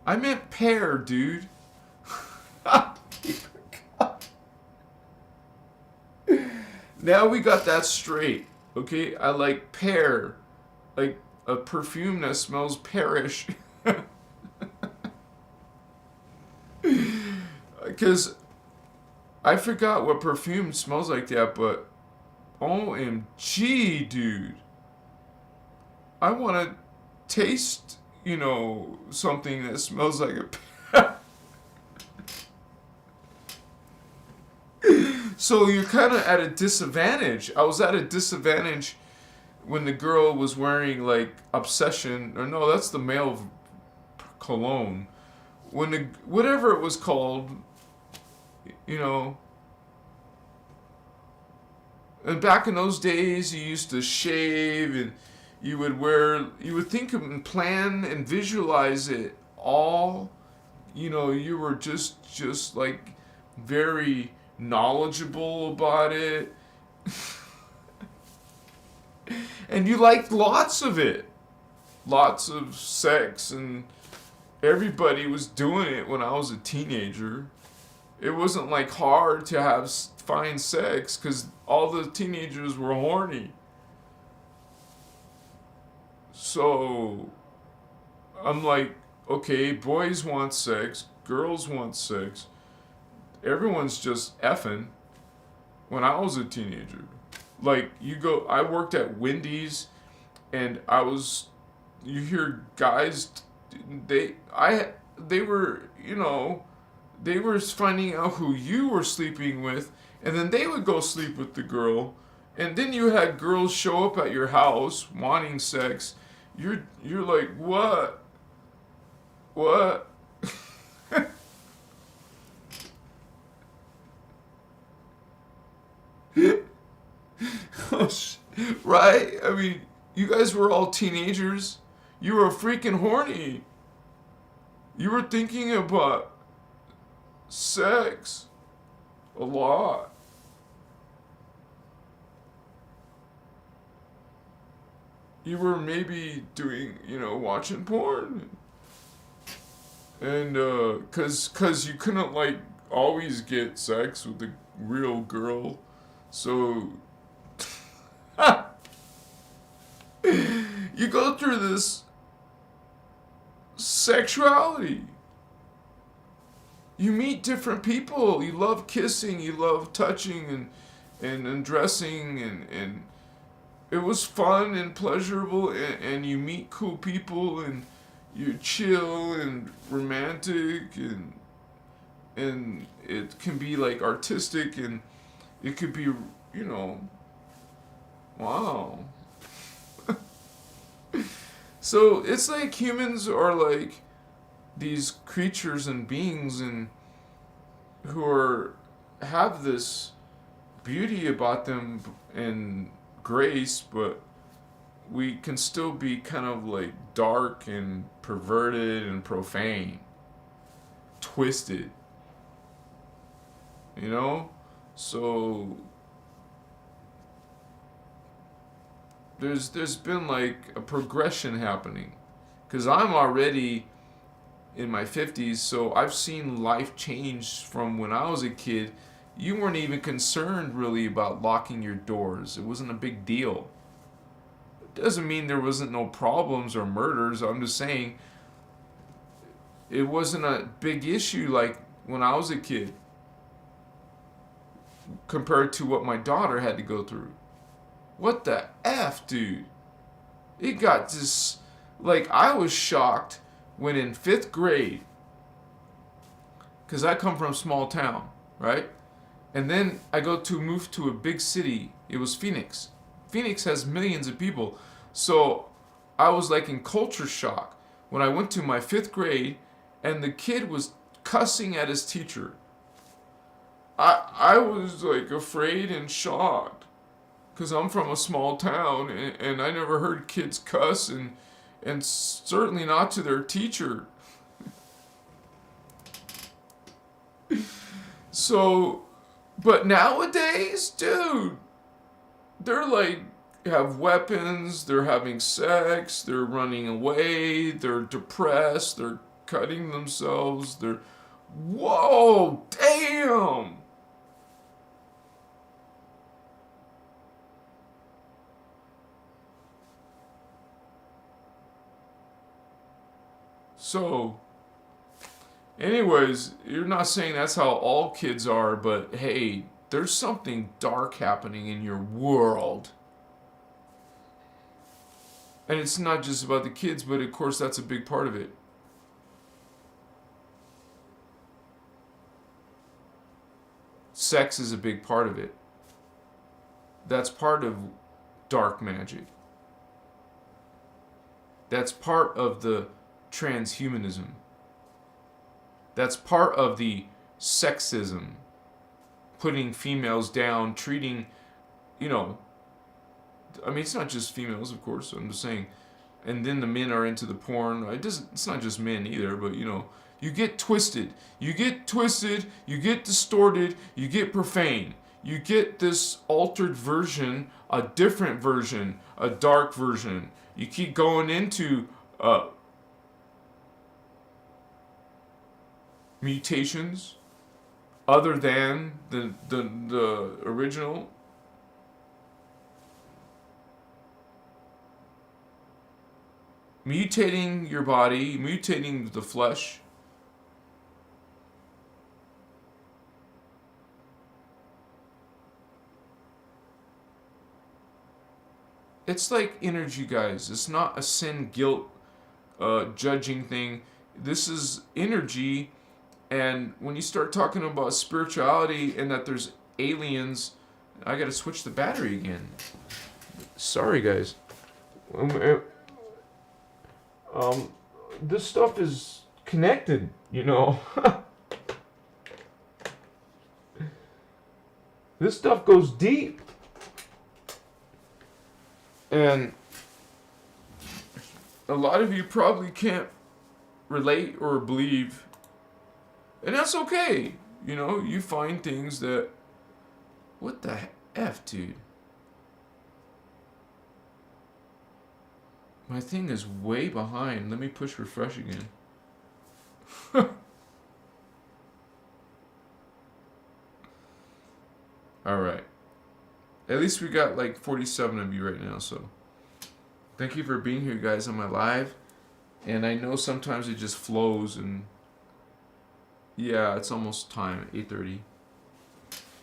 I meant pear, dude. Apricot. Now we got that straight. Okay, I like pear. Like a perfume that smells pearish. Because I forgot what perfume smells like that, but OMG, dude. I want to taste, you know, something that smells like a So you're kind of at a disadvantage. I was at a disadvantage when the girl was wearing like Obsession, or no, that's the male cologne. When the whatever it was called, you know. And back in those days, you used to shave and you would think and plan and visualize it all. You know, you were just like very knowledgeable about it. And you liked lots of it. Lots of sex, and everybody was doing it when I was a teenager. It wasn't like hard to find sex because all the teenagers were horny. So I'm like, okay, boys want sex, girls want sex. Everyone's just effing. When I was a teenager, like I worked at Wendy's, and you hear guys, they were, they were finding out who you were sleeping with, and then they would go sleep with the girl, and then you had girls show up at your house wanting sex. You're like, what? Right? I mean, you guys were all teenagers. You were freaking horny. You were thinking about sex a lot. You were maybe doing, watching porn. And, cause you couldn't, like, always get sex with the real girl. So, you go through this sexuality. You meet different people. You love kissing. You love touching and undressing. And it was fun and pleasurable. And you meet cool people. And you're chill and romantic. And it can be like artistic. And it could be, wow. So it's like humans are like these creatures and beings and who have this beauty about them and grace, but we can still be kind of like dark and perverted and profane, twisted, so there's been like a progression happening, because I'm already in my 50s, so I've seen life change from when I was a kid. You weren't even concerned really about locking your doors. It wasn't a big deal. It doesn't mean there wasn't no problems or murders. I'm just saying it wasn't a big issue like when I was a kid compared to what my daughter had to go through. What the F, dude? It got just, like, I was shocked when in 5th grade, because I come from a small town, right? And then I move to a big city. It was Phoenix. Phoenix has millions of people. So I was like in culture shock when I went to my 5th grade and the kid was cussing at his teacher. I was like afraid and shocked, because I'm from a small town and I never heard kids cuss, and certainly not to their teacher. So, but nowadays, dude, they're like, have weapons, they're having sex, they're running away, they're depressed, they're cutting themselves, whoa, damn! So, anyways, you're not saying that's how all kids are, but hey, there's something dark happening in your world. And it's not just about the kids, but of course that's a big part of it. sex is a big part of it. That's part of dark magic. That's part of the transhumanism. That's part of the sexism. Putting females down, treating, I mean, it's not just females, of course, I'm just saying. And then the men are into the porn. It's not just men either, but, you get twisted. You get twisted, you get distorted, you get profane. You get this altered version, a different version, a dark version. You keep going into mutations other than the original. Mutating your body, mutating the flesh. It's like energy, guys. It's not a sin, guilt, judging thing. This is energy, and when you start talking about spirituality and that there's aliens, I gotta switch the battery again. Sorry, guys. This stuff is connected, This stuff goes deep. And a lot of you probably can't relate or believe. And that's okay. You find things that... What the F, dude? My thing is way behind. Let me push refresh again. Alright. At least we got like 47 of you right now, so thank you for being here, guys, on my live. And I know sometimes it just flows, and yeah, it's almost time, 8:30.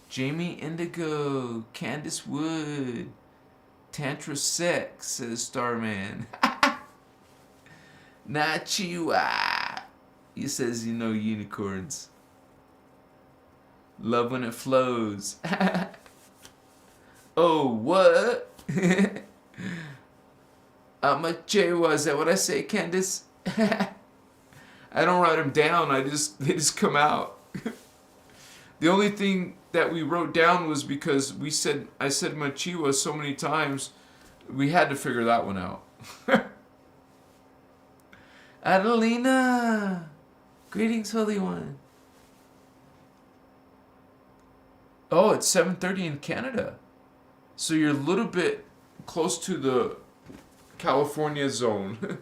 Jamie Indigo, Candace Wood, Tantra Sex, says Starman. Nachiwa. He says unicorns. Love when it flows. Oh, what? I'm a Jewa. Is that what I say, Candace? I don't write them down. They just come out. The only thing that we wrote down was because I said Machiwa so many times, we had to figure that one out. Adelina! Greetings, Holy One. Oh, it's 7:30 in Canada. So you're a little bit close to the California zone.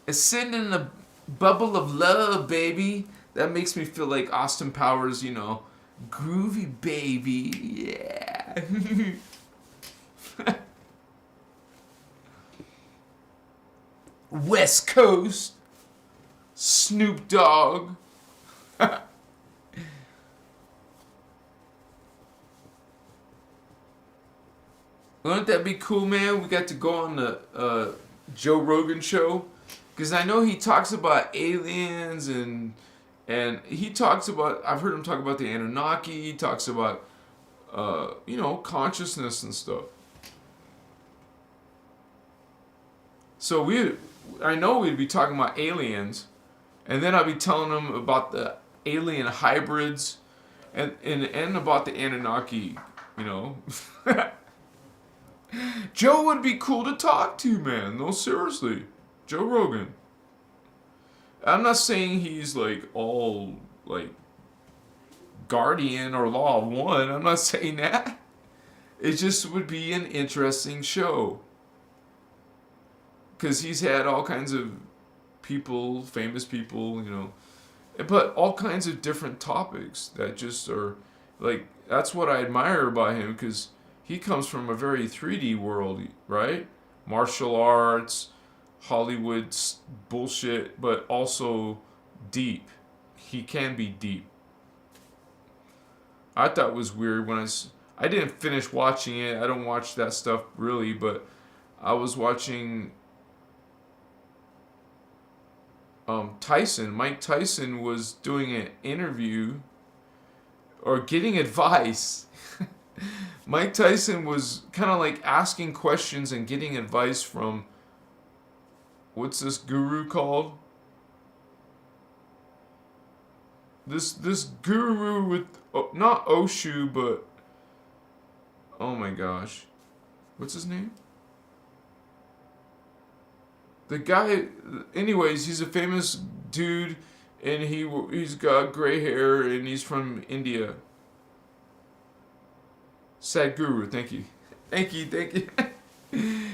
Ascend in a bubble of love, baby. That makes me feel like Austin Powers, groovy baby. Yeah. West Coast. Snoop Dogg. Wouldn't that be cool, man? We got to go on the Joe Rogan show. Because I know he talks about aliens and he talks about, I've heard him talk about the Anunnaki. He talks about, consciousness and stuff. So I know we'd be talking about aliens. And then I'd be telling him about the alien hybrids and about the Anunnaki, Joe would be cool to talk to, man. No, seriously. Joe Rogan. I'm not saying he's all guardian or law of one. I'm not saying that. It just would be an interesting show. Because he's had all kinds of people, famous people, but all kinds of different topics that just are that's what I admire about him, because he comes from a very 3D world, right? Martial arts, Hollywood bullshit, but also deep. He can be deep. I thought it was weird when I didn't finish watching it. I don't watch that stuff really, but I was watching Mike Tyson was doing an interview or getting advice. Mike Tyson was kind of like asking questions and getting advice from, what's this guru called? This guru with, not Oshu, but, oh my gosh, what's his name? The guy, anyways, he's a famous dude, and he's got gray hair, and he's from India. Sadhguru, thank you. Thank you.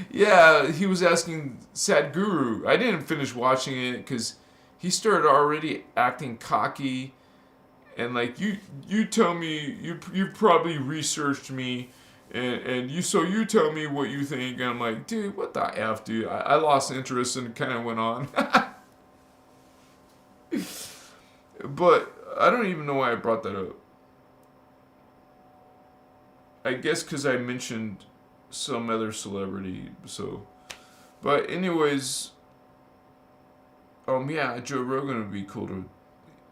Yeah, he was asking Sadhguru. I didn't finish watching it because he started already acting cocky, and like, you tell me, you probably researched me, and you tell me what you think. And I'm like, dude, what the F, dude? I lost interest and kind of went on. But I don't even know why I brought that up. I guess because I mentioned some other celebrity, so. But anyways, yeah, Joe Rogan would be cool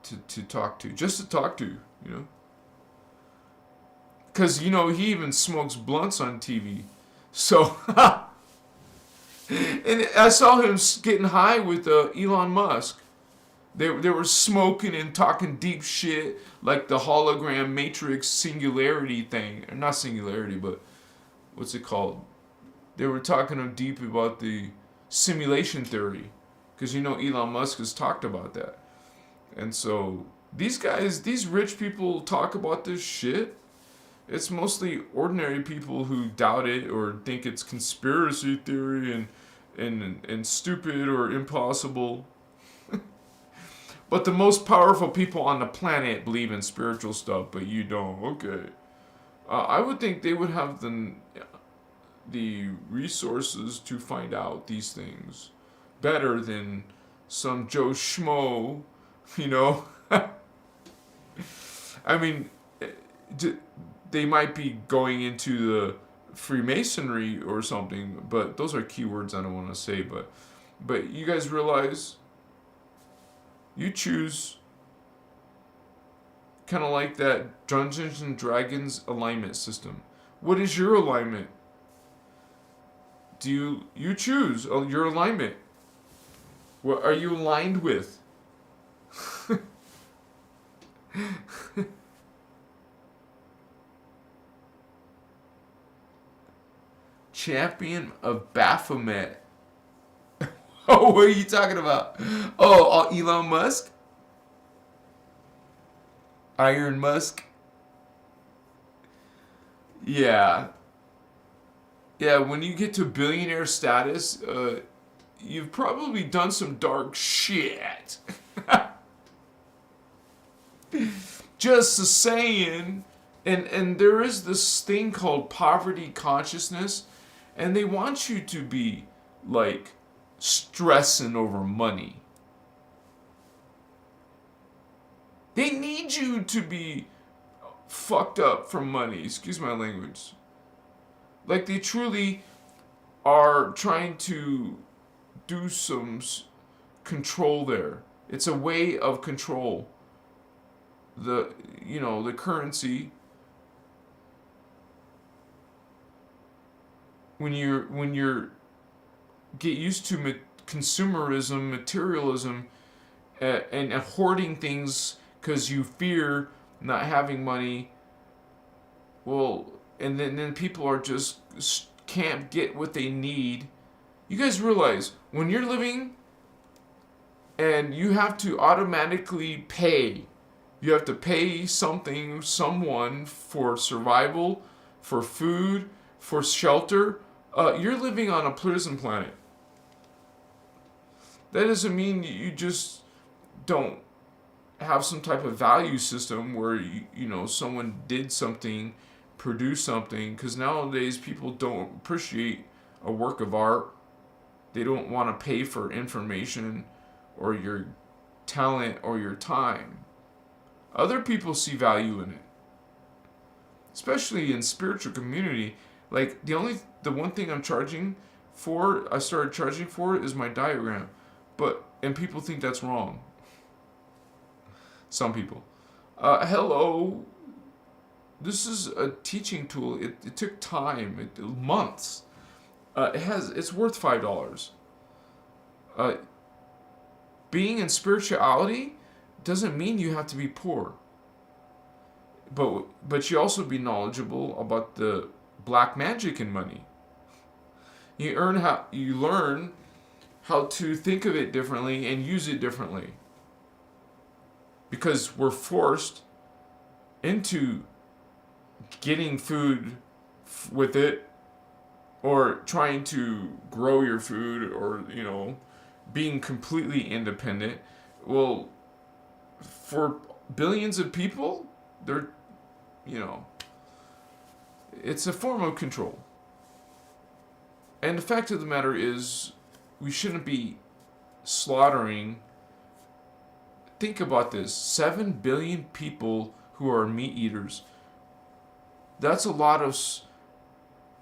to talk to, just to talk to, you know. Because, you know, he even smokes blunts on TV. So, and I saw him getting high with Elon Musk. They were smoking and talking deep shit, like the hologram matrix singularity thing. Or not singularity, but what's it called? They were talking deep about the simulation theory. Because, you know, Elon Musk has talked about that. And so, these guys, these rich people talk about this shit. It's mostly ordinary people who doubt it or think it's conspiracy theory and stupid or impossible. But the most powerful people on the planet believe in spiritual stuff, but you don't. Okay. I would think they would have the resources to find out these things better than some Joe Schmo, you know? I mean, they might be going into the Freemasonry or something, but those are keywords I don't want to say. But you guys realize you choose, kind of like that Dungeons and Dragons alignment system. What is your alignment? Do you choose your alignment? What are you aligned with? Champion of Baphomet. Oh, what are you talking about? Oh, Elon Musk? Iron Musk? Yeah. Yeah, when you get to billionaire status, you've probably done some dark shit. Just saying. And there is this thing called poverty consciousness, and they want you to be, like, stressing over money. They need you to be fucked up for money. Excuse my language. Like, they truly are trying to do some control there. It's a way of control. The currency. When you're get used to consumerism, materialism, and hoarding things because you fear not having money. Well, and then people are just can't get what they need. You guys realize when you're living and you have to automatically pay. You have to pay someone for survival, for food, for shelter. You're living on a prison planet. That doesn't mean you just don't have some type of value system where someone did something, produced something. Because nowadays people don't appreciate a work of art. They don't want to pay for information or your talent or your time. Other people see value in it, especially in spiritual community. Like the one thing I started charging for is my diagram. and people think that's wrong. Some people. Hello. This is a teaching tool. It took time, months. It's worth $5. Being in spirituality doesn't mean you have to be poor. But you also be knowledgeable about the black magic in money. You learn how to think of it differently and use it differently. Because we're forced into getting food with it, or trying to grow your food, or being completely independent. Well, for billions of people, they're it's a form of control. And the fact of the matter is, we shouldn't be slaughtering. Think about this: 7 billion people who are meat eaters. That's a lot of.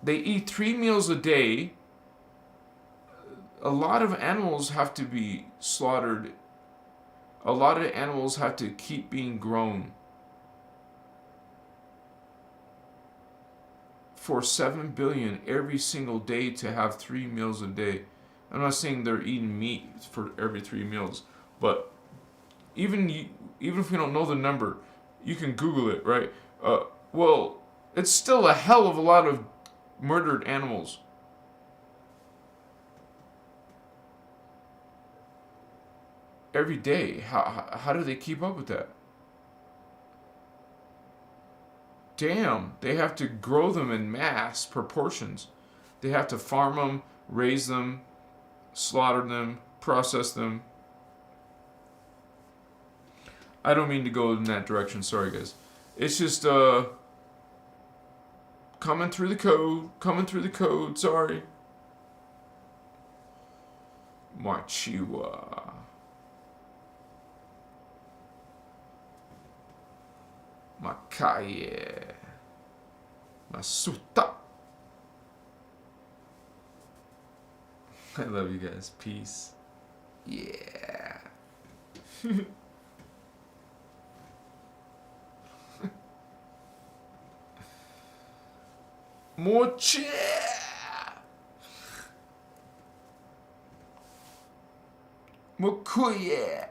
They eat 3 meals a day. A lot of animals have to be slaughtered. A lot of animals have to keep being grown. For 7 billion every single day to have 3 meals a day. I'm not saying they're eating meat for every 3 meals, but even if we don't know the number, you can Google it, right? Well, it's still a hell of a lot of murdered animals. Every day. How do they keep up with that? Damn, they have to grow them in mass proportions. They have to farm them, raise them, slaughter them, process them. I don't mean to go in that direction, sorry guys. It's just coming through the code, sorry. Machiwa. Makaye. Masuta. I love you guys. Peace. Yeah. Moche. Mokuye.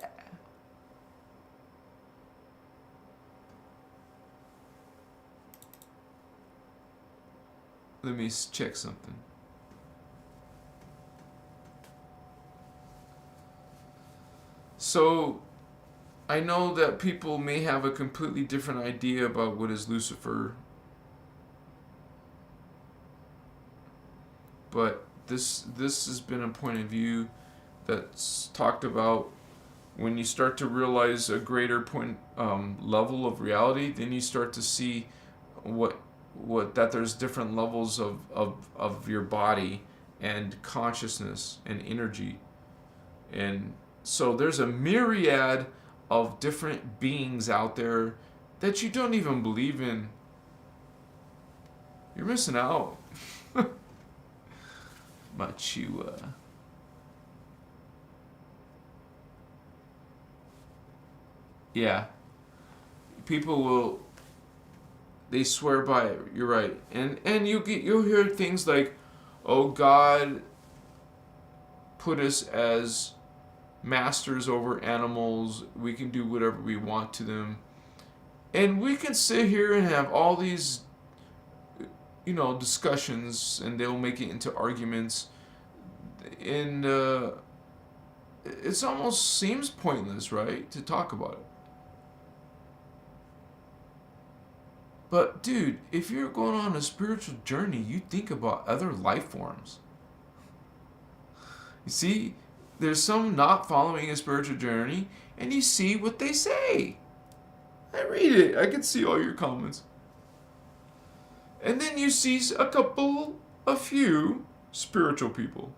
Let me check something. So, I know that people may have a completely different idea about what is Lucifer. But this has been a point of view that's talked about. When you start to realize a greater point level of reality, then you start to see that there's different levels of your body and consciousness and energy. And so there's a myriad of different beings out there that you don't even believe in. You're missing out. Machua. Yeah. People they swear by it. You're right. And you'll hear things like, "Oh, God put us as masters over animals. We can do whatever we want to them." And we can sit here and have all these discussions, and they'll make it into arguments, and it almost seems pointless, right, to talk about it. But dude, if you're going on a spiritual journey, you think about other life forms. You see, there's some not following a spiritual journey, and you see what they say. I read it. I can see all your comments. And then you see a few spiritual people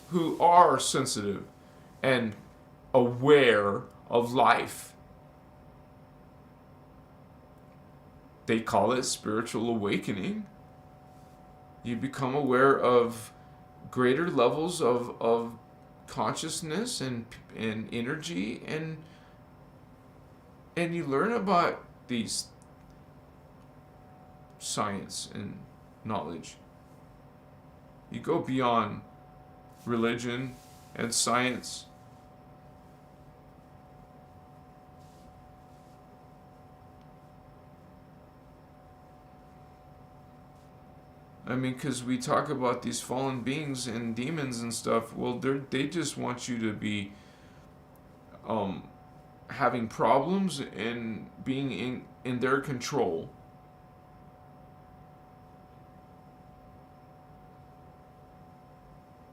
who are sensitive and aware of life. They call it spiritual awakening. You become aware of greater levels of consciousness and energy, and you learn about these science and knowledge. You go beyond religion and science. I mean, because we talk about these fallen beings and demons and stuff. Well, they just want you to be having problems and being in their control.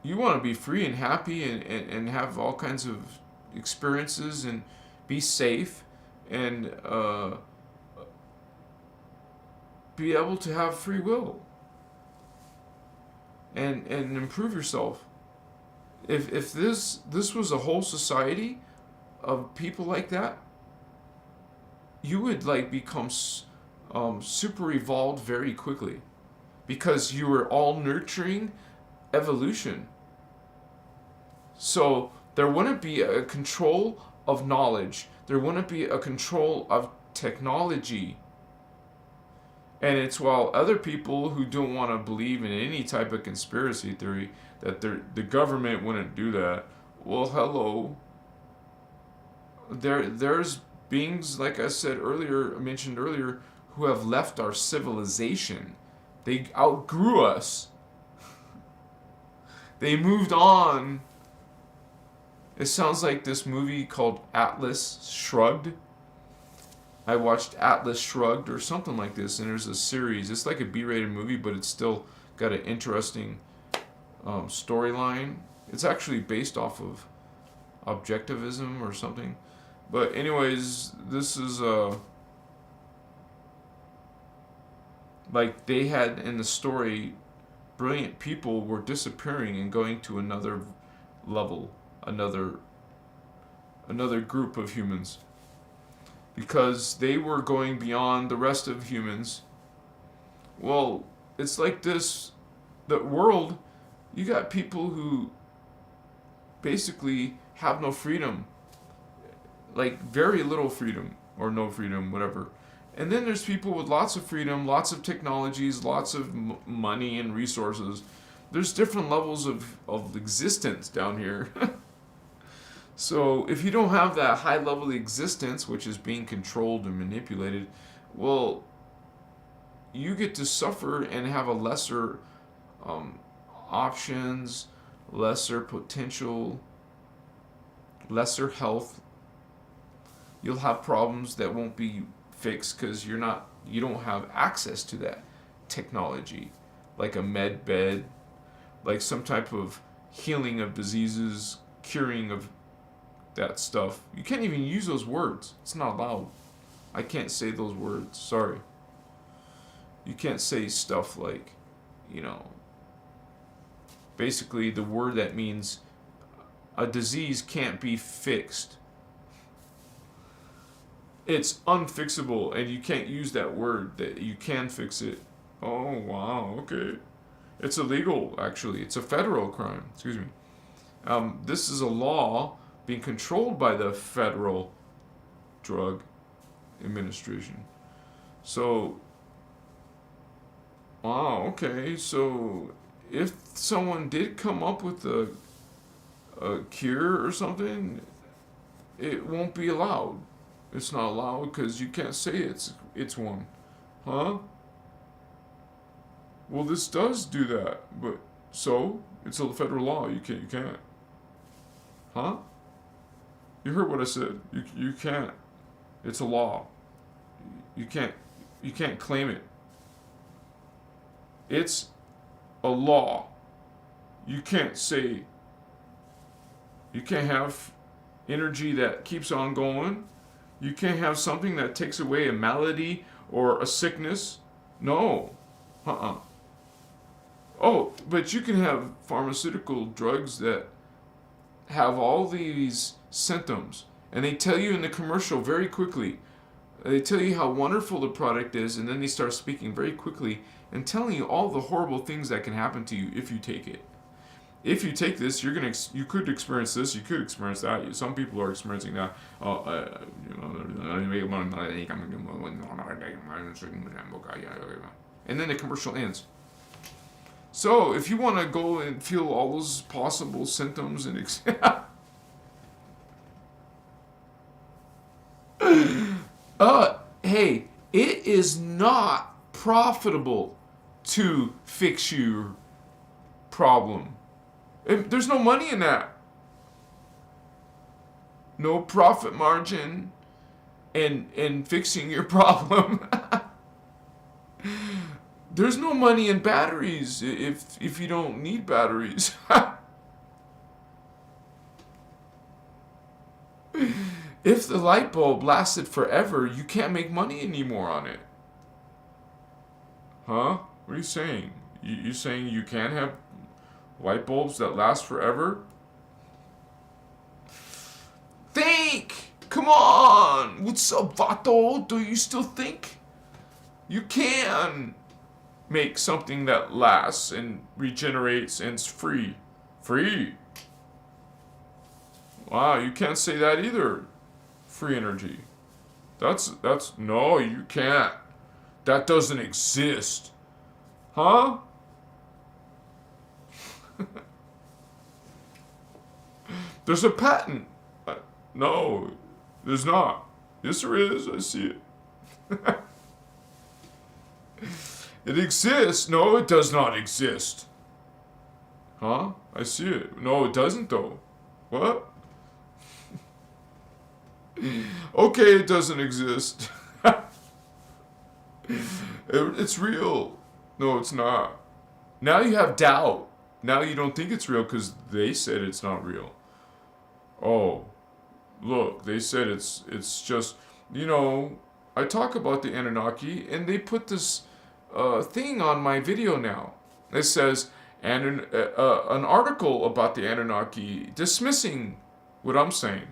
You want to be free and happy and have all kinds of experiences and be safe and be able to have free will and improve yourself. If this was a whole society of people like that, you would like become super evolved very quickly, because you were all nurturing evolution. So there wouldn't be a control of knowledge. There wouldn't be a control of technology. And it's while other people who don't want to believe in any type of conspiracy theory that the government wouldn't do that. Well, hello. There's beings, like I mentioned earlier, who have left our civilization. They outgrew us. They moved on. It sounds like this movie called Atlas Shrugged. I watched Atlas Shrugged or something like this, and there's a series. It's like a B-rated movie, but it's still got an interesting storyline. It's actually based off of objectivism or something. But anyways, this is like they had in the story, brilliant people were disappearing and going to another level, another group of humans, because they were going beyond the rest of humans. Well, it's like this, the world, you got people who basically have no freedom, like very little freedom or no freedom, whatever. And then there's people with lots of freedom, lots of technologies, lots of money and resources. There's different levels of existence down here. So if you don't have that high level existence, which is being controlled and manipulated, well, you get to suffer and have a lesser options, lesser potential, lesser health. You'll have problems that won't be fixed because you don't have access to that technology, like a med bed, like some type of healing of diseases, curing of that stuff. You can't even use those words. It's not allowed. I can't say those words. Sorry. You can't say stuff like, basically the word that means a disease can't be fixed. It's unfixable, and you can't use that word that you can fix it. Oh, wow, okay. It's illegal, actually. It's a federal crime. Excuse me. This is a law being controlled by the Federal Drug Administration. So, wow, okay. So, if someone did come up with a cure or something, it won't be allowed. It's not allowed because you can't say it's one. Huh? Well, this does do that, but so it's a federal law. You can't. Huh? You heard what I said. You can't. It's a law. You can't claim it. It's a law. You can't say. You can't have energy that keeps on going. You can't have something that takes away a malady or a sickness. No. Oh, but you can have pharmaceutical drugs that have all these symptoms, and they tell you in the commercial very quickly. They tell you how wonderful the product is, and then they start speaking very quickly and telling you all the horrible things that can happen to you if you take it. if you take this, you could experience this, you could experience that. Some people are experiencing that. And then the commercial ends. So if you want to go and feel all those possible symptoms and hey, it is not profitable to fix your problem. There's no money in that. No profit margin in fixing your problem. There's no money in batteries if you don't need batteries. If the light bulb lasted forever, you can't make money anymore on it. Huh? What are you saying? You saying you can't have light bulbs that last forever? Think! Come on! What's up, Vato? Do you still think? You can make something that lasts and regenerates and is free. Free! Wow, you can't say that either. Free energy. That's no, you can't. That doesn't exist. Huh? There's a patent. No, there's not. Yes, there is. I see it. It exists. No, it does not exist. Huh? I see it. No, it doesn't though. What? Okay, it doesn't exist. It's real. No, it's not. Now you have doubt. Now you don't think it's real because they said it's not real. Oh, look, they said it's just, I talk about the Anunnaki and they put this thing on my video now. It says, an article about the Anunnaki dismissing what I'm saying.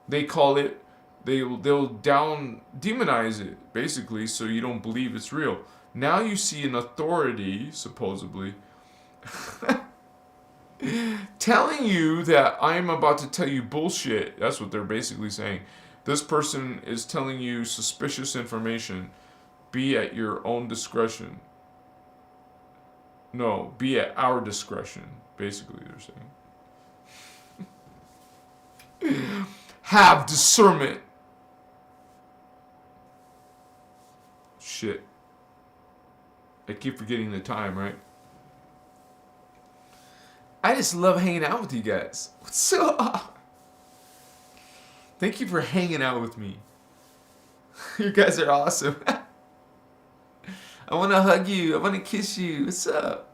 They call it, they'll demonize it, basically, so you don't believe it's real. Now you see an authority, supposedly, telling you that I'm about to tell you bullshit. That's what they're basically saying. This person is telling you suspicious information. Be at your own discretion. No, be at our discretion, basically, they're saying. Have discernment. Shit. I keep forgetting the time, right? I just love hanging out with you guys. What's up? Thank you for hanging out with me. You guys are awesome. I want to hug you. I want to kiss you. What's up?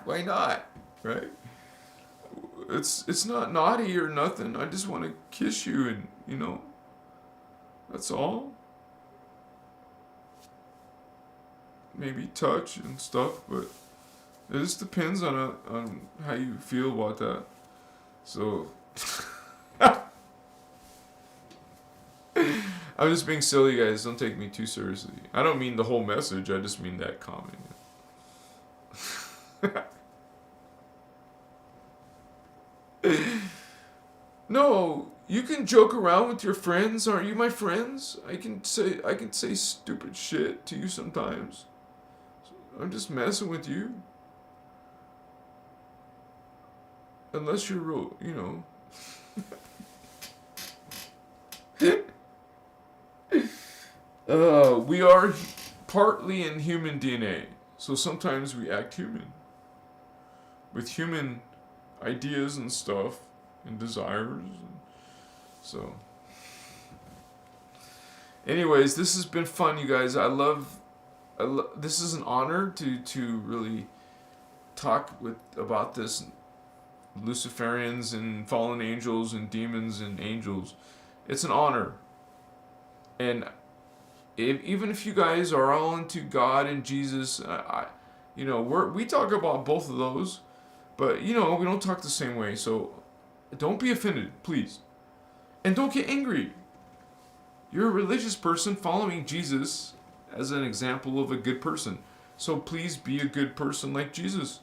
Why not? Right? It's not naughty or nothing. I just want to kiss you and, that's all. Maybe touch and stuff, but it just depends on how you feel about that. So, I'm just being silly, guys. Don't take me too seriously. I don't mean the whole message. I just mean that comment. No, you can joke around with your friends. Aren't you my friends? I can say stupid shit to you sometimes. I'm just messing with you. Unless you're real, we are partly in human DNA, so sometimes we act human. With human ideas and stuff and desires. So, anyways, this has been fun, you guys. This is an honor to really talk about this. Luciferians and fallen angels and demons and angels. It's an honor. And even if you guys are all into God and Jesus, we talk about both of those, but we don't talk the same way. So don't be offended, please. And don't get angry. You're a religious person following Jesus as an example of a good person. So please be a good person like Jesus.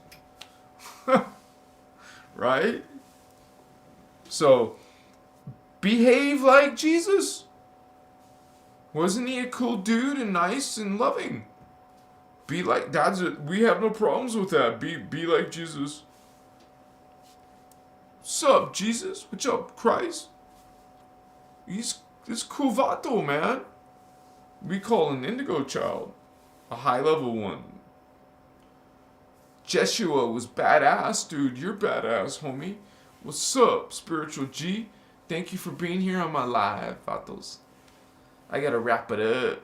Right? So, behave like Jesus. Wasn't he a cool dude and nice and loving? Be like, that's it. We have no problems with that. Be like Jesus. What's up, Jesus? What's up, Christ? It's cool vato, man. We call an indigo child. A high level one. Jeshua was badass, dude. You're badass, homie. What's up, Spiritual G? Thank you for being here on my live, vatos. I gotta wrap it up.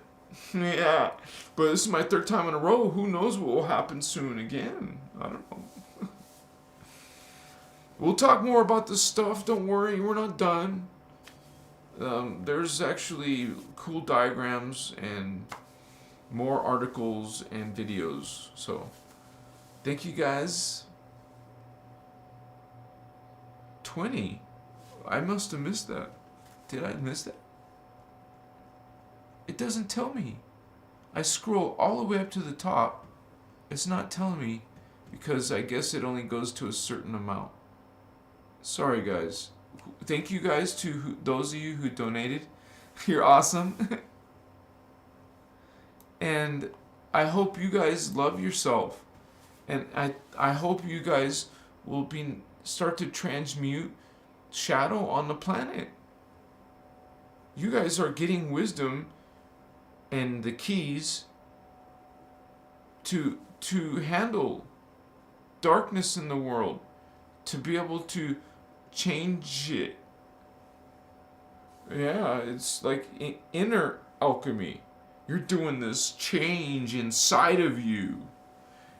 Yeah. But this is my third time in a row. Who knows what will happen soon again? I don't know. We'll talk more about this stuff. Don't worry, we're not done. There's actually cool diagrams and more articles and videos. So, thank you guys. 20. I must have missed that. Did I miss that? It doesn't tell me. I scroll all the way up to the top. It's not telling me because I guess it only goes to a certain amount. Sorry, guys. Thank you guys to those of you who donated. You're awesome. And I hope you guys love yourself. And I hope you guys will start to transmute shadow on the planet. You guys are getting wisdom and the keys to handle darkness in the world, to be able to change it. Yeah, it's like inner alchemy. You're doing this change inside of you.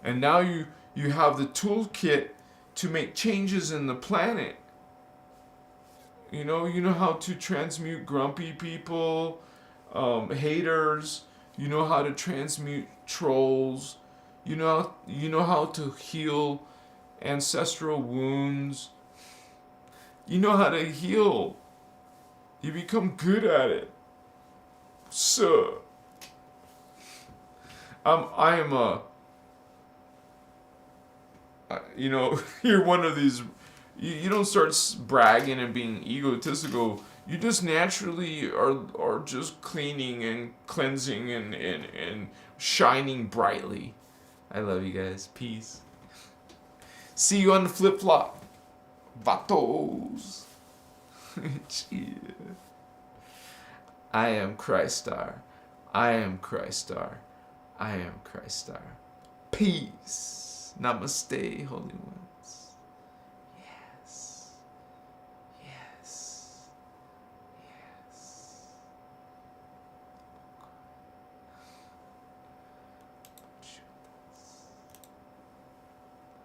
And now you have the toolkit to make changes in the planet. You know how to transmute grumpy people, haters. You know how to transmute trolls. You know how to heal ancestral wounds. You know how to heal. You become good at it. So, I am you're one of these. You don't start bragging and being egotistical. You just naturally are just cleaning and cleansing and shining brightly. I love you guys. Peace. See you on the flip flop. Vatos. Yeah. I am Christar. I am Christar. I am Christar. Peace. Namaste, Holy One.